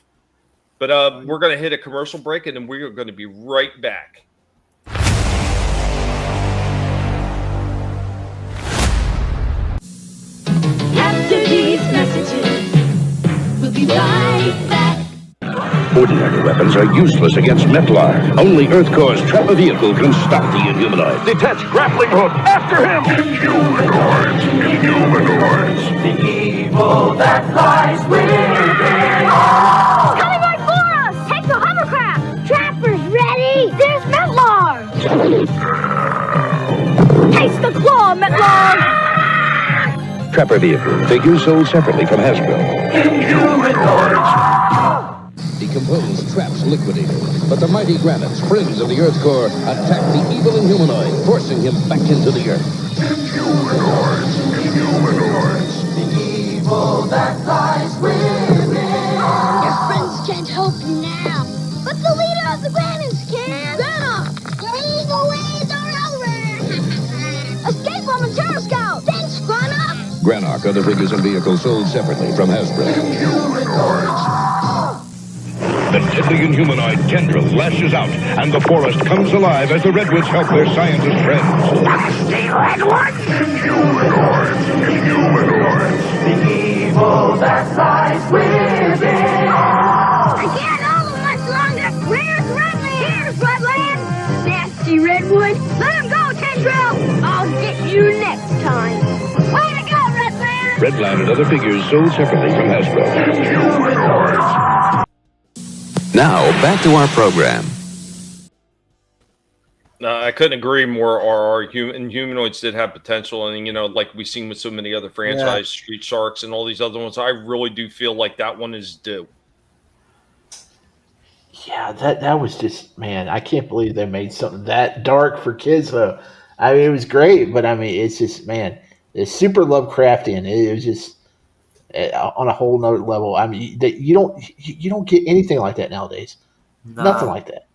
But we're going to hit a commercial break, and then we're going to be right back. After these messages, we'll be right back. Ordinary weapons are useless against Mella. Only EarthCore's Trapper vehicle can stop the Inhumanoid. Detach grappling hook! After him! Inhumanoids! The evil that lies within us! Coming right for us! Take the hovercraft! Trappers ready! There's Metlar! Taste the claw, Metlar! Trapper vehicle. Figures sold separately from Hasbro. Decomposed traps liquidated, but the mighty granite springs of the EarthCore attack the evil Inhumanoid, forcing him back into the Earth. Inhumanoids! The evil that lies within us! Your friends can't help you now, but the leader of the Granites can! Grana! He's the leader over! Escape on the Terror Scout! Thanks, Grana! Granarch are the figures and vehicles sold separately from Hasbro. Inhumanoids! The deadly Inhumanoid tendril lashes out, and the forest comes alive as the redwoods help their scientist friends. Nasty redwoods! Inhumanoids! The evil that lies within. I can't hold them much longer. Where's Redland? Here's Redland! Nasty redwood! Let him go, Tendril! I'll get you next time. Way to go, Redland! Redland and other figures sold separately from Hasbro. Now, back to our program. I couldn't agree more. Our humanoids did have potential, and like we've seen with so many other franchises, Street Sharks and all these other ones. I really do feel like that one is due. Yeah, that was just, man, I can't believe they made something that dark for kids though. I mean, it was great, but I mean, it's just, man, it's super Lovecraftian. It was just on a whole nother level. I mean, you don't get anything like that nowadays. Nah. Nothing like that.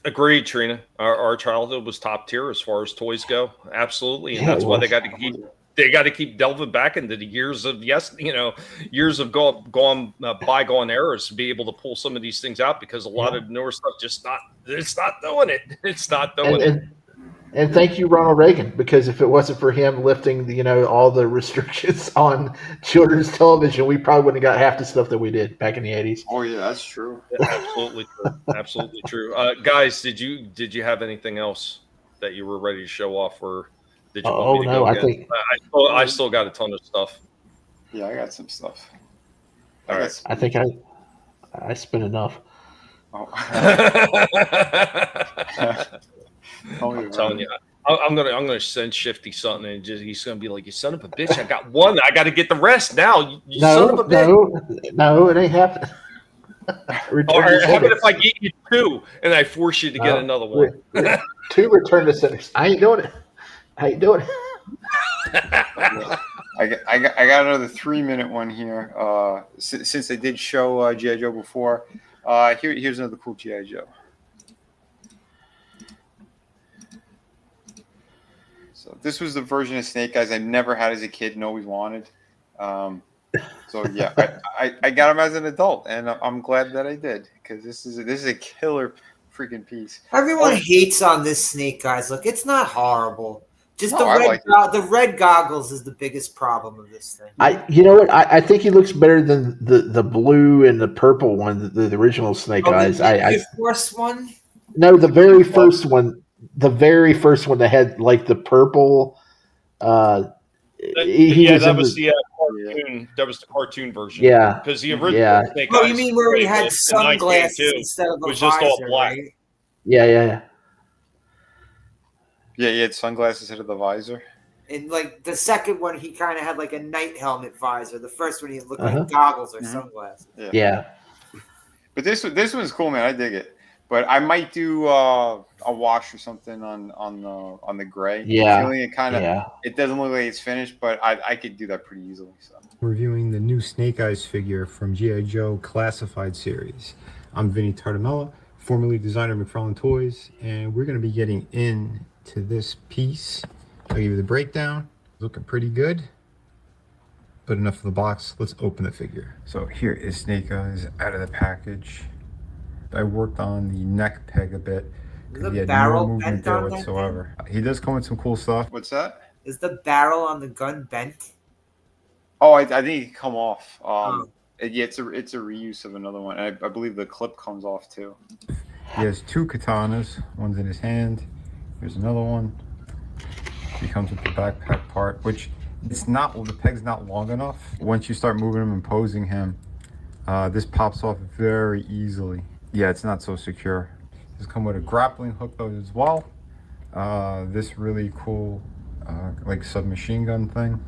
Agreed, Trina. Our childhood was top tier as far as toys go. Absolutely, and Yeah, that's it why was. they got to keep delving back into the years of years of bygone eras to be able to pull some of these things out, because a lot of newer stuff it's not doing it. It's not doing it. And thank you, Ronald Reagan, because if it wasn't for him lifting all the restrictions on children's television, we probably wouldn't have got half the stuff that we did back in the 80s. Oh yeah, that's true. Absolutely true. Absolutely true. Guys, did you have anything else that you were ready to show off, or did you want me to go again? I still got a ton of stuff. Yeah, I got some stuff. All right. I think I spent enough. Oh. I'm telling you, I'm gonna send Shifty something, and he's gonna be like, "You son of a bitch! I got one. I got to get the rest now." You son of a bitch. No, it ain't happening. Or how about if I get you two and I force you to get another one? 2 return to senders. I ain't doing it. I got another 3-minute one here. Since they did show G.I. Joe before, here's another cool G.I. Joe. So this was the version of Snake Eyes I never had as a kid and always wanted. So yeah, I got him as an adult, and I'm glad that I did, because this is a killer freaking piece. Everyone hates on this Snake Eyes look. It's not horrible. Just the red goggles is the biggest problem of this thing. You know what? I think he looks better than the blue and the purple one, the original Snake Eyes. The first one? No, the very first one. The very first one that had like the purple. That was the cartoon. That was the cartoon version. Yeah, because the original Snake Eyes. You mean where he had sunglasses instead of a was visor, just all black? right? Yeah. Yeah, he had sunglasses instead of the visor. And like the second one, he kind of had like a night helmet visor. The first one, he looked like goggles or sunglasses. Yeah. But this one's cool, man. I dig it. But I might do a wash or something on the gray. Yeah. Feeling it doesn't look like it's finished, but I could do that pretty easily. So. Reviewing the new Snake Eyes figure from G.I. Joe Classified series. I'm Vinnie Mella, formerly designer of McFarlane Toys, and we're going to be getting into this piece. I'll give you the breakdown. Looking pretty good. But enough of the box. Let's open the figure. So here is Snake Eyes out of the package. I worked on the neck peg a bit. Is He had barrel no movement bent there on that whatsoever. He does come with some cool stuff. What's that? Is the barrel on the gun bent? Oh, I think it can come off. Yeah, it's a reuse of another one. I believe the clip comes off too. He has 2 katanas. One's in his hand. Here's another one. He comes with the backpack part, which the peg's not long enough. Once you start moving him and posing him, this pops off very easily. Yeah, it's not so secure. This come with a grappling hook though as well. This really cool like submachine gun thing.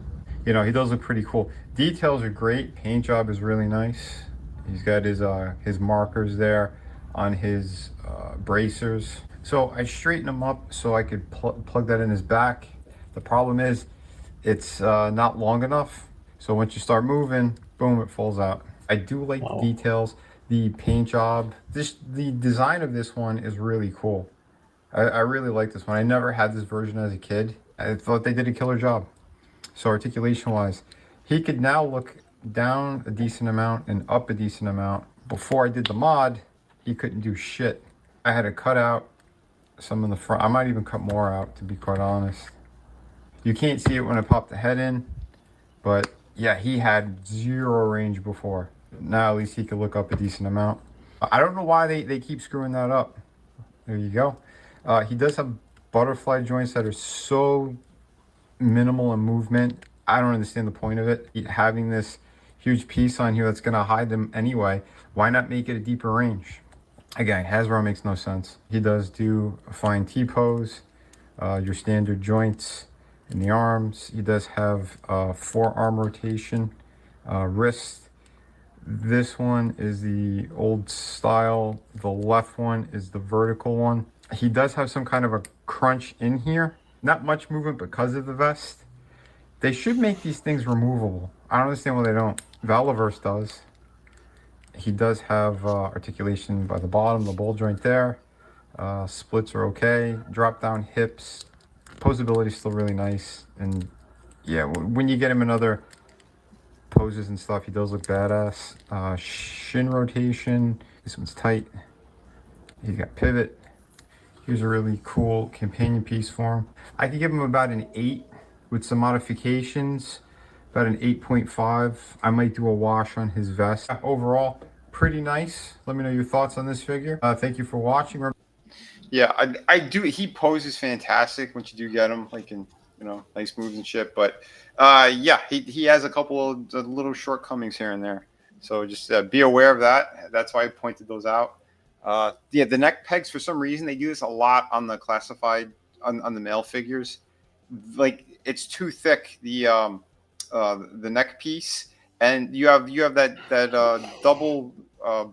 He does look pretty cool. Details are great. Paint job is really nice. He's got his markers there on his bracers. So I straightened him up so I could plug that in his back. The problem is it's not long enough. So once you start moving, boom, it falls out. I do like the details, the paint job. The design of this one is really cool. I really like this one. I never had this version as a kid. I thought they did a killer job. So articulation wise, he could now look down a decent amount and up a decent amount, before I did the mod, he couldn't do shit. I had to cut out some in the front. I might even cut more out, to be quite honest. You can't see it when I pop the head in, but yeah, he had 0 range before. Now at least he could look up a decent amount. I don't know why they keep screwing that up. There you go. He does have butterfly joints that are so minimal in movement. I don't understand the point of it. Having this huge piece on here that's going to hide them anyway, why not make it a deeper range? Again, Hasbro makes no sense. He does do a fine T-pose, your standard joints in the arms. He does have forearm rotation, wrist. This one is the old style. The left one is the vertical one. He does have some kind of a crunch in here. Not much movement because of the vest. They should make these things removable. I don't understand why they don't. Valiverse does. He does have articulation by the bottom, the ball joint there. Splits are okay. Drop down hips. Posability is still really nice. And yeah, when you get him in other poses and stuff, he does look badass. Shin rotation. This one's tight. He's got pivot. Here's a really cool companion piece for him. I could give him about an 8 with some modifications. About an 8.5. I might do a wash on his vest. Overall, pretty nice. Let me know your thoughts on this figure. Thank you for watching. Yeah, I do. He poses fantastic once you do get him, like in nice moves and shit. But yeah, he has a couple of little shortcomings here and there. So just be aware of that. That's why I pointed those out. Yeah, the neck pegs, for some reason they do this a lot on the classified on the male figures. Like it's too thick, the neck piece, and you have that double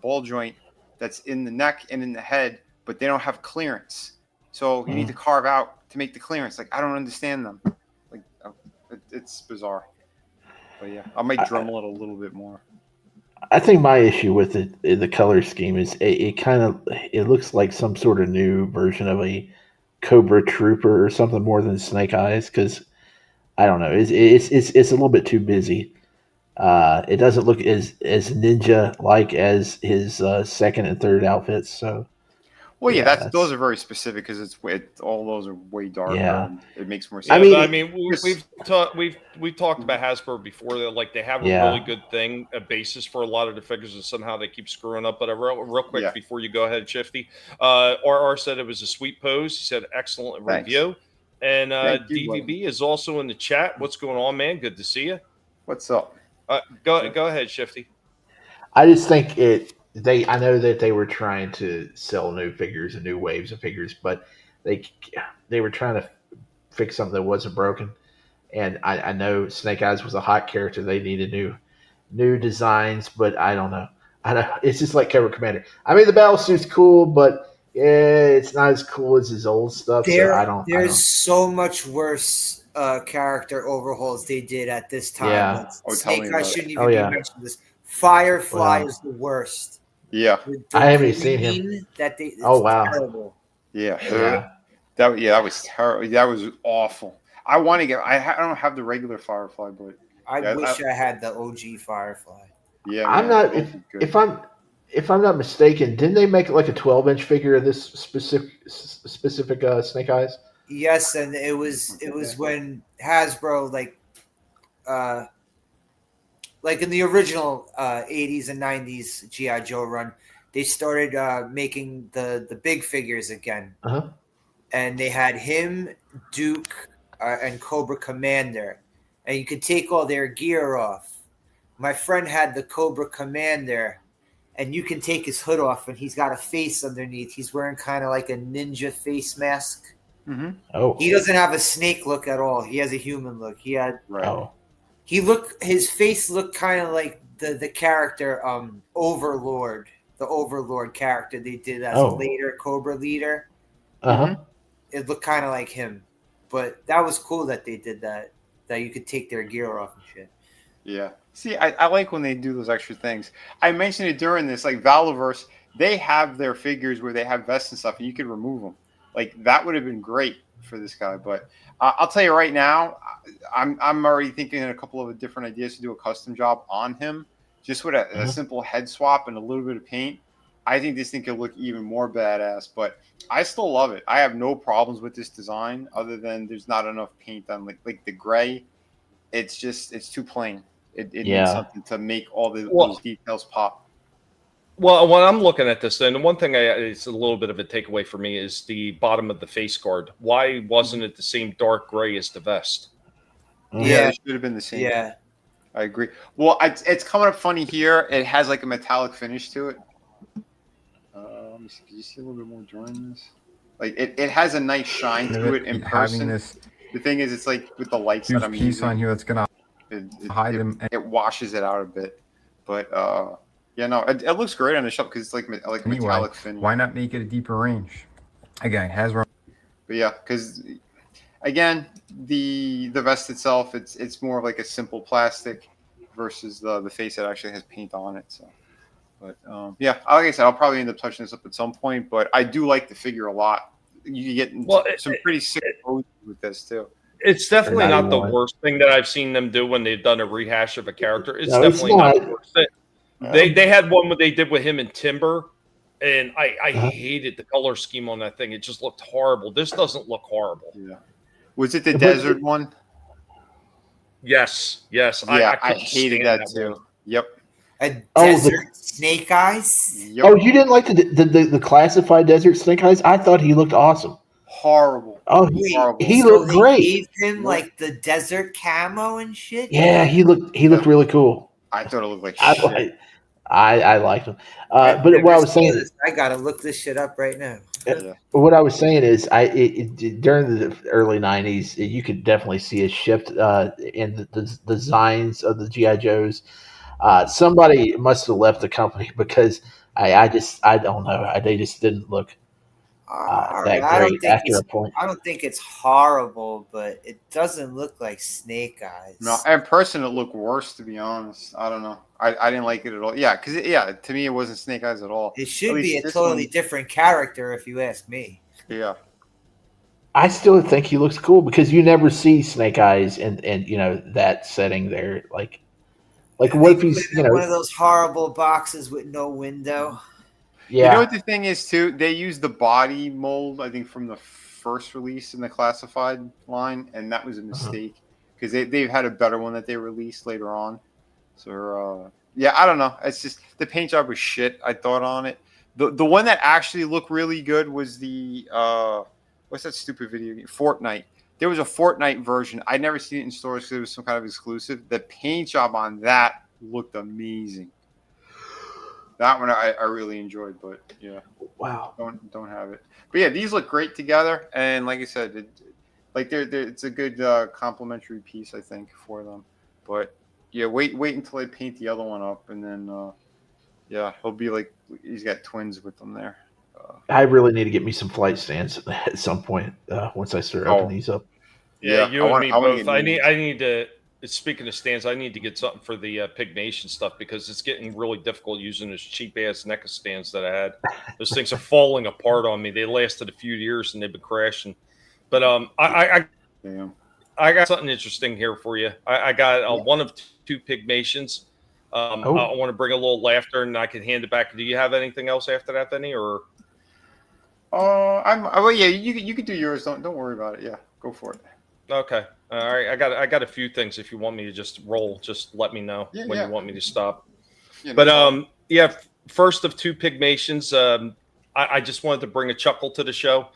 ball joint that's in the neck and in the head, but they don't have clearance. So you need to carve out to make the clearance. Like I don't understand them. Like it's bizarre. But yeah, I might dremel it a little bit more. I think my issue with it, the color scheme, is it looks like some sort of new version of a Cobra Trooper or something more than Snake Eyes. Because I don't know, it's a little bit too busy. It doesn't look as ninja like as his second and third outfits. So, well, yeah, those are very specific because all those are way darker. Yeah. And it makes more sense. I mean, we've talked about Hasbro before. That they have a really good thing, a basis for a lot of the figures, and somehow they keep screwing up. But real quick before you go ahead, Shifty, RR said it was a sweet pose. He said excellent review, and DVB is also in the chat. What's going on, man? Good to see you. What's up? Go ahead, Shifty. I just think I know that they were trying to sell new figures and new waves of figures, but they were trying to fix something that wasn't broken. And I know Snake Eyes was a hot character. They needed new designs, but I don't know. It's just like Cobra Commander. I mean, the battle suit's cool, but it's not as cool as his old stuff. There's so much worse character overhauls they did at this time. Yeah. Snake Eyes shouldn't even be mentioned. This Firefly is the worst. Yeah, I haven't seen him. Terrible. Yeah. That was terrible. That was awful. I want to get. I don't have the regular Firefly, but I wish I had the OG Firefly. Yeah, I'm not. If I'm not mistaken, didn't they make like a 12-inch figure of this specific Snake Eyes? Yes, and it was when Hasbro like in the original 80s and 90s G.I. Joe run, they started making the big figures again. Uh-huh. And they had him, Duke, and Cobra Commander. And you could take all their gear off. My friend had the Cobra Commander, and you can take his hood off, and he's got a face underneath. He's wearing kind of like a ninja face mask. Mm-hmm. Oh. He doesn't have a snake look at all. He has a human look. His face looked kind of like the character Overlord, the Overlord character they did as a later Cobra leader. Uh-huh. It looked kind of like him, but that was cool that they did that you could take their gear off and shit. Yeah. See, I like when they do those extra things. I mentioned it during this, like Valiverse, they have their figures where they have vests and stuff, and you could remove them. Like that would have been great for this guy, but I'll tell you right now, I'm already thinking in a couple of different ideas to do a custom job on him, just with a simple head swap and a little bit of paint, I think this thing could look even more badass. But I still love it. I have no problems with this design, other than there's not enough paint on like the gray. It's too plain. It needs something to make all those details pop. Well, when I'm looking at this, then the one thing it's a little bit of a takeaway for me is the bottom of the face guard. Why wasn't it the same dark gray as the vest? Yeah, it should have been the same. Yeah, I agree. Well, it's coming up funny here. It has like a metallic finish to it. Let me see. Can you see a little bit more drawing this? Like it has a nice shine to it in person. The thing is, it's like with the lights that I'm piece using on here that's gonna hide them. It washes it out a bit, but yeah, no, it looks great on the shelf because it's like Anyway, metallic finish. why not make it a deeper range? Again, it has. But yeah, because again, the vest itself, it's more of like a simple plastic versus the face that actually has paint on it. So, but yeah, like I said, I'll probably end up touching this up at some point. But I do like the figure a lot. You get some pretty sick poses with this too. It's definitely not the worst thing that I've seen them do when they've done a rehash of a character. It's definitely not the worst thing. They had one what they did with him in Timber, and I hated the color scheme on that thing. It just looked horrible. This doesn't look horrible. Yeah. Was it the desert one? Yes. Yeah, I hated that too. One. Yep. A desert Snake Eyes? Yep. Oh, you didn't like the classified desert Snake Eyes? I thought he looked awesome. Horrible. Oh, he looked great. Gave him like the desert camo and shit. Yeah, he looked really cool. I thought it looked like shit. I liked him. But what I was saying is, I gotta look this shit up right now. What I was saying is, during the early '90s, you could definitely see a shift in the designs of the GI Joes. Somebody must have left the company because I don't know. They just didn't look that great after a point. I don't think it's horrible, but it doesn't look like Snake Eyes. No, in person it looked worse, to be honest. I don't know. I didn't like it at all. Yeah, because to me it wasn't Snake Eyes at all. It should be a totally different character, if you ask me. Yeah. I still think he looks cool because you never see Snake Eyes in that setting there. Like what if he's one of those horrible boxes with no window? Yeah. You know what the thing is too? They used the body mold, I think, from the first release in the classified line, and that was a mistake because they've had a better one that they released later on. So yeah, I don't know. It's just the paint job was shit, I thought, on it. The one that actually looked really good was the what's that stupid video game? Fortnite. There was a Fortnite version. I'd never seen it in stores because it was some kind of exclusive. The paint job on that looked amazing. That one I really enjoyed, but yeah. Wow. Don't have it. But yeah, these look great together, and like I said, it's a good complementary piece, I think, for them. But yeah, wait until I paint the other one up, and then yeah, he'll be like he's got twins with them there. I really need to get me some flight stands at some point once I start opening these up. Yeah, you and me both. I need to. Speaking of stands, I need to get something for the Pig Nation stuff because it's getting really difficult using those cheap ass NECA stands that I had. Those things are falling apart on me. They lasted a few years and they've been crashing. But I got something interesting here for you. I got one of two Pig Nations. I want to bring a little laughter and I can hand it back. Do you have anything else after that, Vinnie? Or well, yeah, you can do yours. Don't worry about it. Yeah, go for it. Okay. All right. I got a few things. If you want me to just roll, just let me know when you want me to stop. Yeah, but yeah, first of two Pygmations, I just wanted to bring a chuckle to the show.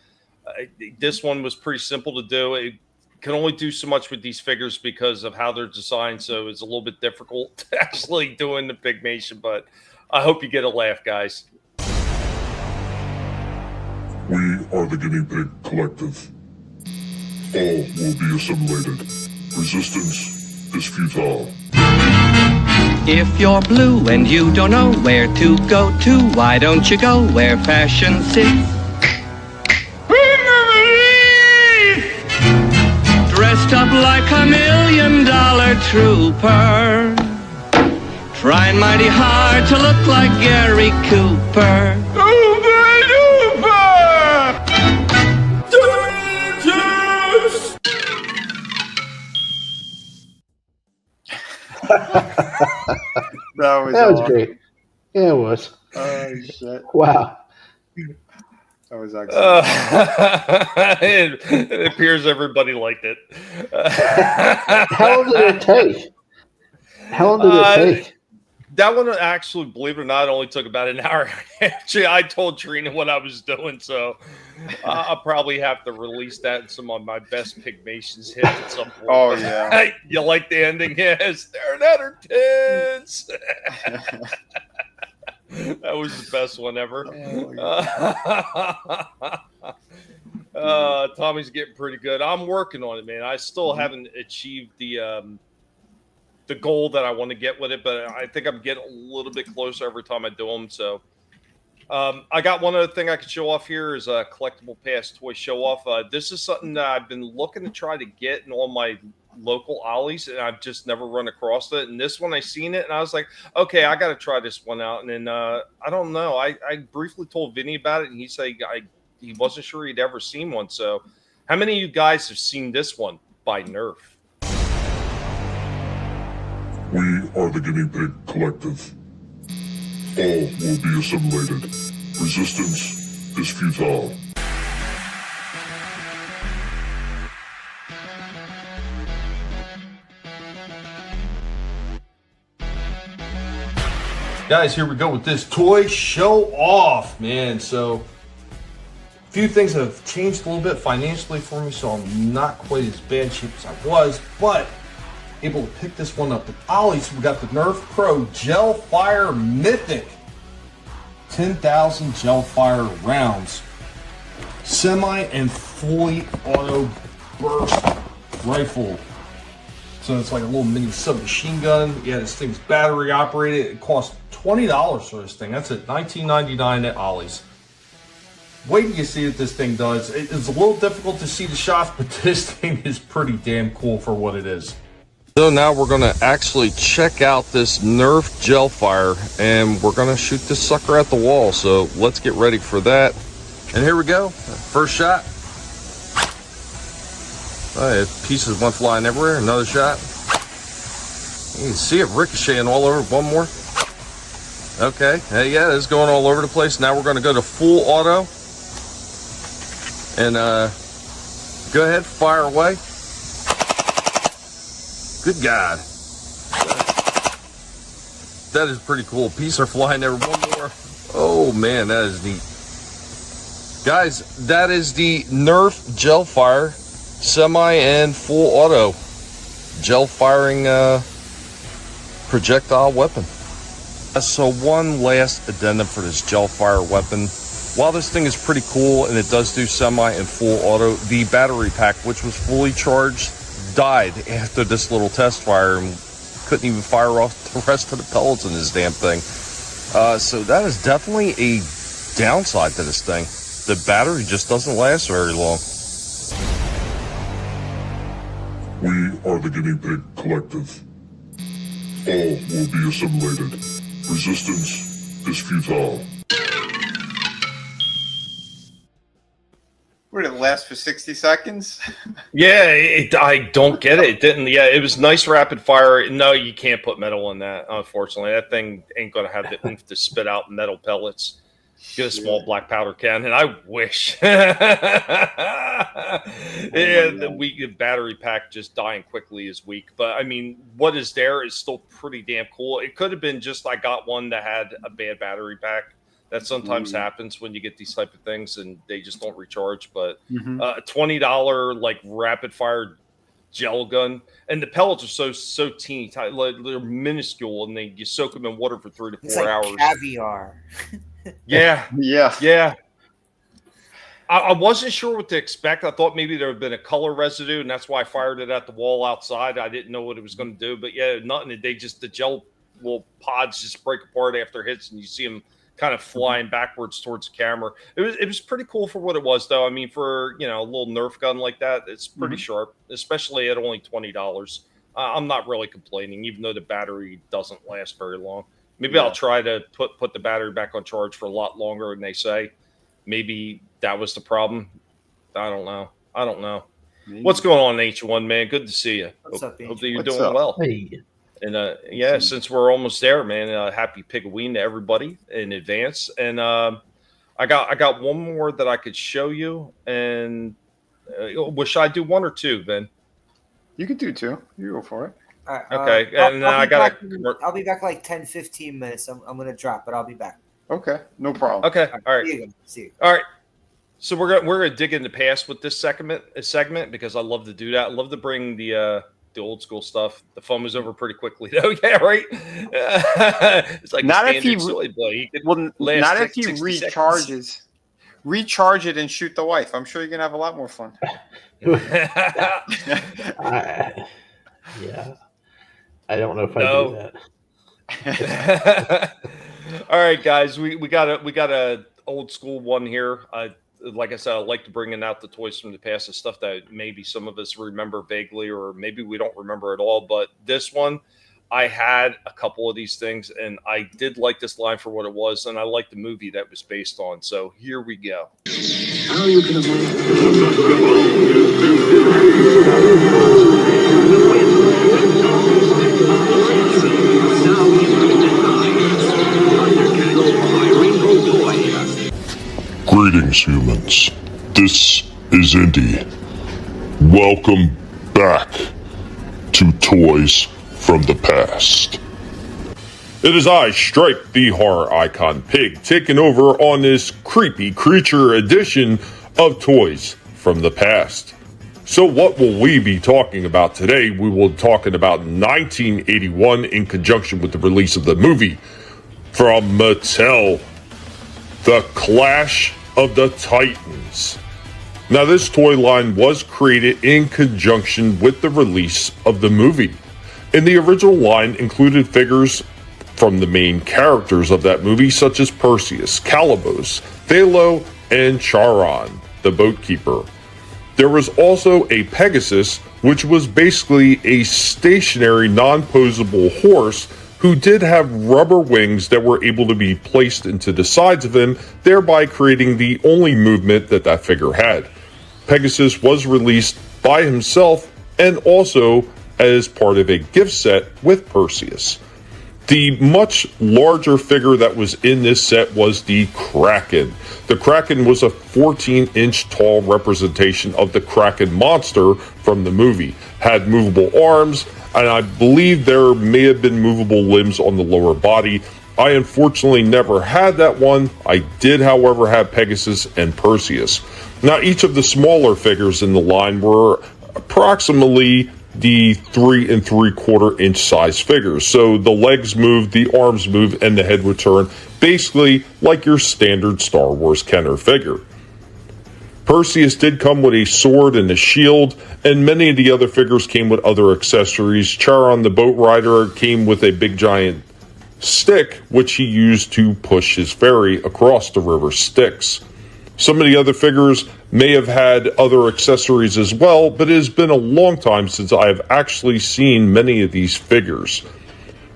This one was pretty simple to do. It can only do so much with these figures because of how they're designed, so it's a little bit difficult actually doing the Pygmation, but I hope you get a laugh, guys. We are the Guinea Pig Collective. All will be assimilated. Resistance is futile. If you're blue and you don't know where to go to, why don't you go where fashion sits? Dressed up like $1 million trooper, trying mighty hard to look like Gary Cooper. That was That was awesome. great. Yeah, it was. Oh shit! Wow. That was excellent. It appears everybody liked it. How long did it take? How long did it take? That one actually, believe it or not, only took about an hour. Actually, I told Trina what I was doing, so I'll probably have to release that in some of my best Pygmations hits at some point. Oh yeah. You like the ending? Yes, they're at her tits. That was the best one ever. Tommy's getting pretty good. I'm working on it, man. I still haven't achieved the goal that I want to get with it, but I think I'm getting a little bit closer every time I do them. So I got one other thing I could show off here is a Collectable Past toy show off. This is something that I've been looking to try to get in all my local ollies, and I've just never run across it. And this one, I seen it, and I was like, okay, I got to try this one out. And then I don't know. I briefly told Vinnie about it, and he said he wasn't sure he'd ever seen one. So how many of you guys have seen this one by Nerf? We are the Guinea Pig Collective. All will be assimilated. Resistance is futile. Guys, here we go with this toy show off, man. So a few things have changed a little bit financially for me, so I'm not quite as bad shape as I was, but able to pick this one up. The ollies, we got the Nerf Pro Gel Fire Mythic 10,000 gel fire rounds, semi and fully auto burst rifle. So it's like a little mini submachine gun. Yeah, this thing's battery operated. It costs $20 for this thing. That's at $19.99 at Ollie's. Wait till you see what this thing does. It's a little difficult to see the shots, but this thing is pretty damn cool for what it is. So now we're going to actually check out this Nerf Gel Fire, and we're going to shoot this sucker at the wall. So let's get ready for that. And here we go. First shot. Pieces went flying everywhere. Another shot. You can see it ricocheting all over. One more. Okay. Yeah, it's going all over the place. Now we're going to go to full auto. And go ahead, fire away. Good God. That is pretty cool. Pieces are flying there. One more. Oh, man, that is neat. Guys, that is the Nerf Gel Fire semi and full auto gel firing projectile weapon. So one last addendum for this gel fire weapon. While this thing is pretty cool and it does do semi and full auto, the battery pack, which was fully charged, died after this little test fire and couldn't even fire off the rest of the pellets in this damn thing. So that is definitely a downside to this thing. The battery just doesn't last very long. We are the Guinea Pig Collective. All will be assimilated. Resistance is futile. Would it last for 60 seconds? Yeah, I don't get it. It didn't. Yeah, it was nice rapid fire. No, you can't put metal in that, unfortunately. That thing ain't going to have the oomph to spit out metal pellets. Get a small black powder cannon. I wish. The battery pack just dying quickly is weak. But, I mean, what is there is still pretty damn cool. It could have been just I got one that had a bad battery pack. That sometimes happens when you get these type of things and they just don't recharge. But a $20 like rapid fire gel gun, and the pellets are so teeny tiny, like, they're minuscule, and you soak them in water for 3 to 4 It's like hours. Caviar. Yeah. Yeah. I wasn't sure what to expect. I thought maybe there had been a color residue, and that's why I fired it at the wall outside. I didn't know what it was going to do, but yeah, nothing. The gel little pods just break apart after hits, and you see them kind of flying backwards towards the camera. It was pretty cool for what it was, though. I mean, for a little Nerf gun like that, it's pretty sharp, especially at only $20. I'm not really complaining, even though the battery doesn't last very long. Maybe I'll try to put the battery back on charge for a lot longer than they say. Maybe that was the problem. I don't know. Maybe. What's going on, H1, man? Good to see you. What's up, hope that you're doing well. And yeah, since we're almost there, man, happy Pigaween to everybody in advance. And I got one more that I could show you. And should I do one or two, then? You could do two. You go for it. All right, Okay, and I got I'll be back like 10, 15 minutes. I'm gonna drop, but I'll be back. Okay, no problem. Okay, all right. See you. All right. So we're gonna dig into past with this segment because I love to do that. I love to bring the old school stuff. The phone was over pretty quickly though. Yeah, right. It's like not if he not if he recharges. Recharge it and shoot the wife. I'm sure you're gonna have a lot more fun. Yeah. I don't know if I do that. All right, guys, we got a old school one here. Like I said, I like to bring out the toys from the past, the stuff that maybe some of us remember vaguely, or maybe we don't remember at all. But this one, I had a couple of these things, and I did like this line for what it was, and I like the movie that was based on. So here we go. How you can Greetings, humans. This is Indy. Welcome back to Toys from the Past. It is I, Stripe, the horror icon pig, taking over on this creepy creature edition of Toys from the Past. So what will we be talking about today? We will be talking about 1981 in conjunction with the release of the movie from Mattel, The Clash of the Titans. Now, this toy line was created in conjunction with the release of the movie. And the original line included figures from the main characters of that movie, such as Perseus, Calibos, Thalo, and Charon, the boat keeper. There was also a Pegasus, which was basically a stationary, non-posable horse who did have rubber wings that were able to be placed into the sides of him, thereby creating the only movement that that figure had. Pegasus was released by himself and also as part of a gift set with Perseus. The much larger figure that was in this set was the Kraken. The Kraken was a 14-inch tall representation of the Kraken monster from the movie. Had movable arms, and I believe there may have been movable limbs on the lower body. I unfortunately never had that one. I did, however, have Pegasus and Perseus. Now, each of the smaller figures in the line were approximately the 3 3/4 inch size figures. So the legs move, the arms move, and the head would turn, basically like your standard Star Wars Kenner figure. Perseus did come with a sword and a shield, and many of the other figures came with other accessories. Charon, the boat rider, came with a big giant stick, which he used to push his ferry across the river Styx. Some of the other figures may have had other accessories as well, but it has been a long time since I have actually seen many of these figures.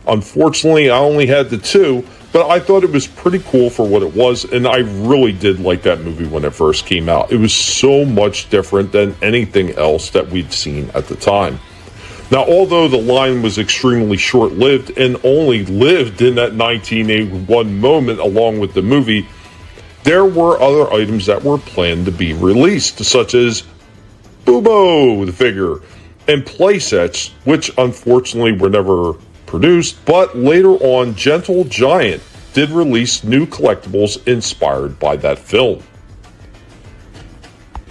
Unfortunately, I only had the two, but I thought it was pretty cool for what it was, and I really did like that movie when it first came out. It was so much different than anything else that we'd seen at the time. Now, although the line was extremely short-lived and only lived in that 1981 moment along with the movie, there were other items that were planned to be released, such as Bubo, the figure, and playsets, which unfortunately were never produced, but later on, Gentle Giant did release new collectibles inspired by that film.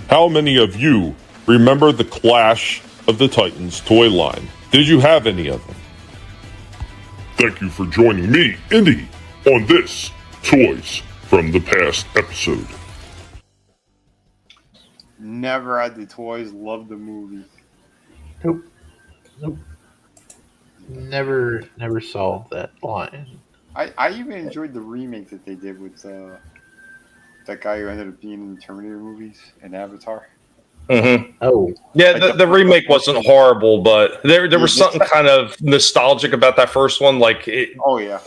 How many of you remember the Clash of the Titans toy line? Did you have any of them? Thank you for joining me, Indy, on this Toys from the Past episode. Never had the toys, loved the movie. Nope. Never saw that line. I even enjoyed the remake that they did with that guy who ended up being in the Terminator movies and Avatar. Mm-hmm. Oh, yeah. The remake wasn't horrible, but there was something kind of nostalgic about that first one. Like, oh yeah,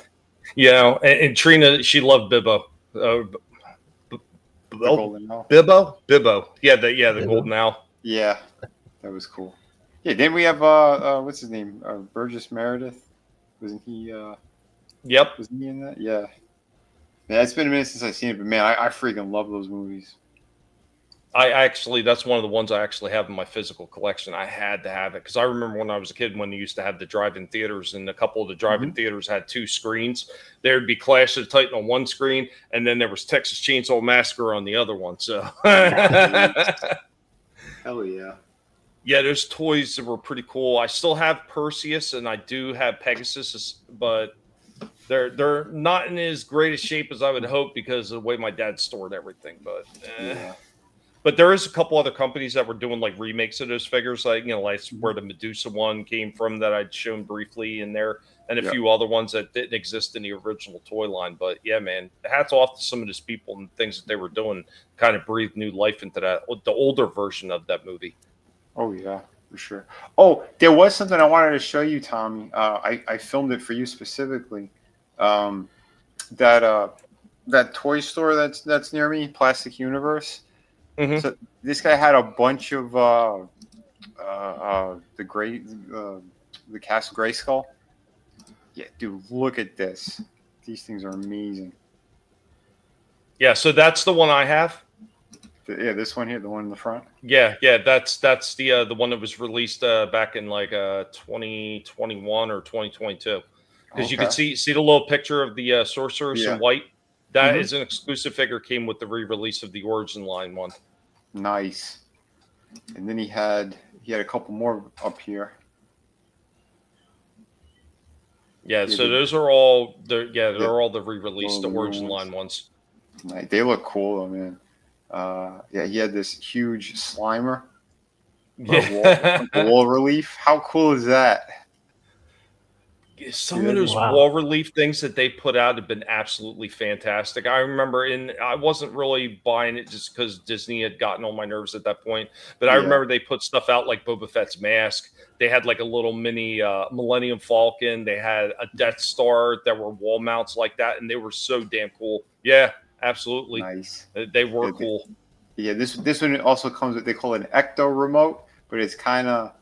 you know. And Trina, she loved Bibbo. Bibbo. Yeah, the Golden Owl. Yeah, that was cool. Yeah, didn't we have what's his name? Burgess Meredith. Wasn't he? Yep. Wasn't he in that? Yeah. Man, it's been a minute since I've seen it, but man, I freaking love those movies. I actually, that's one of the ones I actually have in my physical collection. I had to have it because I remember when I was a kid when they used to have the drive-in theaters, and a couple of the drive-in theaters had 2 screens. There'd be Clash of the Titan on one screen, and then there was Texas Chainsaw Massacre on the other one. So, hell yeah. Yeah, those toys that were pretty cool. I still have Perseus and I do have Pegasus, but they're not in as great a shape as I would hope because of the way my dad stored everything. But but there is a couple other companies that were doing like remakes of those figures, like like where the Medusa one came from that I'd shown briefly in there, and a few other ones that didn't exist in the original toy line. But yeah, man, hats off to some of those people and things that they were doing. Kind of breathed new life into that the older version of that movie. Oh yeah, for sure. Oh, there was something I wanted to show you, Tommy. I filmed it for you specifically. That toy store that's near me, Plastic Universe. So this guy had a bunch of the Castle Grayskull. Yeah, dude, look at this. These things are amazing. Yeah, so that's the one I have. Yeah, this one here, the one in the front. Yeah, that's the one that was released back in like 2021 or 2022. Because you can see the little picture of the sorceress in white. That is an exclusive figure. Came with the re-release of the Origin line one. Nice. And then he had a couple more up here. Yeah, so those are all they're all the re-released the Origin line ones. Nice. They look cool though, man. Yeah, he had this huge Slimer. Wall relief. How cool is that? Some of those wall relief things that they put out have been absolutely fantastic. I remember I wasn't really buying it just because Disney had gotten on my nerves at that point. But I remember they put stuff out like Boba Fett's mask. They had like a little mini Millennium Falcon. They had a Death Star that were wall mounts like that, and they were so damn cool. Yeah, absolutely. Nice. They were cool. Yeah, this one also comes with, they call it an Ecto remote, but it's kind of,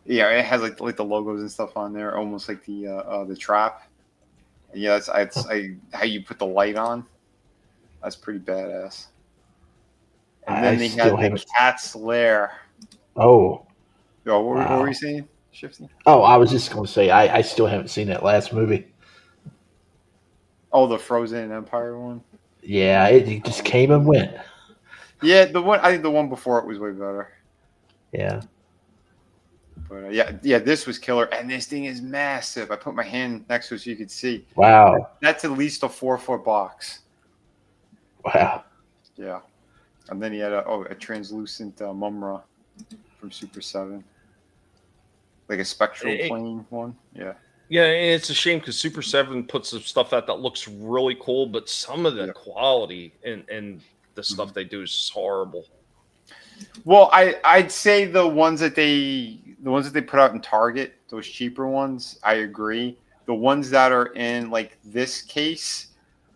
it has like the logos and stuff on there, almost like the trap. And yeah, that's how you put the light on. That's pretty badass. And then they had the Cat's Lair. Oh. What were you saying, Shifty? Oh, I was just going to say, I still haven't seen that last movie. Oh, the Frozen Empire one? Yeah, it just came and went. Yeah, I think the one before it was way better. Yeah. But yeah, this was killer, and this thing is massive. I put my hand next to it so you could see. Wow. That's at least a 4-foot box. Wow. Yeah. And then he had a translucent Mumra from Super 7. Like a spectral plane one. Yeah. Yeah, and it's a shame because Super 7 puts some stuff out that looks really cool, but some of the quality and the stuff they do is horrible. Well, I'd say the ones that they put out in Target, those cheaper ones, I agree. The ones that are in like this case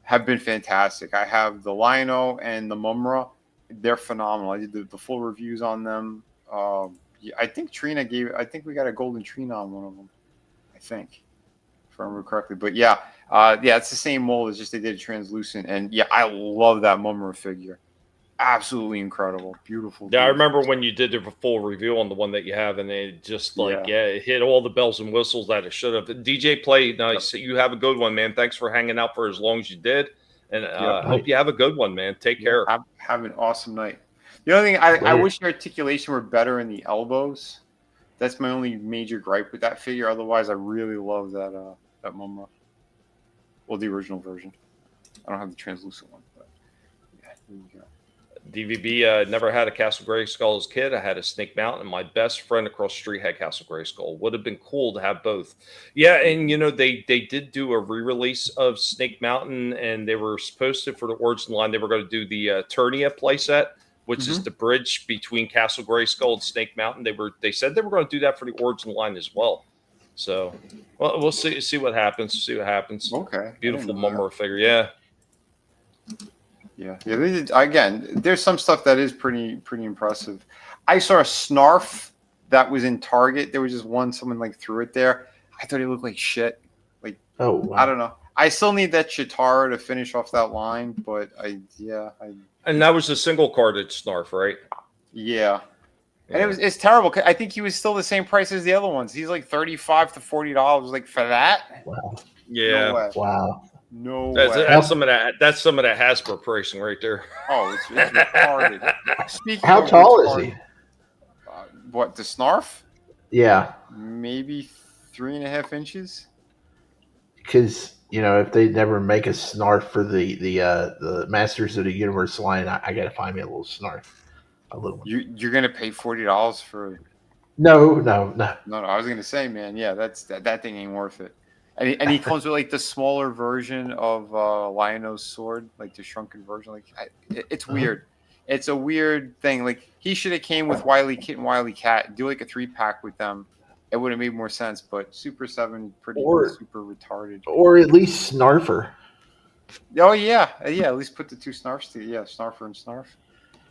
have been fantastic. I have the Lino and the Mumra. They're phenomenal. I did the full reviews on them. I think we got a golden Trina on one of them. I think, if I remember correctly. But yeah, it's the same mold. It's just they did translucent, and yeah, I love that Mumra figure. Absolutely incredible, beautiful. Yeah, I remember when you did the full review on the one that you have, and it just it hit all the bells and whistles that it should have. DJ Play, nice. You have a good one, man. Thanks for hanging out for as long as you did, and hope you have a good one, man. Take care. Have an awesome night. The only thing I wish the articulation were better in the elbows. That's my only major gripe with that figure. Otherwise, I really love that Mumra. Well, the original version. I don't have the translucent one, but yeah, there you go. DVB never had a Castle Grayskull as a kid. I had a Snake Mountain, and my best friend across the street had Castle Grayskull. Would have been cool to have both. Yeah, and they did do a re-release of Snake Mountain, and they were supposed to, for the Origin line, they were going to do the Eternia playset, which is the bridge between Castle Grayskull and Snake Mountain. They said they were going to do that for the Origin line as well. So, well, we'll see what happens. Okay. Beautiful Mumra figure. Yeah. Yeah. Again, there's some stuff that is pretty impressive. I saw a Snarf that was in Target. There was just someone like threw it there. I thought he looked like shit. Oh, wow. I don't know. I still need that Chitara to finish off that line, but And that was a single carded Snarf, right? Yeah. And it's terrible. I think he was still the same price as the other ones. He's like $35 to $40, like for that. Wow. Yeah. No way. Wow. No That's, way. that's some of that. That's some of that Hasbro pricing right there. Oh, it's retarded. Speaking How of tall is he? What, the Snarf? Yeah. Maybe 3.5 inches. Because if they never make a Snarf for the Masters of the Universe line, I got to find me a little Snarf, a little one. You're gonna pay $40 for? No. No. I was gonna say, man, yeah, that thing ain't worth it. And he comes with like the smaller version of Lionel's sword, like the shrunken version. Like it's weird. It's a weird thing. Like he should have came with Wily Kit and Wily Cat, do like a 3-pack with them. It would have made more sense. But Super 7 super retarded. Or at least Snarfer. Oh yeah. At least put the two Snarfs together. Yeah, Snarfer and Snarf.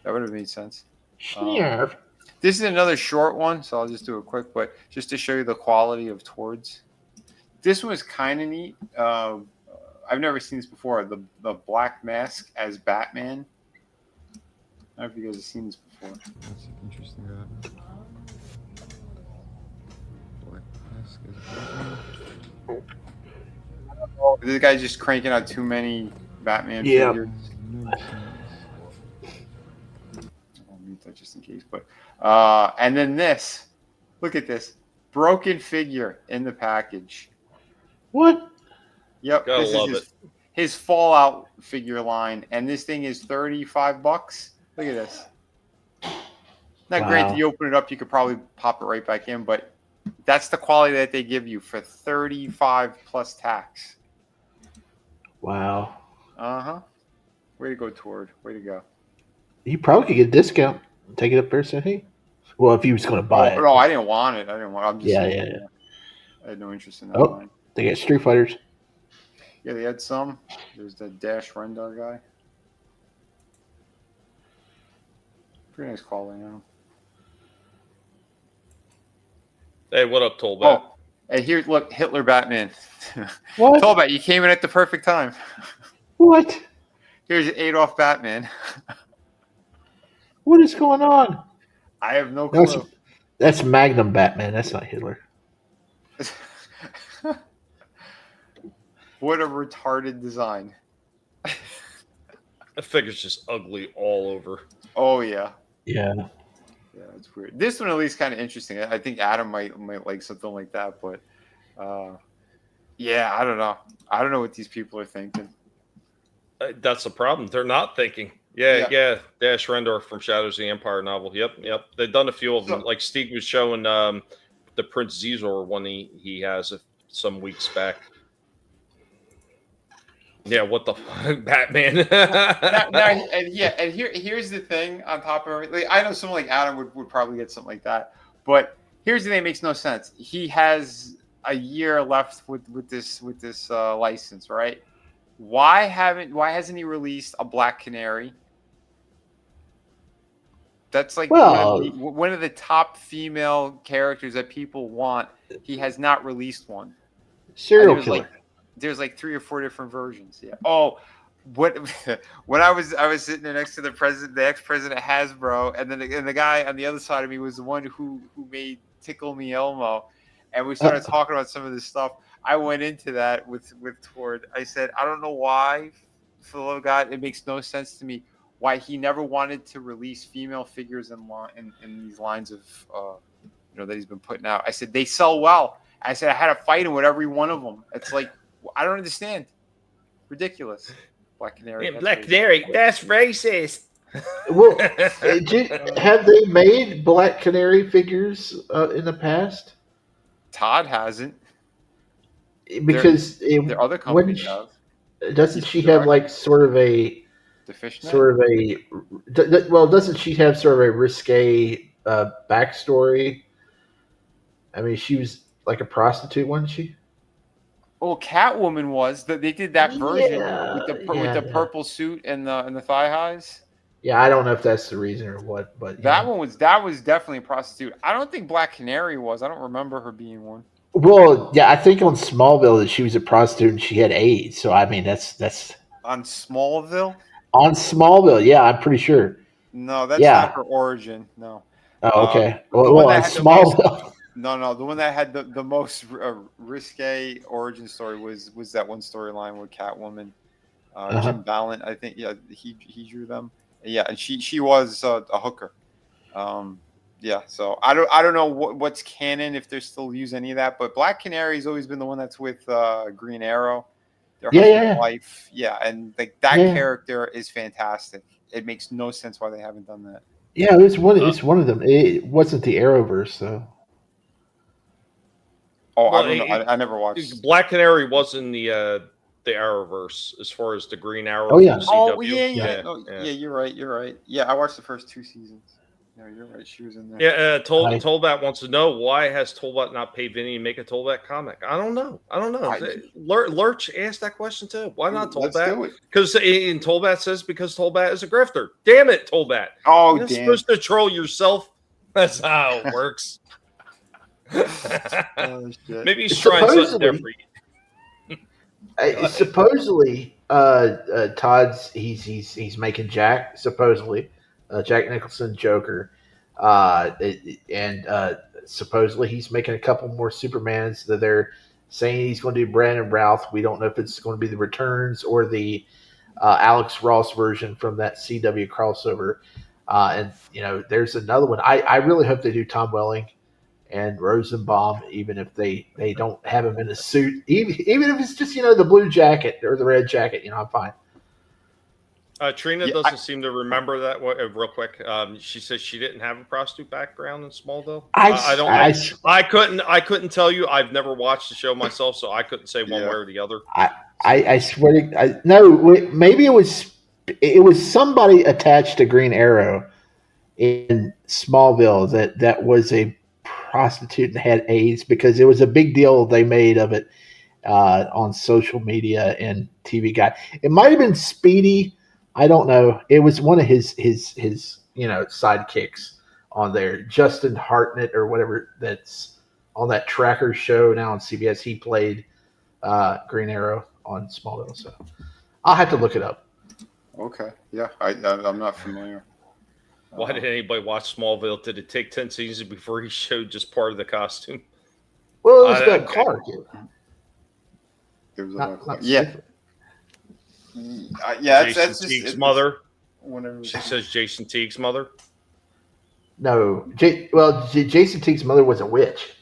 That would have made sense. Snarf. This is another short one, so I'll just do it quick. But just to show you the quality of Tords. This one was kind of neat. I've never seen this before. The Black Mask as Batman. I don't know if you guys have seen this before. That's interesting. Black Mask as Batman. This guy's just cranking out too many Batman figures. I'll mute that just in case. But and then this. Look at this. Broken figure in the package. What? Yep. Gotta this love is his Fallout figure line. And this thing is $35. Look at this. Now, granted, you open it up, you could probably pop it right back in, but that's the quality that they give you for $35 plus tax. Wow. Way to go, Tord. Way to go. You probably could get a discount. Take it up there, say, hey. Well, if he was going to buy it. No, I didn't want it. I'm just saying, Yeah. I had no interest in that line. They got Street Fighters. Yeah, they had some. There's the Dash Rendar guy. Pretty nice quality now. Hey, what up, Tollbat? Oh, and here, look, Hitler Batman. What? Tollbat, you came in at the perfect time. What? Here's Adolf Batman. What is going on? I have no clue. That's Magnum Batman. That's not Hitler. What a retarded design. The figure's just ugly all over. Oh, yeah. Yeah. Yeah, it's weird. This one at least kind of interesting. I think Adam might like something like that, but yeah, I don't know. I don't know what these people are thinking. That's the problem. They're not thinking. Yeah. Dash Rendar from Shadows of the Empire novel. Yep. They've done a few of them. Like Steve was showing the Prince Zizor one he has some weeks back. Yeah, what the fuck, Batman? and here's the thing on top of it. Like, I know someone like Adam would probably get something like that, but here's the thing that makes no sense. He has a year left with this license, right? Why hasn't he released a Black Canary? That's like one of the top female characters that people want. He has not released one. Serial killer. There's like 3 or 4 different versions. Yeah. Oh, when I was sitting there next to the ex-president of Hasbro, and then the guy on the other side of me was the one who made Tickle Me Elmo, and we started talking about some of this stuff. I went into that with Tord. I said, I don't know why, for the love of God, it makes no sense to me why he never wanted to release female figures in these lines of that he's been putting out. I said they sell well. I said I had a fight in with every one of them. It's like, I don't understand. Ridiculous. Black Canary. Yeah, Black Canary. That's racist. Well, have they made Black Canary figures in the past? Todd hasn't. Because their other companies have. Doesn't she have like sort of a doesn't she have sort of a risque backstory? I mean, she was like a prostitute, wasn't she? Well, Catwoman was that they did that version with the purple suit and the thigh highs. Yeah, I don't know if that's the reason or what, but that was definitely a prostitute. I don't think Black Canary was. I don't remember her being one. Well, yeah, I think on Smallville that she was a prostitute and she had AIDS. So I mean, that's On Smallville? on Smallville. Yeah, I'm pretty sure. No, that's not Yeah. her origin. No. Oh, okay. The Well, one on that had the most. Smallville. No. The one that had the most risque origin story was that one storyline with Catwoman. Jim Ballant, I think. Yeah, he drew them. Yeah, and she was a hooker. Yeah, so I don't know what's canon if they still use any of that, but Black Canary's always been the one that's with Green Arrow, their husband and wife. Yeah, and like that character is fantastic. It makes no sense why they haven't done that. Yeah, it's one of them. It wasn't the Arrowverse, though. Oh, I don't know. I never watched. Black Canary was in the Arrowverse as far as the Green Arrow. Oh, yeah. Oh yeah. You're right. Yeah, I watched the first 2 seasons. No, you're right. She was in there. Yeah, Tolbat wants to know, why has Tolbat not paid Vinny to make a Tolbat comic? I don't know. Lurch asked that question too. Why not Tolbat? Because in Tolbat says because Tolbat is a grifter. Damn it, Tolbat. Oh, you're supposed to troll yourself. That's how it works. Maybe he's trying something different. Supposedly, Todd's he's making Jack. Supposedly, Jack Nicholson Joker, and supposedly he's making a couple more Supermans that they're saying he's going to do Brandon Routh. We don't know if it's going to be the Returns or the Alex Ross version from that CW crossover. And there's another one. I really hope they do Tom Welling and Rosenbaum, even if they don't have him in a suit, even if it's just the blue jacket or the red jacket. I'm fine. Trina doesn't seem to remember that. Real quick, she says she didn't have a prostitute background in Smallville. I couldn't tell you. I've never watched the show myself, so I couldn't say one way or the other. I swear no. Maybe it was somebody attached to Green Arrow in Smallville that was a prostitute and had AIDS, because it was a big deal they made of it on social media and TV Guide. It might have been Speedy. I don't know. It was one of his sidekicks on there, Justin Hartnett or whatever, that's on that Tracker show now on CBS. He played Green Arrow on Smallville, so I'll have to look it up. Okay, yeah, I'm not familiar. Why did anybody watch Smallville? Did it take 10 seasons before he showed just part of the costume? Well, it was about Clark. It was Jason Teague's mother. She says Jason Teague's mother. No, Jason Teague's mother was a witch.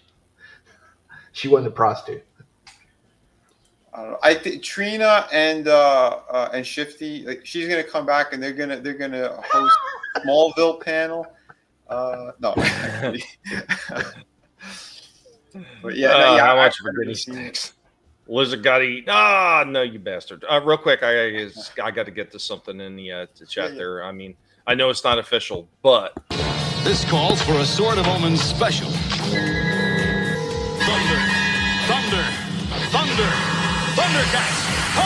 She wasn't a prostitute. I think Trina and Shifty, she's gonna come back and they're gonna host Smallville panel. No. But how much for goodness sakes? Lizard got to eat. No, you bastard. Real quick, I got to get to something in the chat there. I mean, I know it's not official, but this calls for a Sword of Omen special. Thunder, Thundercats! Oh!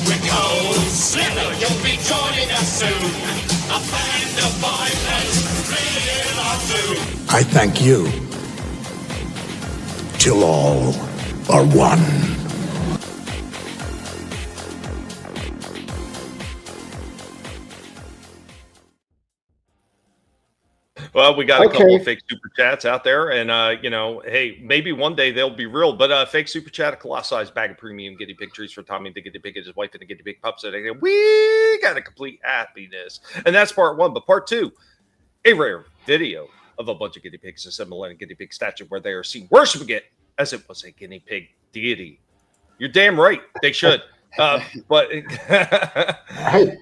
We go, Slither, you'll be joining us soon. A band of violence, bringing our doom. I thank you. Till all are one. Well, we got a couple of fake super chats out there, and hey, maybe one day they'll be real. But fake super chat, a colossalized bag of premium guinea pig trees for Tommy the guinea pig and his wife and the guinea pig pups. And we got a complete happiness, and that's part one. But part two, a rare video of a bunch of guinea pigs assembling a guinea pig statue where they are seen worshiping it as it was a guinea pig deity. You're damn right, they should. But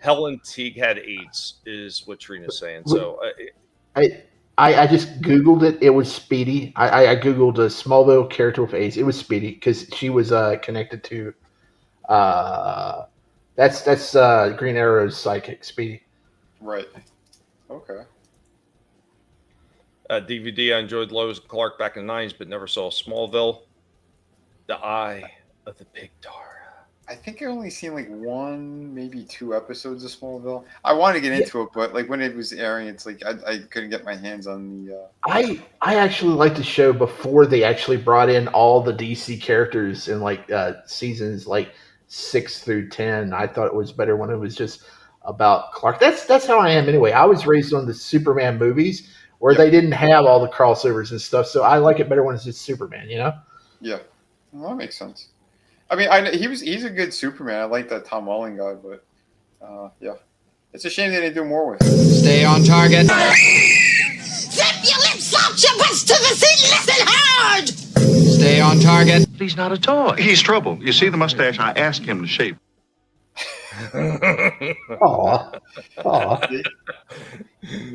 Helen Teague had AIDS, is what Trina's saying. So. I just Googled it. It was Speedy. I Googled a Smallville character with AIDS. It was Speedy because she was connected to that's Green Arrow's psychic, Speedy. Right. Okay. DVD, I enjoyed Lois and Clark back in the 90s, but never saw Smallville. The Eye of the Pig Tara. I think I only seen like one, maybe 2 episodes of Smallville. I wanted to get into it, but like when it was airing, it's like I couldn't get my hands on the. I actually liked the show before they actually brought in all the DC characters in like seasons like 6 through 10. I thought it was better when it was just about Clark. That's how I am anyway. I was raised on the Superman movies where they didn't have all the crossovers and stuff, so I like it better when it's just Superman. You know? Yeah, well, that makes sense. I mean, he's a good Superman. I like that Tom Welling guy, but yeah, it's a shame they didn't do more with it. Stay on target. Zip your lips out your butts to the seat, listen hard! Stay on target. He's not at all. He's trouble. You see the mustache? I asked him to shave. Aw.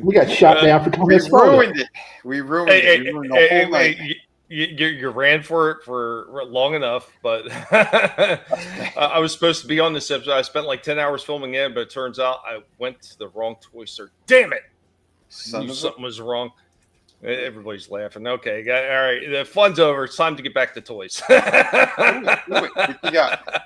We got shot down for talking about ruined it. We ruined it. We ruined the whole night. You ran for it for long enough, but I was supposed to be on this episode. I spent like 10 hours filming in, but it turns out I went to the wrong toy store. Damn it! I knew something was wrong. Everybody's laughing. Okay, all right. The fun's over. It's time to get back to toys. What you got?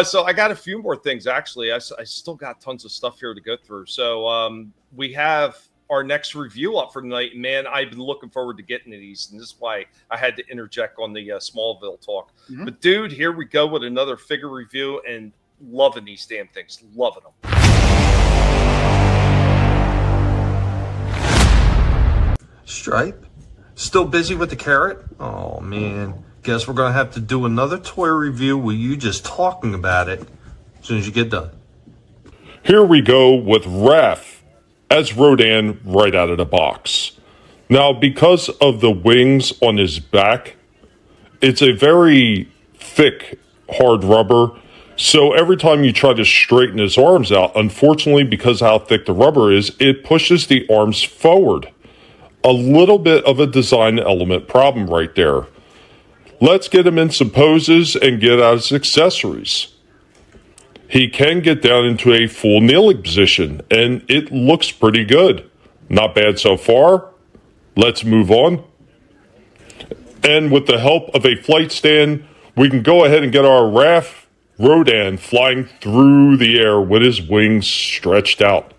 So I got a few more things, actually. I still got tons of stuff here to go through. So we have our next review up for tonight. Man, I've been looking forward to getting to these, and this is why I had to interject on the Smallville talk. Mm-hmm. But, dude, here we go with another figure review, and loving these damn things. Loving them. Stripe? Still busy with the carrot? Oh, man. Guess we're going to have to do another toy review with you just talking about it as soon as you get done. Here we go with Raph as Rodan right out of the box. Now, because of the wings on his back, it's a very thick, hard rubber. So every time you try to straighten his arms out, unfortunately, because of how thick the rubber is, it pushes the arms forward. A little bit of a design element problem right there. Let's get him in some poses and get out his accessories. He can get down into a full kneeling position, and it looks pretty good. Not bad so far. Let's move on. And with the help of a flight stand, we can go ahead and get our Raph Rodan flying through the air with his wings stretched out.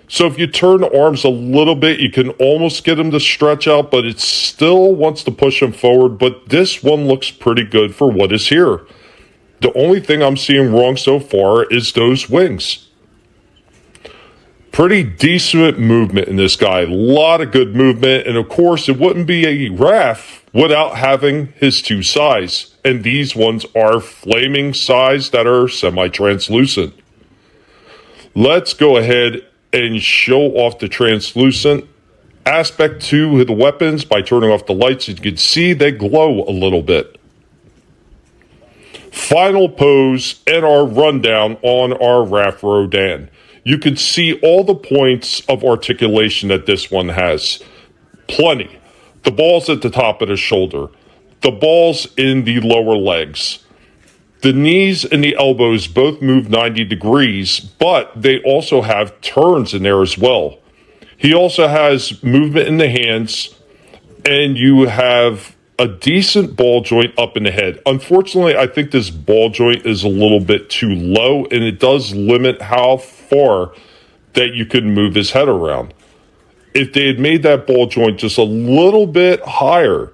So if you turn the arms a little bit, you can almost get him to stretch out, but it still wants to push him forward. But this one looks pretty good for what is here. The only thing I'm seeing wrong so far is those wings. Pretty decent movement in this guy. A lot of good movement. And of course, it wouldn't be a Raph without having his 2 sides. And these ones are flaming sides that are semi-translucent. Let's go ahead and show off the translucent aspect to the weapons by turning off the lights. As you can see, they glow a little bit. Final pose and our rundown on our Raph Rodan. You can see all the points of articulation that this one has. Plenty. The balls at the top of the shoulder. The balls in the lower legs. The knees and the elbows both move 90 degrees, but they also have turns in there as well. He also has movement in the hands, and you have a decent ball joint up in the head. Unfortunately, I think this ball joint is a little bit too low, and it does limit how far that you can move his head around. If they had made that ball joint just a little bit higher,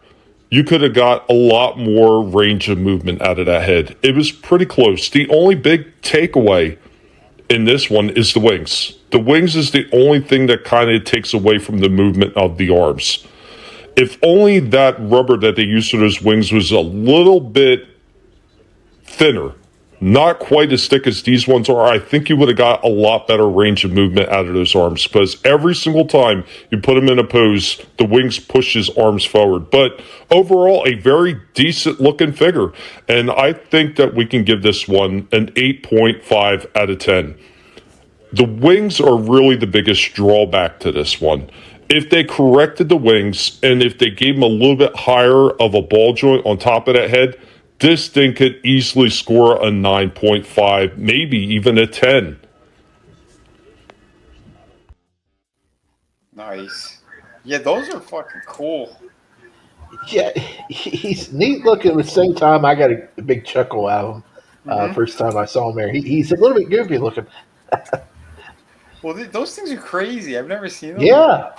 you could have got a lot more range of movement out of that head. It was pretty close. The only big takeaway in this one is the wings. The wings is the only thing that kind of takes away from the movement of the arms. If only that rubber that they used for those wings was a little bit thinner, not quite as thick as these ones are, I think you would have got a lot better range of movement out of those arms, because every single time you put them in a pose, the wings push his arms forward. But overall, a very decent looking figure, and I think that we can give this one an 8.5 out of 10. The wings are really the biggest drawback to this one. If they corrected the wings, and if they gave them a little bit higher of a ball joint on top of that head, this thing could easily score a 9.5, maybe even a 10. Nice. Yeah, those are fucking cool. Yeah, he's neat looking. At the same time, I got a big chuckle out of him. First time I saw him there, he's a little bit goofy looking. Well, those things are crazy. I've never seen them. Yeah.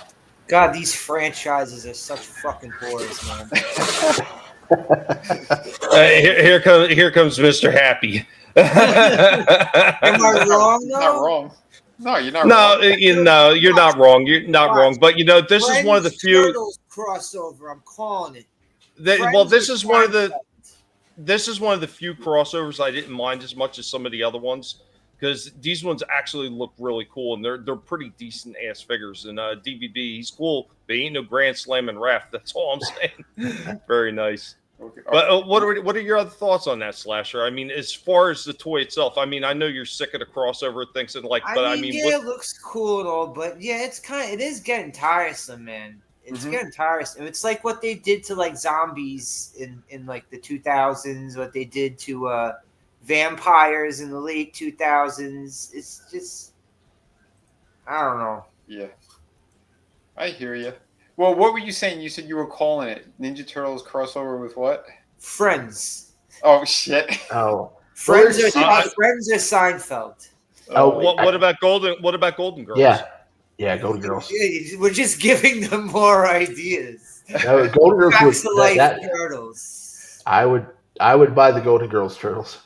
God, these franchises are such fucking bores, man. Here comes Mr. Happy. Am I wrong? You're not wrong. No, you're not No, wrong. you're not wrong. You're not wrong. But this is one of the few Turtles crossover. I'm calling it. this is one of the few crossovers I didn't mind as much as some of the other ones, because these ones actually look really cool and they're pretty decent ass figures. And DVD, he's cool, but he ain't no Grand Slam and Ref. That's all I'm saying. Very nice. Okay. But what are your other thoughts on that, Slasher? I mean, as far as the toy itself, I mean, I know you're sick of the crossover things and yeah, it looks cool and all, but yeah, it is getting tiresome, man. It's getting tiresome. It's like what they did to like zombies in like the 2000s, what they did to vampires in the late 2000s. It's just, I don't know. Yeah, I hear you. Well, what were you saying? You said you were calling it Ninja Turtles crossover with what? Friends. Oh shit. Oh. Friends are Seinfeld. Oh, what about Golden Girls? Yeah, Golden Girls. Yeah, we're just giving them more ideas. No, Golden Girls Facts was of Life that. Turtles. I would buy the Golden Girls turtles.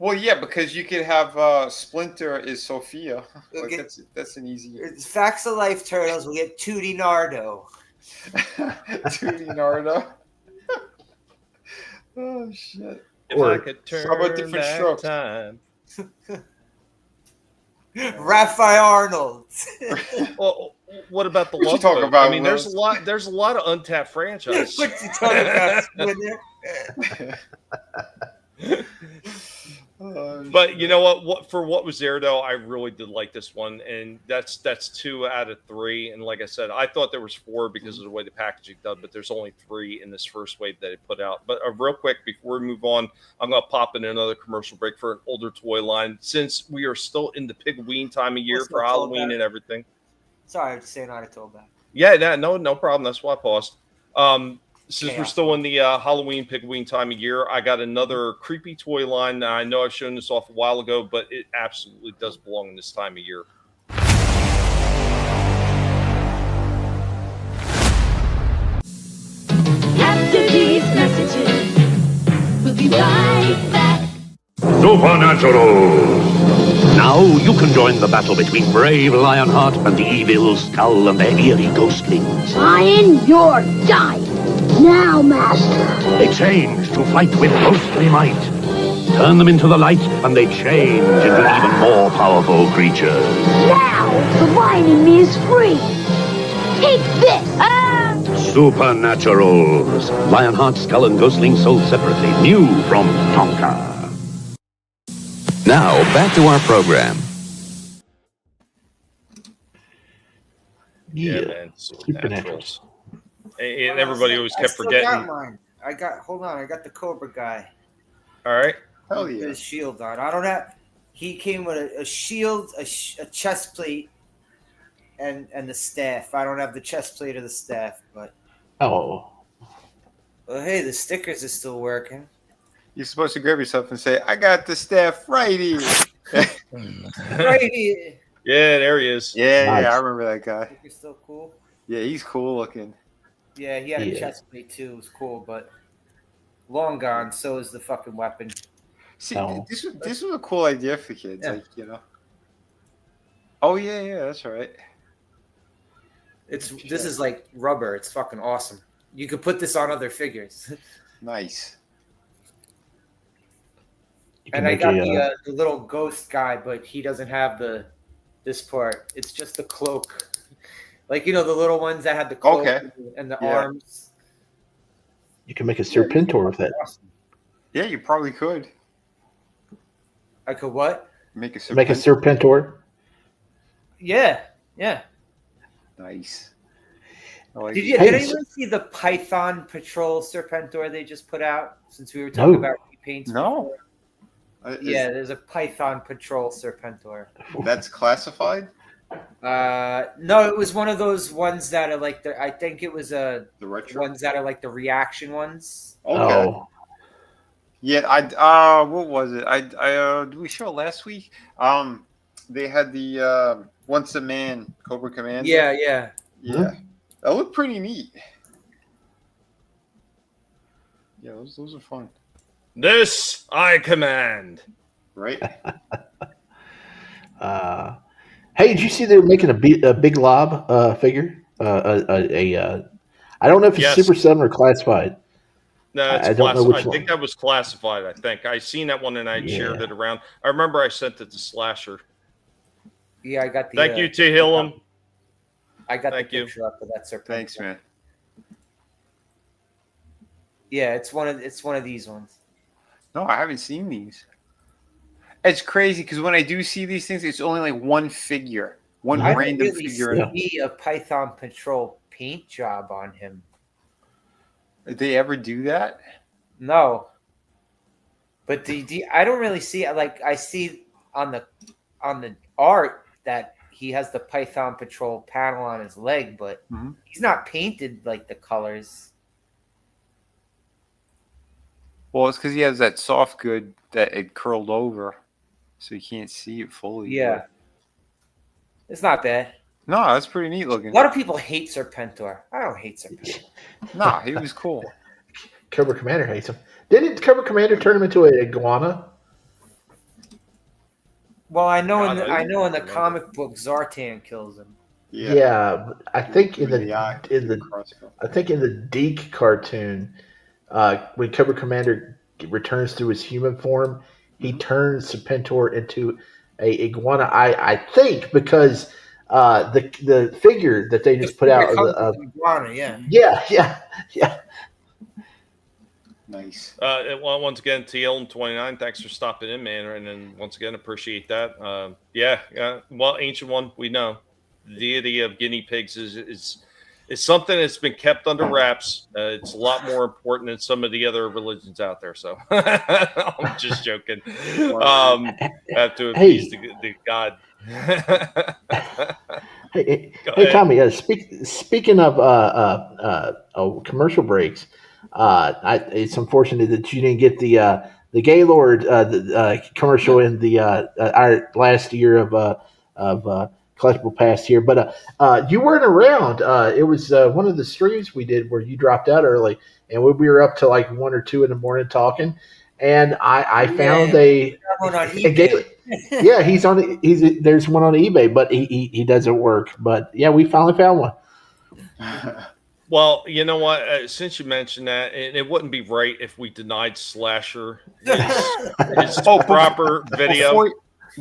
Well, yeah, because you could have Splinter is Sophia. Like, that's an easy. It's Facts of Life Turtles. We'll get Tootie Nardo. Tootie Nardo. Oh shit! If I could turn How about different back strokes? time. Raphael Arnold. Well, what about the What you Love talking Boat? about, I mean, Will? there's a lot of untapped franchises. What you talking about, Splinter? But you know what? For what was there though, I really did like this one, and that's 2 out of 3. And like I said, I thought there was 4 because of the way the packaging done, but there's only 3 in this first wave that it put out. But real quick before we move on, I'm gonna pop in another commercial break for an older toy line, since we are still in the Pigween time of year What's for that Halloween called? and everything. Sorry, I was saying I told that. Yeah, no problem. That's why I paused. Since we're Chaos. still in the Halloween Pigween time of year, I got another creepy toy line. I know I've shown this off a while ago, but it absolutely does belong in this time of year. After these messages, we'll be right back. Supernatural! Now you can join the battle between brave Lionheart and the evil Skull and their eerie ghostlings. Lion, you're dying. Now, Master. They change to fight with ghostly might. Turn them into the light and they change into even more powerful creatures. Now, the lion in me is free. Take this. Supernaturals. Lionheart, Skull, and Ghostling sold separately. New from Tonka. Now, back to our program. Yeah, man. Supernaturals. And everybody always kept forgetting. I got mine. Hold on, I got the Cobra guy. All right. Hell With yeah. his shield on. I don't have. He came with a shield, a chest plate, and the staff. I don't have the chest plate or the staff, but. Oh. Well, hey, the stickers are still working. You're supposed to grab yourself and say, "I got the staff right here." Right here. Yeah, there he is. Yeah, Nice. I remember that guy. He's still cool. Yeah, he's cool looking. Yeah, he had a Yeah. chest plate too. It was cool, but long gone. So is the fucking weapon. See, Oh. this was a cool idea for kids, Yeah. like, you know. Oh yeah, that's right. This is like rubber. It's fucking awesome. You could put this on other figures. Nice. And I got the little ghost guy, but he doesn't have this part. It's just the cloak. Like, you know, the little ones that had the cloak and the arms. You can make a Serpentor with that. Awesome. Yeah, you probably could. I could what? Make a Make a Serpentor. Yeah. Nice. Like Did anyone see the Python Patrol Serpentor they just put out? Since we were talking about repaints. No. Yeah, there's a Python Patrol Serpentor. That's classified? No, it was one of those ones that are like I think it was the retro ones that are like the reaction ones. Okay. Yeah, what was it? Did we show it last week? They had the Once a Man Cobra Commander. Yeah. Yeah. That looked pretty neat. Yeah, those are fun. This I command. Right. Hey, did you see they're making a big lob figure? I don't know if it's Yes. Super 7 or classified. No, it's I don't know classified. which I think one. that was classified. I think I seen that one and I shared Yeah. it around. I remember I sent it to Slasher. Yeah, I got the. Thank you, T. Hillam. I got Thank the you. picture up of that serpent. Thanks, man. Yeah, it's one of these ones. No, I haven't seen these. It's crazy because when I do see these things, it's only like one figure, one I random didn't really figure. see a Python Patrol paint job on him. Did they ever do that? No. But I don't really see it. Like I see on the art that he has the Python Patrol panel on his leg, but he's not painted like the colors. Well, it's because he has that soft good that it curled over, so you can't see it fully. Yeah. It's not bad. No, that's pretty neat looking. A lot of people hate Serpentor. I don't hate Serpentor. Nah, he was cool. Cobra Commander hates him. Didn't Cobra Commander turn him into an iguana? Well, I know in the comic book Zartan kills him. Yeah, but I think in the Deke cartoon, when Cobra Commander returns to his human form, he turns Serpentor into a iguana. I think because the figure that they just put out of iguana, yeah. Nice. Well, once again, TL29, thanks for stopping in, man. And then once again, appreciate that. Well, Ancient One, we know the deity of guinea pigs is something that's been kept under wraps. It's a lot more important than some of the other religions out there. So I'm just joking. Have to appease the God. Hey, Tommy. Speaking of commercial breaks, it's unfortunate that you didn't get the Gaylord commercial in the our last year of Collectible Past here, but you weren't around. It was one of the streams we did where you dropped out early, and we were up to like 1 or 2 in the morning talking. And I found a Gaylord. Yeah, there's one on eBay, but he doesn't work. But yeah, we finally found one. Well, you know what? Since you mentioned that, it wouldn't be right if we denied Slasher his proper video.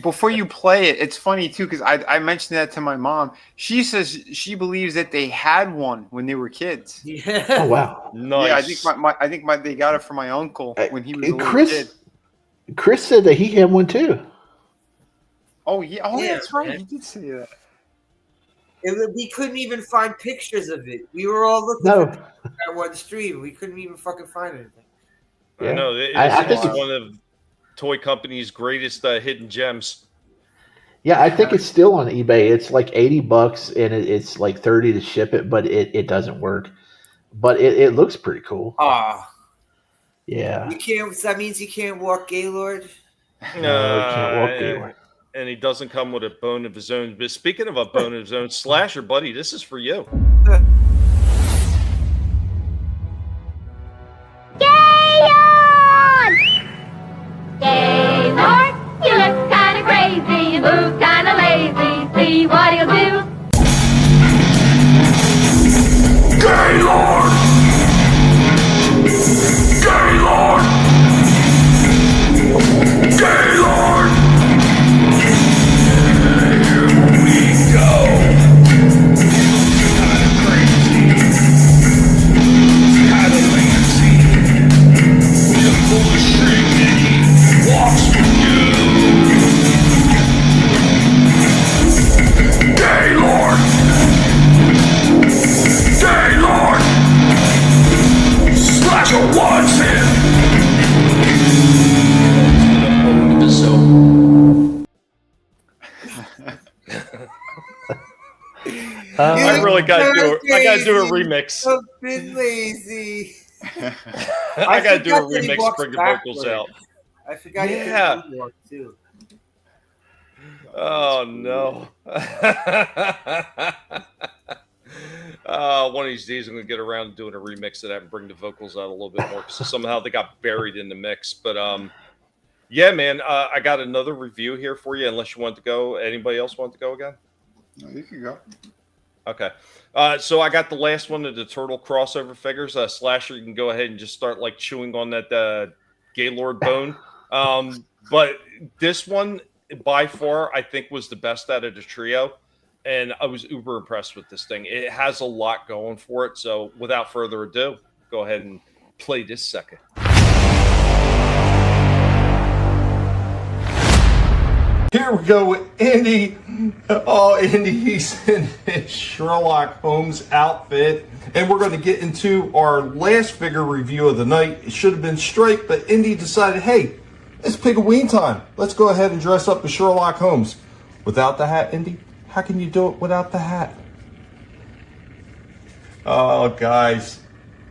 Before you play it, it's funny too because I mentioned that to my mom. She says she believes that they had one when they were kids. Yeah. Oh wow. Nice. Yeah, I think they got it from my uncle when he was a little kid. Chris said that he had one too. Oh yeah. Oh, yeah, that's right. He did say that. We couldn't even find pictures of it. We were all looking at that one stream. We couldn't even fucking find anything. I know. It's one of toy company's greatest hidden gems. Yeah, I think it's still on eBay. It's like $80 and it's like $30 to ship it, but it doesn't work. But it looks pretty cool. Yeah. You can't. That means you can't walk Gaylord. No, you can't walk Gaylord. And he doesn't come with a bone of his own. But speaking of a bone of his own, Slasher, buddy, this is for you. Gaylord! Gaylord, you look kinda crazy, you move kinda lazy. See what he'll do. Gaylord! Gaylord! Gaylord! Here we go. Kinda crazy. Kinda lazy. The bullshit Vinnie walks with you. Gaylord! Gaylord! Slasher wants him! I really got to do a remix. Something lazy. I gotta do a forgot that he remix, walks bring the vocals backward. out. I forgot he Yeah. did walk too. Oh no. One of these days I'm gonna get around to doing a remix of that and bring the vocals out a little bit more because somehow they got buried in the mix. But yeah, man, I got another review here for you. Unless you want to go, anybody else want to go again? No, you can go. Okay. So I got the last one of the turtle crossover figures. Slasher, you can go ahead and just start like chewing on that Gaylord bone. But this one, by far, I think was the best out of the trio. And I was uber impressed with this thing. It has a lot going for it. So without further ado, go ahead and play this second. Here we go with Indy. Oh, Indy, he's in his Sherlock Holmes outfit. And we're going to get into our last figure review of the night. It should have been Stripe, but Indy decided, hey, it's Pigaween time. Let's go ahead and dress up as Sherlock Holmes. Without the hat, Indy? How can you do it without the hat? Oh, guys.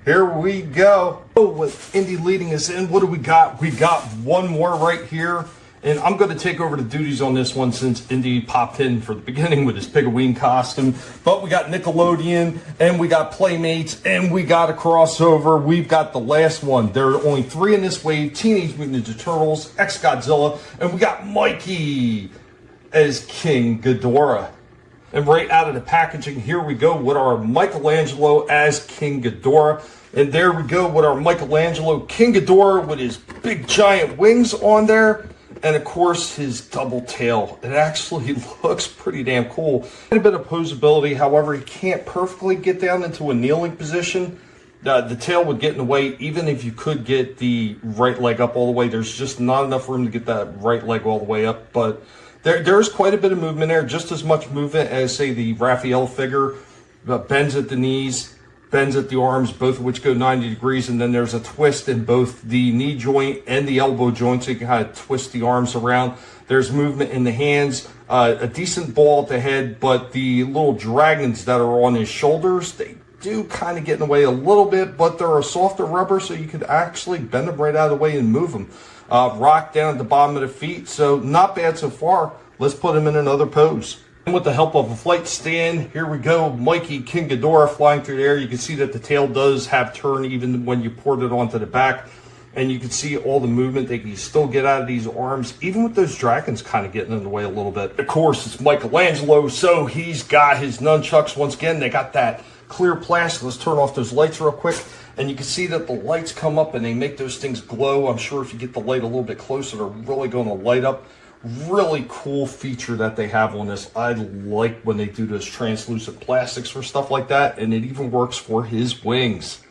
Here we go. Oh, with Indy leading us in, what do we got? We got one more right here. And I'm going to take over the duties on this one since Indy popped in for the beginning with his Pigaween costume. But we got Nickelodeon, and we got Playmates, and we got a crossover. We've got the last one. There are only 3 in this wave. Teenage Mutant Ninja Turtles, X-Godzilla, and we got Mikey as King Ghidorah. And right out of the packaging, here we go with our Michelangelo as King Ghidorah. And there we go with our Michelangelo King Ghidorah with his big giant wings on there. And of course, his double tail. It actually looks pretty damn cool. A bit of posability, however, he can't perfectly get down into a kneeling position. The tail would get in the way, even if you could get the right leg up all the way. There's just not enough room to get that right leg all the way up. But there's quite a bit of movement there, just as much movement as, say, the Raphael figure. Bends at the knees, bends at the arms, both of which go 90 degrees, and then there's a twist in both the knee joint and the elbow joint, so you can kind of twist the arms around. There's movement in the hands, a decent ball at the head, but the little dragons that are on his shoulders, they do kind of get in the way a little bit, but they're a softer rubber, so you could actually bend them right out of the way and move them. Rock down at the bottom of the feet, so not bad so far. Let's put him in another pose. And with the help of a flight stand, here we go. Mikey King Ghidorah flying through the air. You can see that the tail does have turn even when you port it onto the back. And you can see all the movement they can still get out of these arms, even with those dragons kind of getting in the way a little bit. Of course, it's Michelangelo, so he's got his nunchucks. Once again, they got that clear plastic. Let's turn off those lights real quick. And you can see that the lights come up and they make those things glow. I'm sure if you get the light a little bit closer, they're really going to light up. Really cool feature that they have on this. I like when they do those translucent plastics for stuff like that, and it even works for his wings.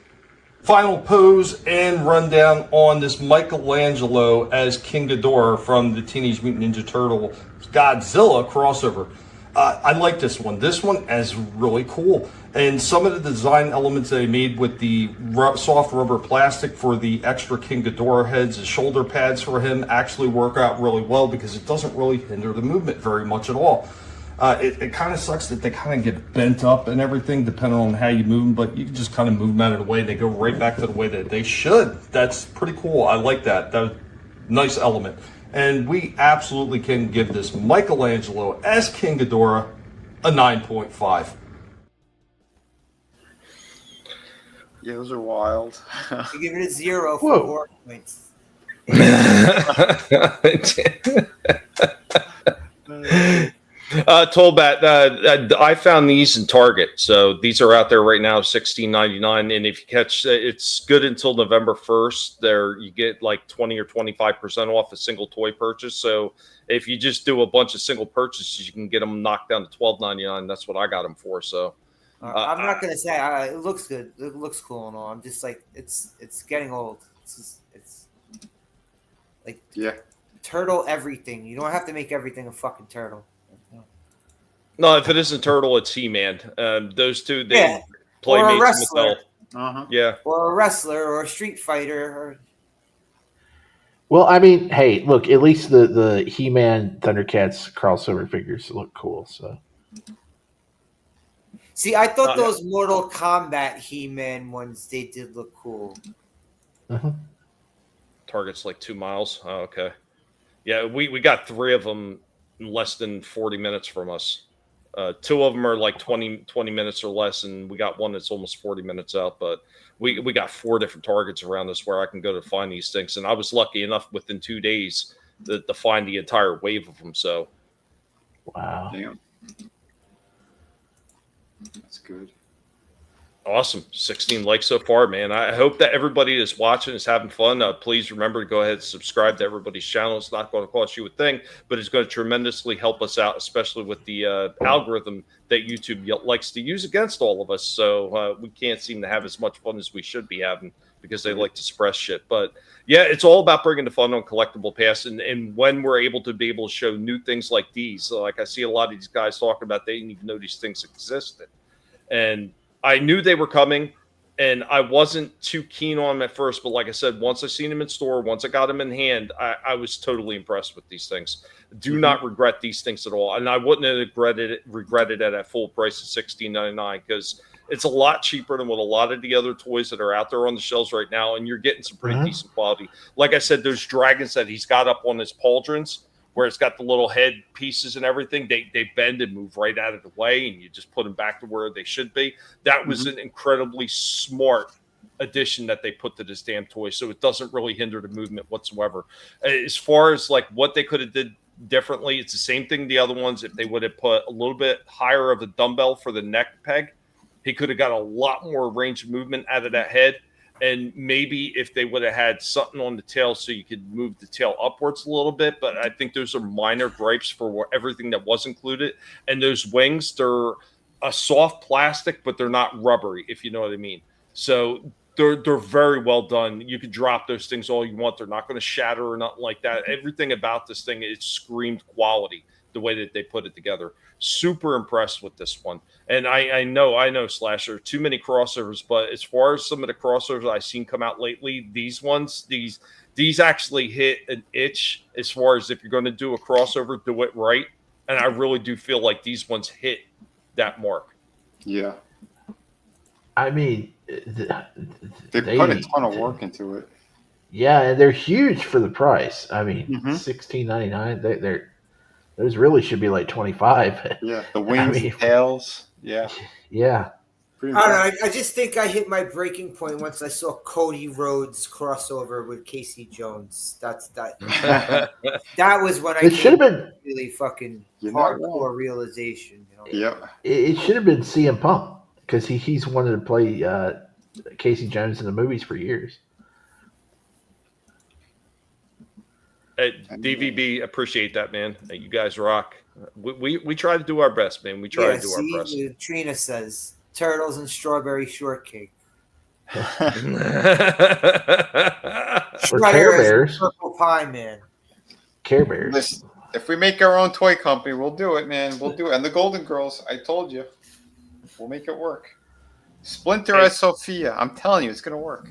Final pose and rundown on this Michelangelo as King Ghidorah from the Teenage Mutant Ninja Turtle Godzilla crossover. I like this one. This one is really cool. And some of the design elements they made with the soft rubber plastic for the extra King Ghidorah heads, the shoulder pads for him, actually work out really well because it doesn't really hinder the movement very much at all. It kind of sucks that they kind of get bent up and everything depending on how you move them, but you can just kind of move them out of the way and they go right back to the way that they should. That's pretty cool. I like that. That's a nice element. And we absolutely can give this Michelangelo as King Ghidorah a 9.5. Yeah, those are wild. You give it a 0 for 4 points. Tollbat, I found these in Target, so these are out there right now, $16.99. And if you catch, it's good until November 1st. There, you get like 20 or 25% off a single toy purchase. So if you just do a bunch of single purchases, you can get them knocked down to $12.99. That's what I got them for. So I'm not gonna say it looks good. It looks cool and all. I'm just like it's getting old. It's like turtle everything. You don't have to make everything a fucking turtle. No, if it isn't Turtle, it's He-Man. Those two, they or a Playmates wrestler. Yeah, or a wrestler, or a street fighter. Or... Well, I mean, hey, look, at least the He-Man Thundercats crossover figures look cool. So See, I thought those Mortal Kombat He-Man ones, they did look cool. Target's like 2 miles. Oh, okay. Yeah, we got 3 of them in less than 40 minutes from us. 2 of them are like 20 minutes or less, and we got one that's almost 40 minutes out. But we got 4 different targets around us where I can go to find these things. And I was lucky enough within 2 days to find the entire wave of them. So, wow. Damn. That's good. Awesome. 16 likes so far, man. I hope that everybody that's watching is having fun. Please remember to go ahead and subscribe to everybody's channel. It's not going to cost you a thing, but it's going to tremendously help us out, especially with the algorithm that YouTube likes to use against all of us. So we can't seem to have as much fun as we should be having because they like to suppress shit. But yeah, it's all about bringing the fun on Collectible Past. And when we're able to show new things like these, so like I see a lot of these guys talking about they didn't even know these things existed. And I knew they were coming, and I wasn't too keen on them at first. But like I said, once I seen them in store, once I got them in hand, I was totally impressed with these things. Do not regret these things at all. And I wouldn't have regretted it at full price of $16.99 because it's a lot cheaper than what a lot of the other toys that are out there on the shelves right now. And you're getting some pretty decent quality. Like I said, those dragons that he's got up on his pauldrons, where it's got the little head pieces and everything, they bend and move right out of the way, and you just put them back to where they should be. That was an incredibly smart addition that they put to this damn toy, so it doesn't really hinder the movement whatsoever. As far as like what they could have did differently, it's the same thing the other ones. If they would have put a little bit higher of a dumbbell for the neck peg, he could have got a lot more range of movement out of that head. And maybe if they would have had something on the tail so you could move the tail upwards a little bit. But I think those are minor gripes for everything that was included. And those wings, they're a soft plastic, but they're not rubbery, if you know what I mean. So they're very well done. You could drop those things all you want. They're not going to shatter or nothing like that. Everything about this thing, it screamed quality, the way that they put it together. Super impressed with this one. And I know, Slasher, too many crossovers, but as far as some of the crossovers I've seen come out lately, these ones, these actually hit an itch as far as if you're going to do a crossover, do it right. And I really do feel like these ones hit that mark. Yeah. I mean, they put a ton of work into it. Yeah, and they're huge for the price. I mean, $16.99. Those really should be like $25. Yeah, the wings, the tails. Yeah. Yeah. I don't know. I just think I hit my breaking point once I saw Cody Rhodes crossover with Casey Jones. That was when I it should have been really fucking hardcore realization. You know? Yeah. It should have been CM Punk because he's wanted to play Casey Jones in the movies for years. DVB, appreciate that, man. You guys rock. We try to do our best, man. We try to do our best. Trina says turtles and strawberry shortcake. Or Care Bears. Purple pie, man. Care Bears. Listen, if we make our own toy company, we'll do it, man. We'll do it. And the Golden Girls, I told you, we'll make it work. Splinter as Sophia. I'm telling you, it's going to work.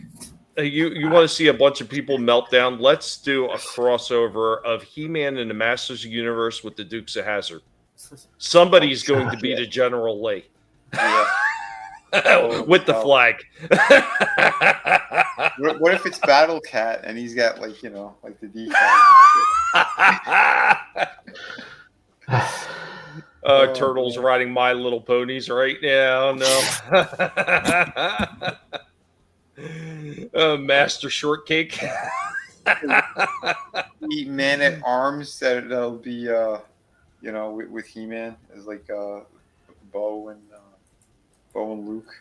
You want to see a bunch of people melt down? Let's do a crossover of He-Man and the Masters of the Universe with the Dukes of Hazzard. Somebody's going to be the General Lee. Yeah. With the flag. What if it's Battle Cat and he's got like the decal? Turtles riding My Little Ponies right now. No. Master Shortcake. Man at Arms that'll be with He-Man as like Bo and Luke.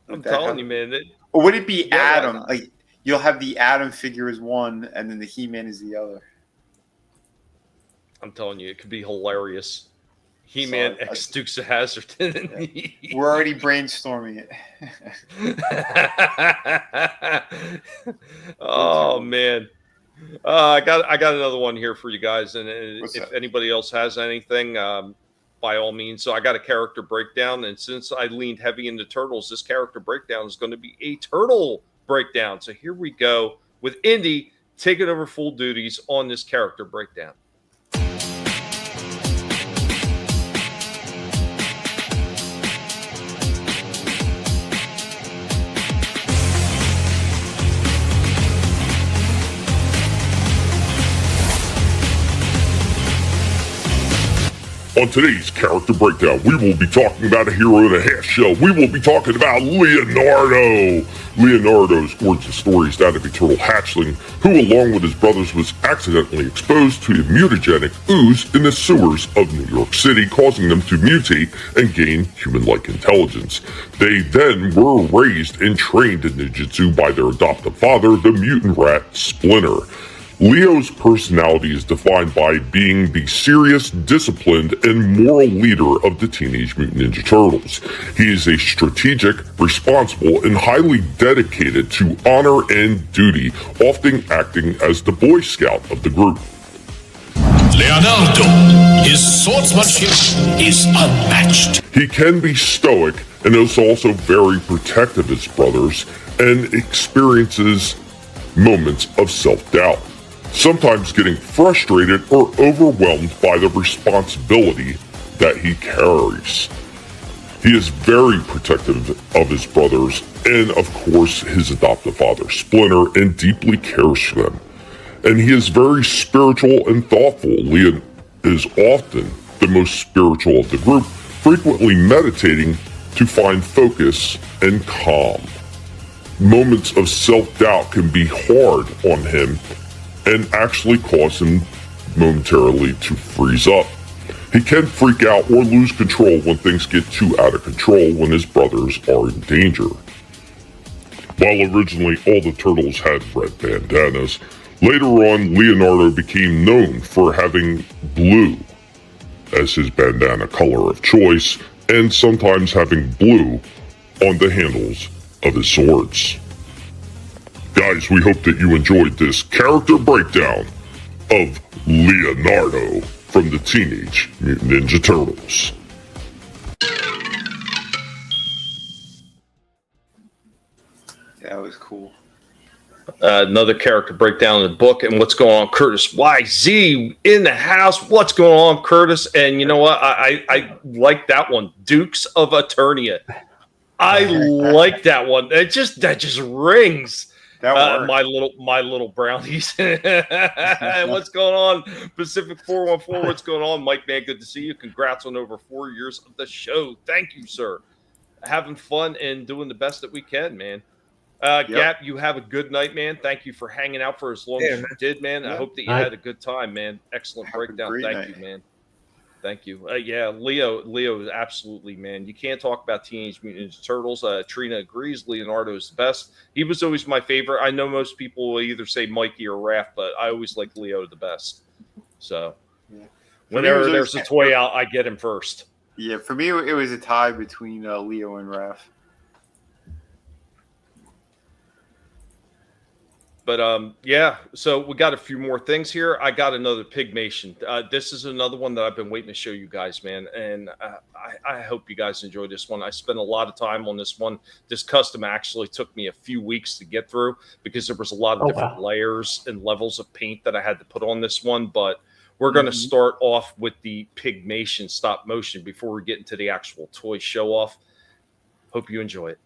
I'm telling you, man. Or would it be Adam? Like you'll have the Adam figure as one, and then the He-Man is the other. I'm telling you, it could be hilarious. He-Man X Dukes of Hazzard. We're already brainstorming it. Oh man, I got another one here for you guys, and if anybody else has anything, by all means. So I got a character breakdown, and since I leaned heavy into turtles, this character breakdown is going to be a turtle breakdown. So here we go with Indy taking over full duties on this character breakdown. On today's Character Breakdown, we will be talking about a hero and a half shell. We will be talking about Leonardo. Leonardo's origin story is that of a turtle hatchling who, along with his brothers, was accidentally exposed to a mutagenic ooze in the sewers of New York City, causing them to mutate and gain human-like intelligence. They then were raised and trained in ninjutsu by their adoptive father, the mutant rat Splinter. Leo's personality is defined by being the serious, disciplined, and moral leader of the Teenage Mutant Ninja Turtles. He is a strategic, responsible, and highly dedicated to honor and duty, often acting as the Boy Scout of the group. Leonardo, his swordsmanship is unmatched. He can be stoic and is also very protective of his brothers and experiences moments of self-doubt, sometimes getting frustrated or overwhelmed by the responsibility that he carries. He is very protective of his brothers and, of course, his adoptive father, Splinter, and deeply cares for them. And he is very spiritual and thoughtful. Leon is often the most spiritual of the group, frequently meditating to find focus and calm. Moments of self-doubt can be hard on him and actually cause him momentarily to freeze up. He can freak out or lose control when things get too out of control when his brothers are in danger. While originally all the turtles had red bandanas, later on Leonardo became known for having blue as his bandana color of choice, and sometimes having blue on the handles of his swords. Guys, we hope that you enjoyed this character breakdown of Leonardo from the Teenage Mutant Ninja Turtles. That was cool. Another character breakdown in the book. And what's going on, Curtis YZ in the house? What's going on, Curtis? And you know what? I like that one, Dukes of Eternia. I like that one. That just rings. My little brownies. What's going on, Pacific 414? What's going on, Mike? Man, good to see you. Congrats on over 4 years of the show. Thank you, sir. Having fun and doing the best that we can, man. Gap, you have a good night, man. Thank you for hanging out for as long as you did, man. I hope that you had a good time, man. Excellent breakdown. Thank you, man. Thank you. Leo is absolutely, man. You can't talk about Teenage Mutant Ninja Turtles. Trina agrees. Leonardo is the best. He was always my favorite. I know most people will either say Mikey or Raph, but I always like Leo the best. So whenever there's a toy out, I get him first. Yeah, for me, it was a tie between Leo and Raph. But so we got a few more things here. I got another Pygmation. This is another one that I've been waiting to show you guys, man. And I hope you guys enjoy this one. I spent a lot of time on this one. This custom actually took me a few weeks to get through because there was a lot of different layers and levels of paint that I had to put on this one. But we're going to start off with the Pygmation stop motion before we get into the actual toy show off. Hope you enjoy it.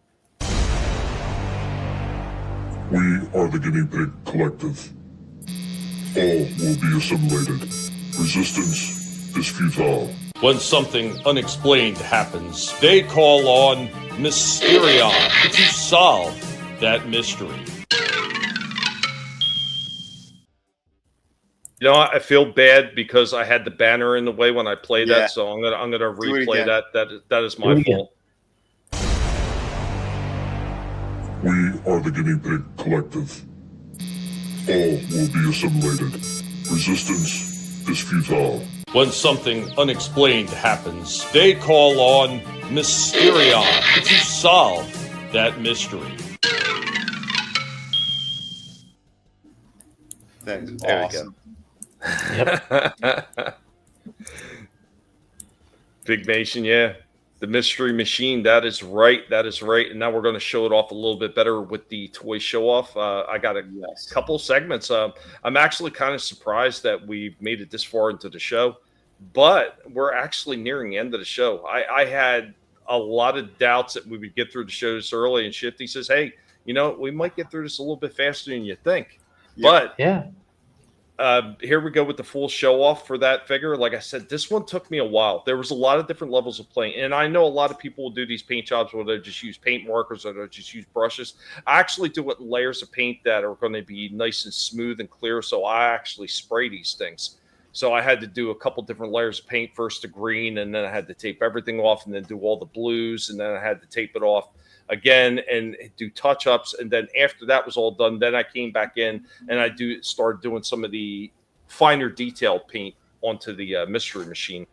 We are the Guinea Pig Collective. All will be assimilated. Resistance is futile. When something unexplained happens, they call on Mysterion to solve that mystery. You know, I feel bad because I had the banner in the way when I played that, so I'm gonna replay that. That is my fault. We are the Guinea Pig Collective. All will be assimilated. Resistance is futile. When something unexplained happens, they call on Mysterion to solve that mystery. That's awesome. Yep. Pygmation, yeah. The Mystery Machine, that is right. That is right. And now we're going to show it off a little bit better with the toy show off. I got a couple segments. I'm actually kind of surprised that we made it this far into the show, but we're actually nearing the end of the show. I had a lot of doubts that we would get through the show this early, and Shifty says, hey, you know, we might get through this a little bit faster than you think. But here we go with the full show off for that figure. Like I said, this one took me a while. There was a lot of different levels of playing, and I know a lot of people will do these paint jobs where they just use paint markers or they just use brushes. I actually do it in layers of paint that are going to be nice and smooth and clear, so I actually spray these things. So I had to do a couple different layers of paint, first to green, and then I had to tape everything off and then do all the blues, and then I had to tape it off again and do touch-ups. And then after that was all done, then I came back in and I started doing some of the finer detail paint onto the mystery machine.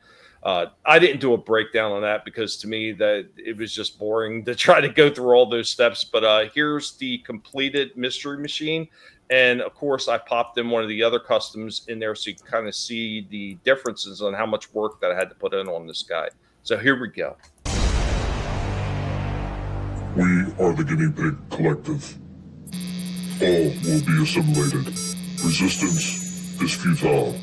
I didn't do a breakdown on that because to me that it was just boring to try to go through all those steps. But here's the completed mystery machine. And of course I popped in one of the other customs in there so you can kind of see the differences on how much work that I had to put in on this guy. So here we go. We are the Guinea Pig Collective. All will be assimilated. Resistance is futile.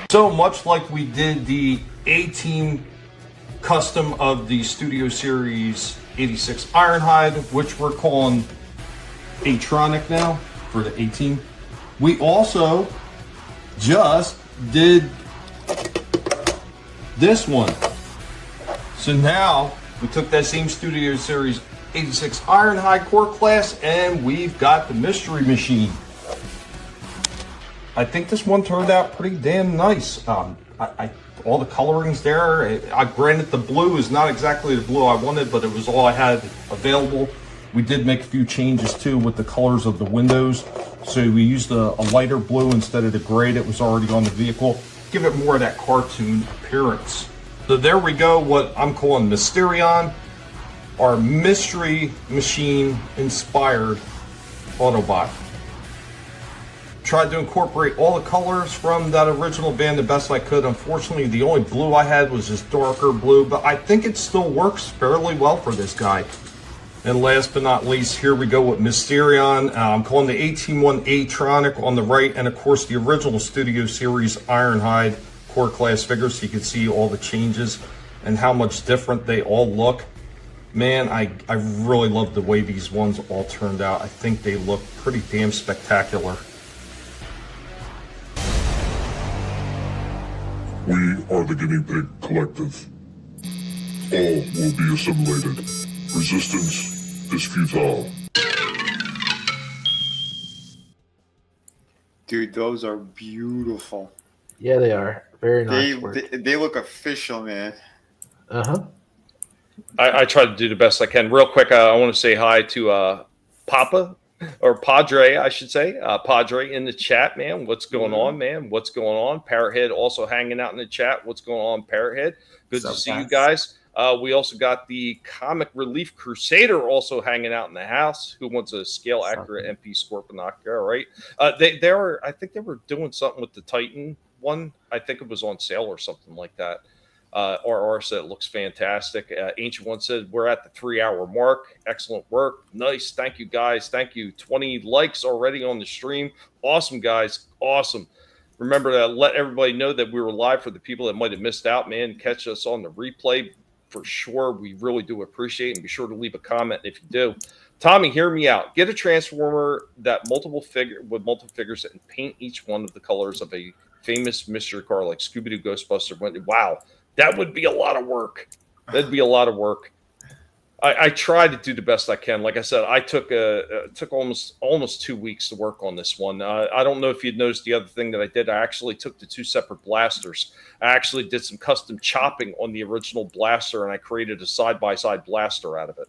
So much like we did the A-Team custom of the Studio Series 86 Ironhide, which we're calling A-Tronic now for the A-Team. We also just did this one. So now we took that same Studio Series 86 Ironhide core class and we've got the mystery machine. I think this one turned out pretty damn nice. All the colorings there. Granted, the blue is not exactly the blue I wanted, but it was all I had available. We did make a few changes too with the colors of the windows. So we used a lighter blue instead of the gray that was already on the vehicle. Give it more of that cartoon appearance. So there we go, what I'm calling Mysterion, our mystery machine inspired Autobot. Tried to incorporate all the colors from that original band the best I could. Unfortunately, the only blue I had was this darker blue, but I think it still works fairly well for this guy. And last but not least, here we go with Mysterion. I'm calling the A-Team 1 A-Tronic on the right, and of course the original Studio Series Ironhide core class figures, so you can see all the changes and how much different they all look. Man, I really love the way these ones all turned out. I think they look pretty damn spectacular. We are the Guinea Pig Collective. All will be assimilated. Resistance is futile. Dude, those are beautiful. Yeah, they are. Very nice work. They look official, man. Uh-huh. I try to do the best I can. Real quick, I want to say hi to Papa, or Padre, I should say. Padre in the chat, man. What's going on, man? What's going on? Parrothead also hanging out in the chat. What's going on, Parrothead? Good to see you guys. We also got the Comic Relief Crusader also hanging out in the house, who wants a scale accurate MP Scorpionaca, right? I think they were doing something with the Titan one. I think it was on sale or something like that. RR said it looks fantastic. Ancient One said we're at the 3-hour mark. Excellent work. Nice. Thank you, guys. Thank you. 20 likes already on the stream. Awesome, guys. Awesome. Remember to let everybody know that we were live for the people that might have missed out, man. Catch us on the replay for sure. We really do appreciate it. And be sure to leave a comment if you do. Tommy, hear me out. Get a transformer with multiple figures and paint each one of the colors of a famous mystery car like Scooby-Doo, Ghostbuster. Wow. That would be a lot of work. That'd be a lot of work. I tried to do the best I can. Like I said, I took almost 2 weeks to work on this one. I don't know if you'd noticed the other thing that I did. I actually took the 2 separate blasters. I actually did some custom chopping on the original blaster, and I created a side-by-side blaster out of it.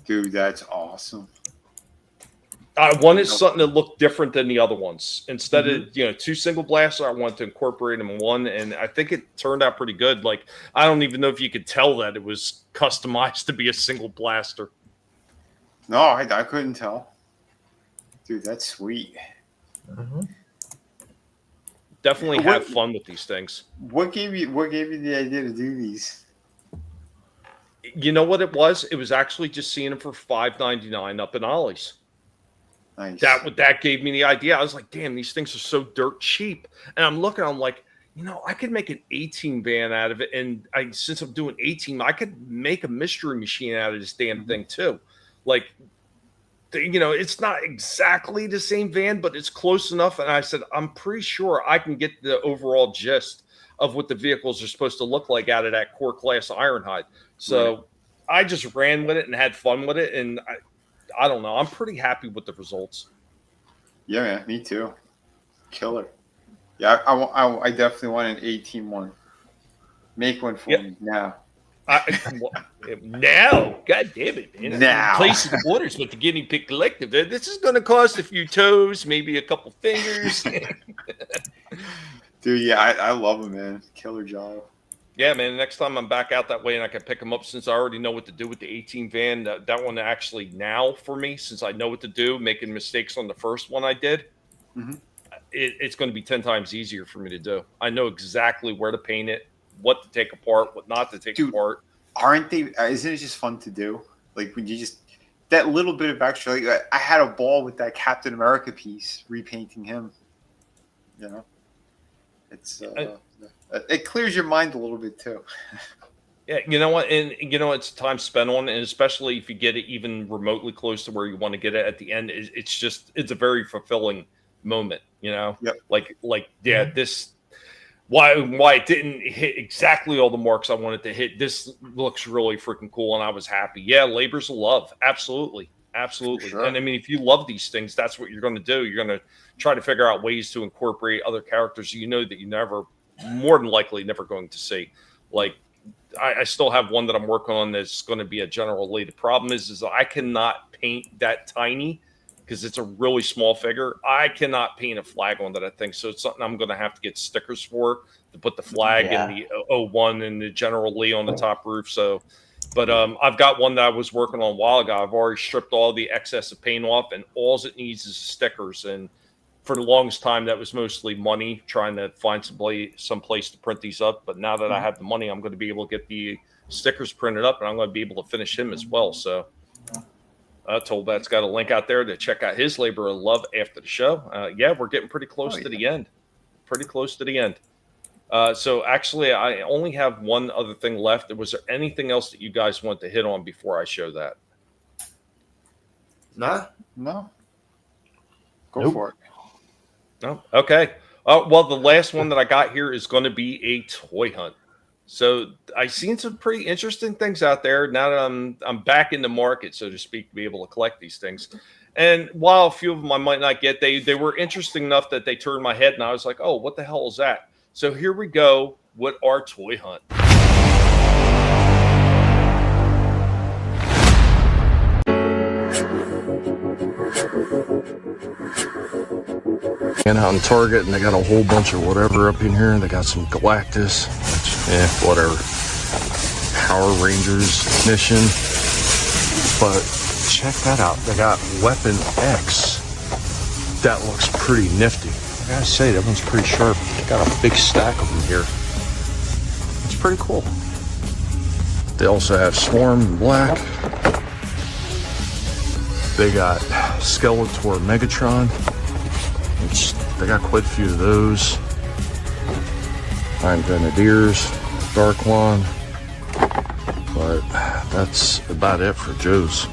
Dude, that's awesome. I wanted something that looked different than the other ones. Instead of 2 single blasters, I wanted to incorporate them in one, and I think it turned out pretty good. Like, I don't even know if you could tell that it was customized to be a single blaster. No, I couldn't tell. Dude, that's sweet. Definitely have fun with these things. What gave you the idea to do these? You know what it was? It was actually just seeing them for $5.99 up in Ollie's. Nice. That gave me the idea. I was like, damn, these things are so dirt cheap. And I'm looking, I'm like, I could make an 18 van out of it. And since I'm doing 18, I could make a mystery machine out of this damn thing too. Like, it's not exactly the same van, but it's close enough. And I said, I'm pretty sure I can get the overall gist of what the vehicles are supposed to look like out of that core class Ironhide. So I just ran with it and had fun with it. And I don't know. I'm pretty happy with the results. Yeah, man. Me too. Killer. Yeah, I definitely want an 18 one. Make one for me now. Now, God damn it, man! Now, placing orders with the Guinea Pig Collective. This is going to cost a few toes, maybe a couple fingers. Dude, yeah, I love them, man. Killer job. Yeah, man. Next time I'm back out that way and I can pick them up, since I already know what to do with the 18 van. That one actually now for me, since I know what to do, making mistakes on the first one I did. Mm-hmm. It's going to be 10 times easier for me to do. I know exactly where to paint it, what to take apart, what not to take apart. Aren't they? Isn't it just fun to do? Like when you just that little bit of extra. Like, I had a ball with that Captain America piece, repainting him. It's it clears your mind a little bit too. Yeah, you know what, and it's time spent on it, and especially if you get it even remotely close to where you want to get it at the end. It's a very fulfilling moment. This. Why it didn't hit exactly all the marks I wanted to hit. This looks really freaking cool, and I was happy. Yeah, labors of love. Absolutely. Sure. And I mean, if you love these things, that's what you're going to do. You're going to try to figure out ways to incorporate other characters that you never, more than likely, never going to see. Like, I still have one that I'm working on that's going to be a general lead. The problem is I cannot paint that tiny, because it's a really small figure. I cannot paint a flag onto that thing. So it's something I'm going to have to get stickers for, to put the flag and the 01 and the General Lee on the top roof. So, but I've got one that I was working on a while ago. I've already stripped all the excess of paint off, and all it needs is stickers. And for the longest time, that was mostly money, trying to find some place to print these up. But now that I have the money, I'm going to be able to get the stickers printed up, and I'm going to be able to finish him as well. So Tolbat's got a link out there to check out his labor of love after the show. We're getting pretty close to the end. So actually, I only have one other thing left. Was there anything else that you guys want to hit on before I show that? No. Go for it. No. Okay. Well, the last one that I got here is going to be a toy hunt. So I've seen some pretty interesting things out there now that I'm back in the market, so to speak, to be able to collect these things. And while a few of them I might not get, they were interesting enough that they turned my head, and I was like, oh, what the hell is that? So here we go with our toy hunt. And out in Target, and they got a whole bunch of whatever up in here. They got some Galactus, whatever. Power Rangers mission. But check that out. They got Weapon X. That looks pretty nifty. I gotta say, that one's pretty sharp. They got a big stack of them here. It's pretty cool. They also have Swarm in black. They got Skeletor Megatron. They got quite a few of those. Iron Grenadiers, Dark One. But that's about it for Joe's.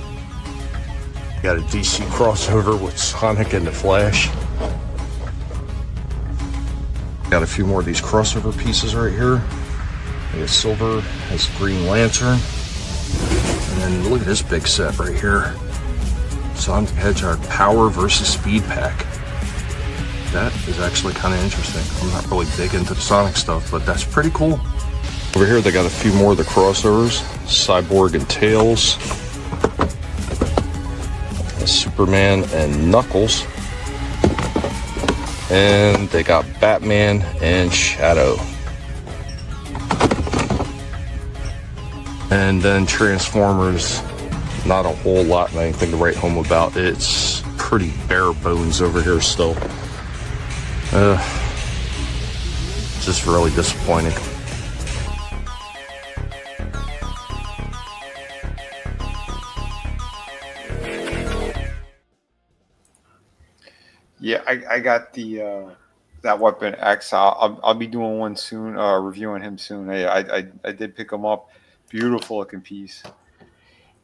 Got a DC crossover with Sonic and the Flash. Got a few more of these crossover pieces right here. We got Silver has Green Lantern. And then look at this big set right here. Sonic the Hedgehog Power versus Speed Pack. That is actually kind of interesting. I'm not really big into the Sonic stuff, but that's pretty cool. Over here, they got a few more of the crossovers. Cyborg and Tails. Superman and Knuckles. And they got Batman and Shadow. And then Transformers. Not a whole lot of anything to write home about. It's pretty bare bones over here still. Just really disappointing. Yeah, I got the that Weapon X. I'll be doing one soon, reviewing him soon. I did pick him up. Beautiful looking piece.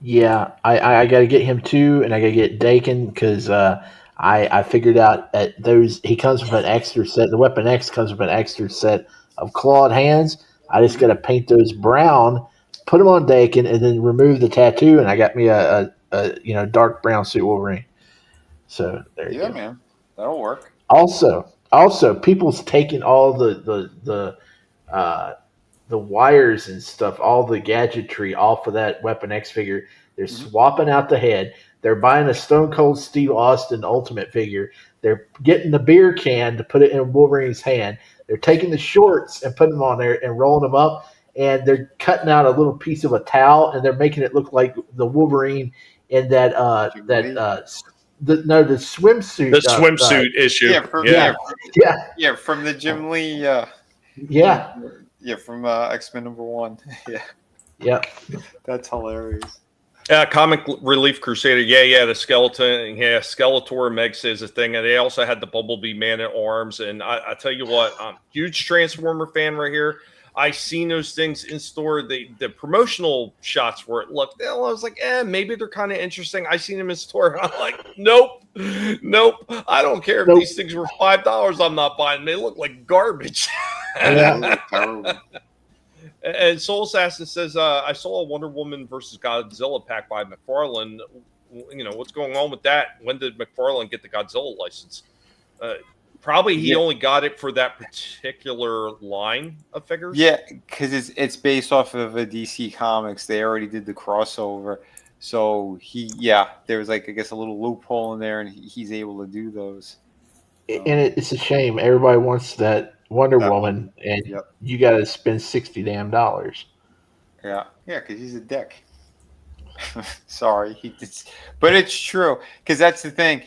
Yeah, I got to get him too, and I got to get Dakin because I figured out that those he comes with an extra set. The Weapon X comes with an extra set of clawed hands. I just got to paint those brown, put them on Dakin, and then remove the tattoo, and I got me a dark brown suit Wolverine. So there you go. Man, that'll work. Also, people's taking all the wires and stuff, all the gadgetry off of that Weapon X figure. They're swapping out the head. They're buying a Stone Cold Steve Austin Ultimate figure. They're getting the beer can to put it in Wolverine's hand. They're taking the shorts and putting them on there and rolling them up. And they're cutting out a little piece of a towel and they're making it look like the Wolverine in that the swimsuit. The swimsuit issue. Yeah, from the Jim Lee. From X-Men #1. Yep. That's hilarious. Comic Relief Crusader. The skeleton. Skeletor Megs is a thing. And they also had the Bumblebee Man at Arms. And I tell you what, I'm a huge Transformer fan right here. I seen those things in store. The promotional shots where it looked, I was like, maybe they're kind of interesting. I seen them in store. I'm like, nope. I don't care if these things were $5. I'm not buying them. They look like garbage. And Soul Assassin says, I saw a Wonder Woman versus Godzilla pack by McFarlane. What's going on with that? When did McFarlane get the Godzilla license? Probably he only got it for that particular line of figures. Yeah, because it's based off of a DC Comics. They already did the crossover. So there was like, I guess, a little loophole in there, and he's able to do those. And it's a shame. Everybody wants that Wonder Woman, and you got to spend $60 damn. Yeah, because he's a dick. Sorry, but it's true because that's the thing.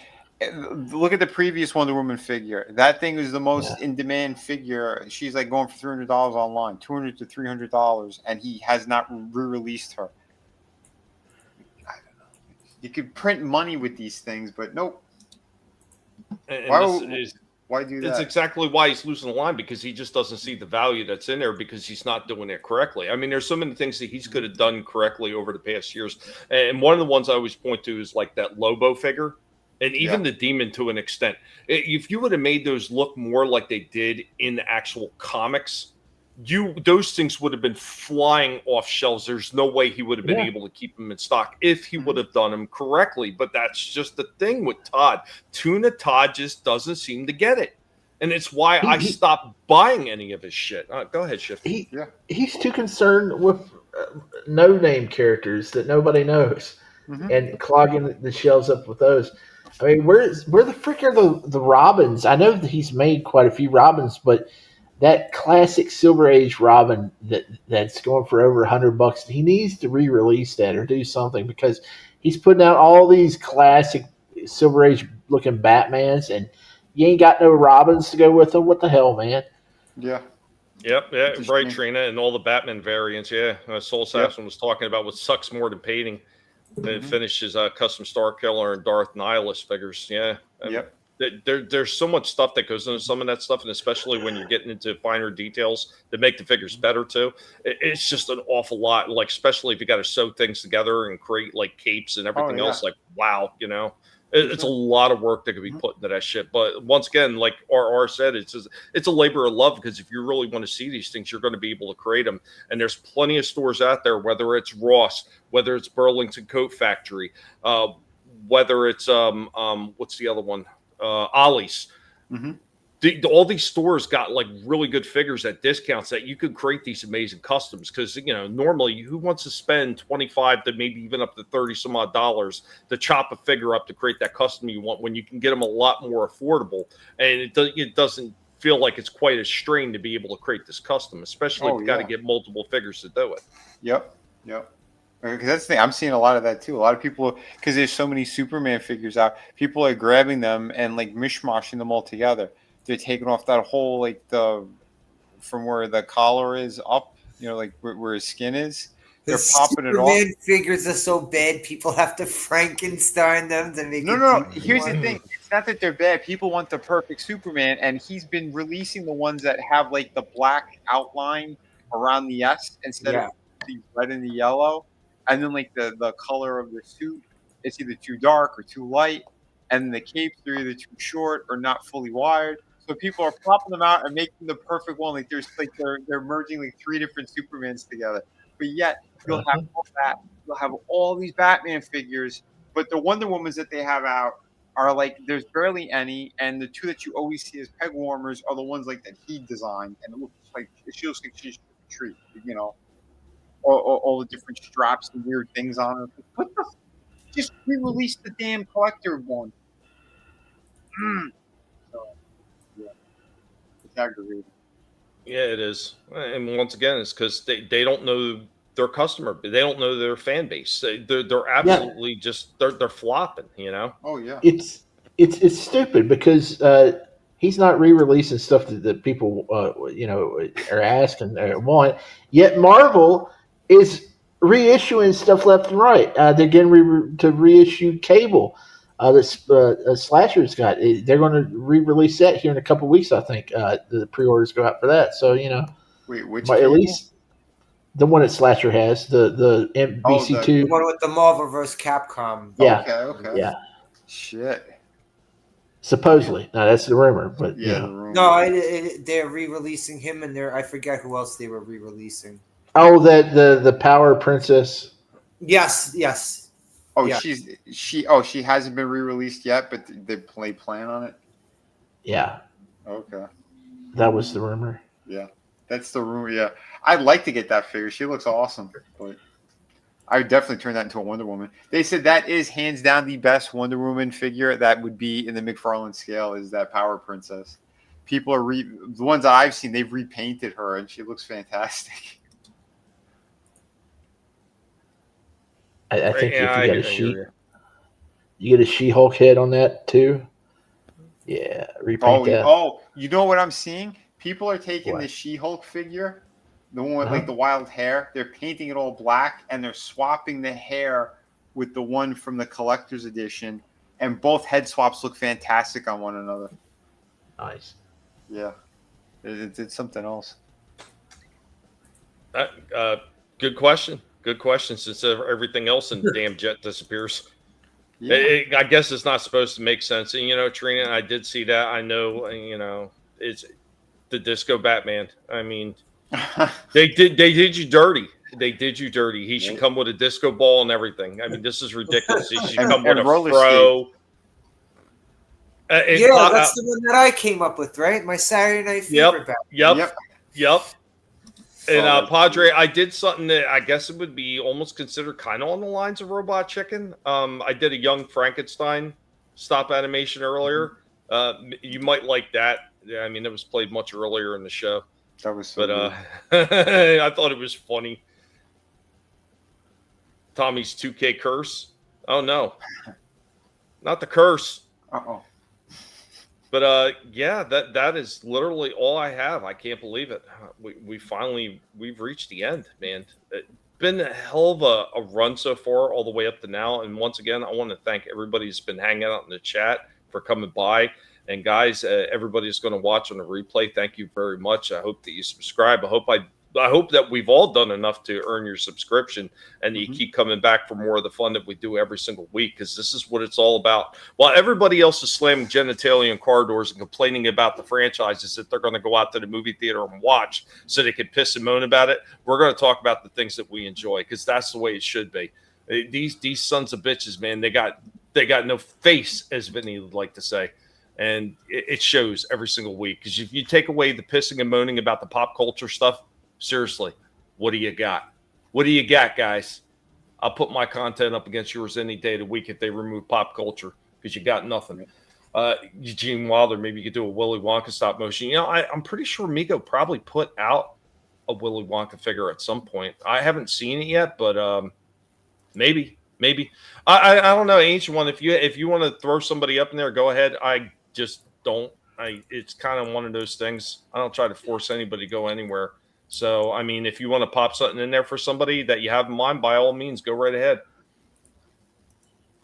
Look at the previous Wonder Woman figure. That thing was the most in-demand figure. She's like going for $300 online, $200 to $300, and he has not re-released her. I don't know. You could print money with these things, but nope. Why do that? It's exactly why he's losing the line, because he just doesn't see the value that's in there because he's not doing it correctly. I mean, there's so many things that he's could have done correctly over the past years. And one of the ones I always point to is like that Lobo figure. And even the Demon to an extent. If you would have made those look more like they did in the actual comics, those things would have been flying off shelves. There's no way he would have been able to keep them in stock if he would have done them correctly. But that's just the thing with Todd. Tuna Todd just doesn't seem to get it. And it's why I stopped buying any of his shit. Go ahead, Shifty. He's too concerned with no-name characters that nobody knows and clogging the shelves up with those. I mean, where the frick are the Robins? I know that he's made quite a few Robins, but that classic Silver Age Robin that's going for over $100, he needs to re-release that or do something, because he's putting out all these classic Silver Age looking Batmans, and you ain't got no Robins to go with them. What the hell, man? Yeah. Yep, right, Trina, and all the Batman variants. Soul Assassin was talking about what sucks more than painting. It finishes custom Star Killer and Darth Nihilus figures. There's so much stuff that goes into some of that stuff, and especially when you're getting into finer details that make the figures better too. It's just an awful lot. Like, especially if you got to sew things together and create like capes and everything else. Like, wow, it's a lot of work that could be put into that shit. But once again, like RR said, it's a labor of love, because if you really want to see these things, you're going to be able to create them. And there's plenty of stores out there, whether it's Ross, whether it's Burlington Coat Factory, whether it's what's the other one? Ollie's. All these stores got like really good figures at discounts that you could create these amazing customs, because normally who wants to spend 25 to maybe even up to 30 some odd dollars to chop a figure up to create that custom you want, when you can get them a lot more affordable, and it doesn't feel like it's quite a strain to be able to create this custom, especially if you got to get multiple figures to do it. Yep. Because that's the thing, I'm seeing a lot of that too. A lot of people, because there's so many Superman figures out, people are grabbing them and like mishmashing them all together. They're taking off that whole from where the collar is up, like where his skin is. They're The popping it off. Superman figures are so bad, people have to Frankenstein them to make it. No. Here's the thing. It's not that they're bad. People want the perfect Superman, and he's been releasing the ones that have like the black outline around the S instead of the red and the yellow, and then like the color of the suit, it's either too dark or too light, and the capes are either too short or not fully wired. So people are popping them out and making the perfect one. Like they're merging like 3 different Supermans together. But yet you'll have all that. You'll have all these Batman figures, but the Wonder Womans that they have out are like there's barely any, and the 2 that you always see as peg warmers are the ones like that he designed, and it looks like she's a treat, you know, all the different straps and weird things on her. What the? Just re-release the damn collector one. So, yeah, it's aggravating. Yeah, it is. And once again, it's because they don't know their customer. They don't know their fan base. They're absolutely just they're flopping, you know? Oh, yeah. It's stupid because he's not re-releasing stuff that people, are asking or want. Yet Marvel is reissuing stuff left and right. They're getting to reissue Cable. Slasher's got. They're going to re-release that here in a couple weeks. I think the pre-orders go out for that. So wait, which at least the one that Slasher has, the MBC2, the one with the Marvel vs. Capcom. Yeah. Okay. Yeah. Shit. Supposedly, now that's the rumor, but yeah, the rumor. No, they're re-releasing him, and I forget who else they were re-releasing. Oh, that the Power Princess. Yes. Oh, yeah. she hasn't been re-released yet, but they plan on it. Yeah. Okay. That was the rumor. Yeah, that's the rumor. Yeah, I'd like to get that figure. She looks awesome, but I would definitely turn that into a Wonder Woman. They said that is hands down the best Wonder Woman figure that would be in the McFarlane scale is that Power Princess. People are the ones that I've seen. They've repainted her, and she looks fantastic. I think if you get a you get a She-Hulk head on that too. Yeah, repaint that. Oh, you know what I'm seeing? People are taking the She-Hulk figure, the one with like the wild hair. They're painting it all black, and they're swapping the hair with the one from the collector's edition, and both head swaps look fantastic on one another. Nice. Yeah, it's something else. Good question. Good question. Since everything else in damn Jet disappears, I guess it's not supposed to make sense. And Trina, I did see that. I know. It's the Disco Batman. I mean, they did you dirty. They did you dirty. He should come with a disco ball and everything. I mean, this is ridiculous. He should come with a fro. That's the one that I came up with, right? My Saturday Night Fever Batman. Yep. And Padre, I did something that I guess it would be almost considered kind of on the lines of Robot Chicken. I did a Young Frankenstein stop animation earlier. You might like that. I mean, it was played much earlier in the show. That was so good. I thought it was funny. Tommy's 2K curse. Oh, no. Not the curse. Uh-oh. But that is literally all I have. I can't believe it. We've reached the end, man. It's been a hell of a run so far, all the way up to now. And once again, I want to thank everybody who's been hanging out in the chat for coming by. And guys, everybody who's going to watch on the replay, thank you very much. I hope that you subscribe. I hope that we've all done enough to earn your subscription and you keep coming back for more of the fun that we do every single week, because this is what it's all about. While everybody else is slamming genitalia and car doors and complaining about the franchises that they're going to go out to the movie theater and watch so they can piss and moan about it, we're going to talk about the things that we enjoy, because that's the way it should be. These sons of bitches, man, they got no face, as Vinnie would like to say. And it shows every single week, because if you take away the pissing and moaning about the pop culture stuff, seriously, what do you got? What do you got, guys? I'll put my content up against yours any day of the week if they remove pop culture, because you got nothing. Eugene Wilder, maybe you could do a Willy Wonka stop motion. I'm pretty sure Mego probably put out a Willy Wonka figure at some point. I haven't seen it yet, but maybe. I don't know, Ancient One. If you want to throw somebody up in there, go ahead. I just don't. It's kind of one of those things. I don't try to force anybody to go anywhere. So, I mean, if you want to pop something in there for somebody that you have in mind, by all means, go right ahead.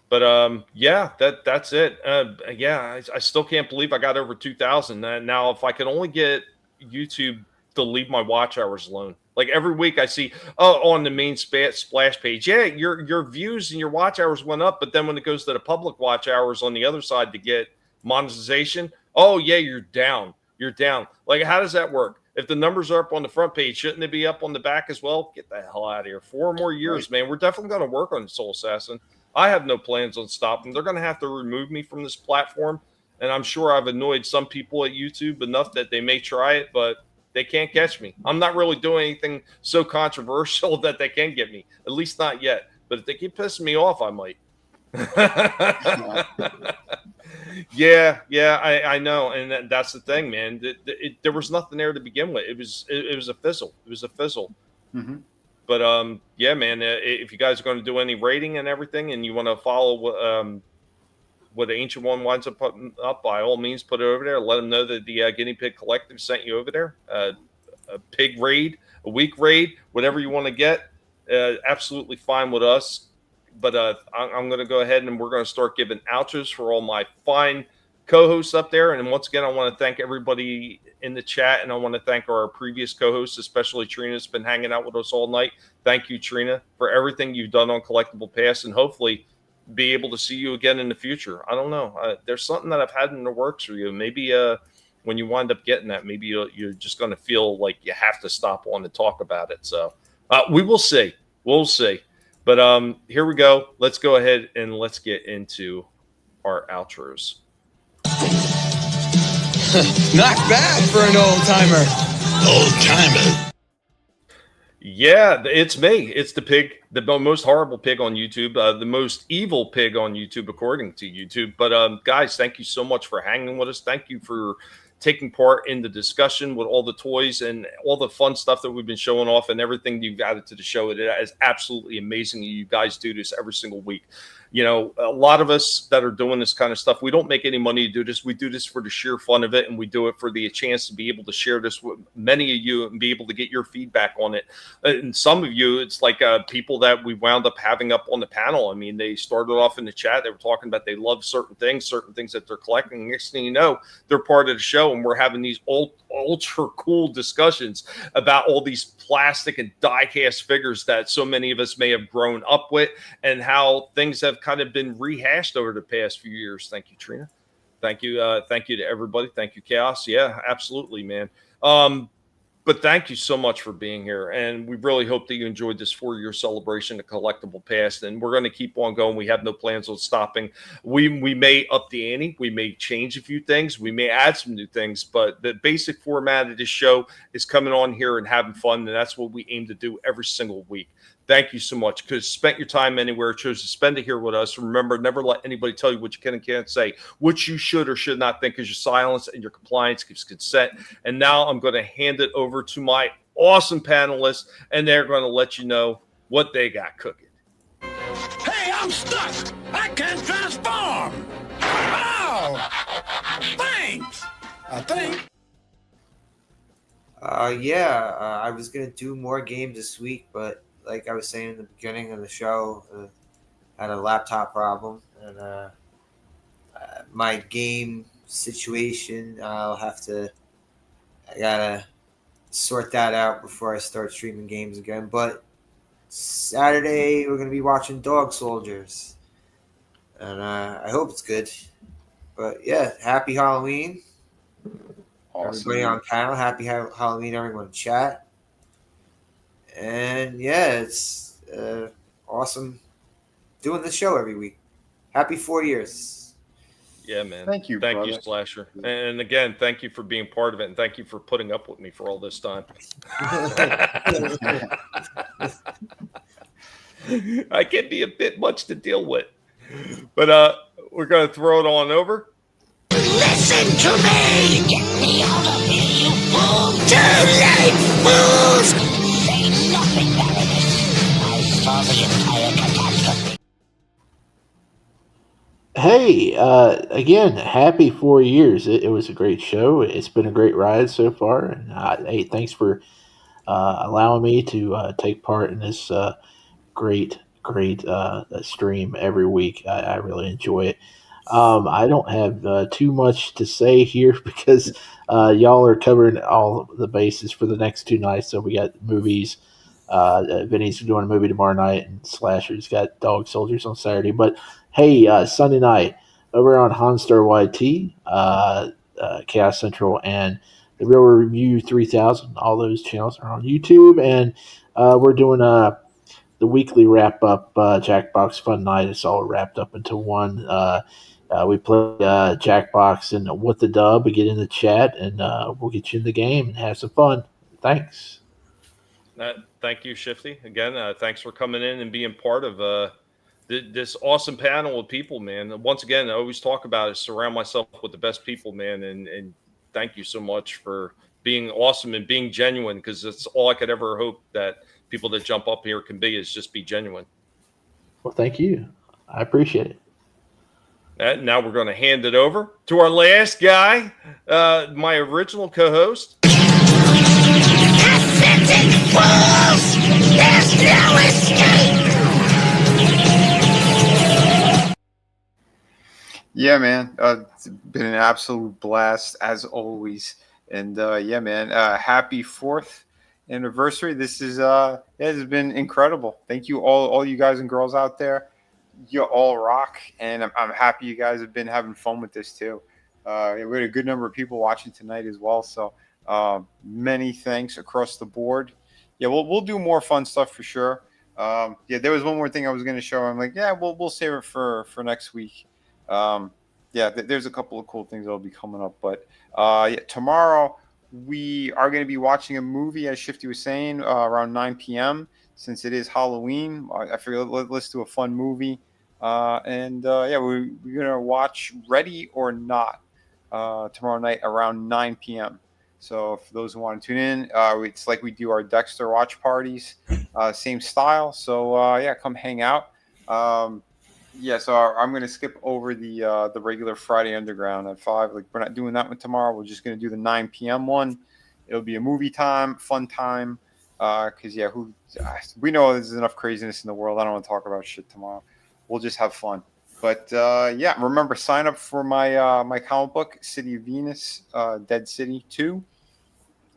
But yeah, that's it. Yeah, I still can't believe I got over 2,000. Now, if I could only get YouTube to leave my watch hours alone. Like every week I see, on the main splash page, yeah, your views and your watch hours went up, but then when it goes to the public watch hours on the other side to get monetization, oh yeah, you're down. You're down. Like, how does that work? If the numbers are up on the front page, shouldn't they be up on the back as well? Get the hell out of here. 4 more years, man. We're definitely going to work on Soul Assassin. I have no plans on stopping. They're going to have to remove me from this platform. And I'm sure I've annoyed some people at YouTube enough that they may try it, but they can't catch me. I'm not really doing anything so controversial that they can get me, at least not yet. But if they keep pissing me off, I might. Yeah, I know. And that's the thing, man. There was nothing there to begin with. It was a fizzle. It was a fizzle. Mm-hmm. But yeah, man, if you guys are going to do any rating and everything and you want to follow what the Ancient One winds up putting up, by all means, put it over there. Let them know that the Guinea Pig Collective sent you over there. A pig raid, a week raid, whatever you want to get, absolutely fine with us. But I'm going to go ahead and we're going to start giving outros for all my fine co-hosts up there. And once again, I want to thank everybody in the chat, and I want to thank our previous co-hosts, especially Trina, that's been hanging out with us all night. Thank you, Trina, for everything you've done on Collectible Past, and hopefully be able to see you again in the future. I don't know. There's something that I've had in the works for you. Maybe when you wind up getting that, maybe you're just going to feel like you have to stop on to talk about it. So we will see. We'll see. But here we go. Let's go ahead and let's get into our outros. Not bad for an old timer. Old timer. Yeah, it's me. It's the pig, the most horrible pig on YouTube, the most evil pig on YouTube, according to YouTube. But guys, thank you so much for hanging with us. Thank you for taking part in the discussion with all the toys and all the fun stuff that we've been showing off and everything you've added to the show. It is absolutely amazing. You guys do this every single week. You know, a lot of us that are doing this kind of stuff, we don't make any money to do this. We do this for the sheer fun of it, and we do it for the chance to be able to share this with many of you and be able to get your feedback on it. And some of you, it's like people that we wound up having up on the panel. I mean, they started off in the chat. They were talking about they love certain things that they're collecting. Next thing you know, they're part of the show, and we're having these ultra cool discussions about all these plastic and die-cast figures that so many of us may have grown up with, and how things have kind of been rehashed over the past few years. Thank you, Trina. Thank you to everybody. Thank you, Chaos. Yeah, absolutely, man. But thank you so much for being here, and we really hope that you enjoyed this 4-year celebration of Collectible Past, and we're going to keep on going. We have no plans on stopping. We may up the ante. We may change a few things. We may add some new things, but the basic format of this show is coming on here and having fun, and that's what we aim to do every single week. Thank you so much, because spent your time anywhere, chose to spend it here with us. Remember, never let anybody tell you what you can and can't say. What you should or should not think, is your silence and your compliance gives consent. And now I'm going to hand it over to my awesome panelists, and they're going to let you know what they got cooking. Hey, I'm stuck. I can't transform. Oh, thanks. I think. I was going to do more games this week, but like I was saying in the beginning of the show, I had a laptop problem, and my game situation, I gotta sort that out before I start streaming games again. But Saturday, we're gonna be watching Dog Soldiers, and I hope it's good. But yeah, happy Halloween. Awesome. Everybody on panel, happy Halloween, everyone in chat. And yeah, it's awesome doing this show every week. Happy 4 years. Yeah, man. Thank you, Thank brother. you, Splasher. And again, thank you for being part of it, and thank you for putting up with me for all this time. I can be a bit much to deal with. But we're going to throw it on over. Listen to me! Get me out of here, you fool! Too late, fools! Say nothing, Baroness. I saw the entire catastrophe. Hey, again, happy 4 years. It was a great show. It's been a great ride so far. And hey, thanks for allowing me to take part in this great stream every week. I really enjoy it. I don't have too much to say here because y'all are covering all the bases for the next 2 nights. So we got movies. Vinny's doing a movie tomorrow night, and Slasher's got Dog Soldiers on Saturday. But hey, Sunday night over on Honstar YT, Chaos Central, and the Real Review 3000. All those channels are on YouTube, and we're doing the weekly wrap up Jackbox Fun Night. It's all wrapped up into one. We play Jackbox and What the Dub. Get in the chat, and we'll get you in the game and have some fun. Thanks. Thank you, Shifty. Again, thanks for coming in and being part of this awesome panel of people, man. Once again, I always talk about it, surround myself with the best people, man. And thank you so much for being awesome and being genuine, because that's all I could ever hope that people that jump up here can be, is just be genuine. Well, thank you. I appreciate it. And now we're going to hand it over to our last guy, my original co-host. Pathetic fools! There's no escape! Yeah, man. It's been an absolute blast as always. And yeah, man. Happy 4th anniversary. This is it has been incredible. Thank you all you guys and girls out there. You all rock, and I'm happy you guys have been having fun with this too. We had a good number of people watching tonight as well. So many thanks across the board. Yeah, we'll do more fun stuff for sure. Yeah, there was one more thing I was going to show. I'm like, yeah, we'll save it for next week. Yeah, there's a couple of cool things that'll be coming up. But yeah, tomorrow we are going to be watching a movie, as Shifty was saying, around 9 p.m. Since it is Halloween. I figured let's do a fun movie. And yeah, we're going to watch Ready or Not tomorrow night around 9 p.m. So for those who want to tune in, it's like we do our Dexter watch parties, same style. So yeah, come hang out. Yeah, so I'm going to skip over the regular Friday Underground at 5. Like, we're not doing that one tomorrow. We're just going to do the 9 p.m. one. It'll be a movie time, fun time. Because yeah, we know there's enough craziness in the world. I don't want to talk about shit tomorrow. We'll just have fun. But yeah, remember, sign up for my my comic book, City of Venus, Dead City 2.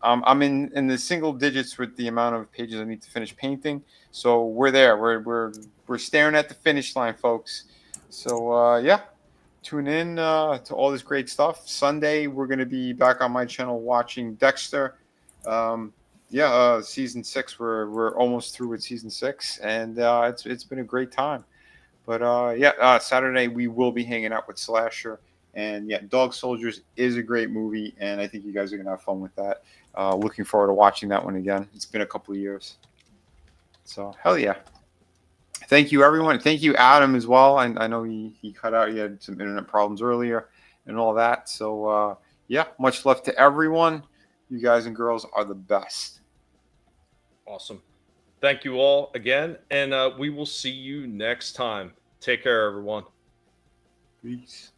I'm in the single digits with the amount of pages I need to finish painting. So we're there. We're staring at the finish line, folks. So yeah, tune in to all this great stuff. Sunday, we're going to be back on my channel watching Dexter. Yeah, season 6. We're almost through with season 6, and it's been a great time. But yeah, Saturday we will be hanging out with Slasher, and yeah, Dog Soldiers is a great movie, and I think you guys are gonna have fun with that. Looking forward to watching that one again. It's been a couple of years, so hell yeah. Thank you, everyone. Thank you, Adam, as well. I know he cut out. He had some internet problems earlier and all that. So yeah, much love to everyone. You guys and girls are the best. Awesome. Thank you all again, and we will see you next time. Take care, everyone. Peace.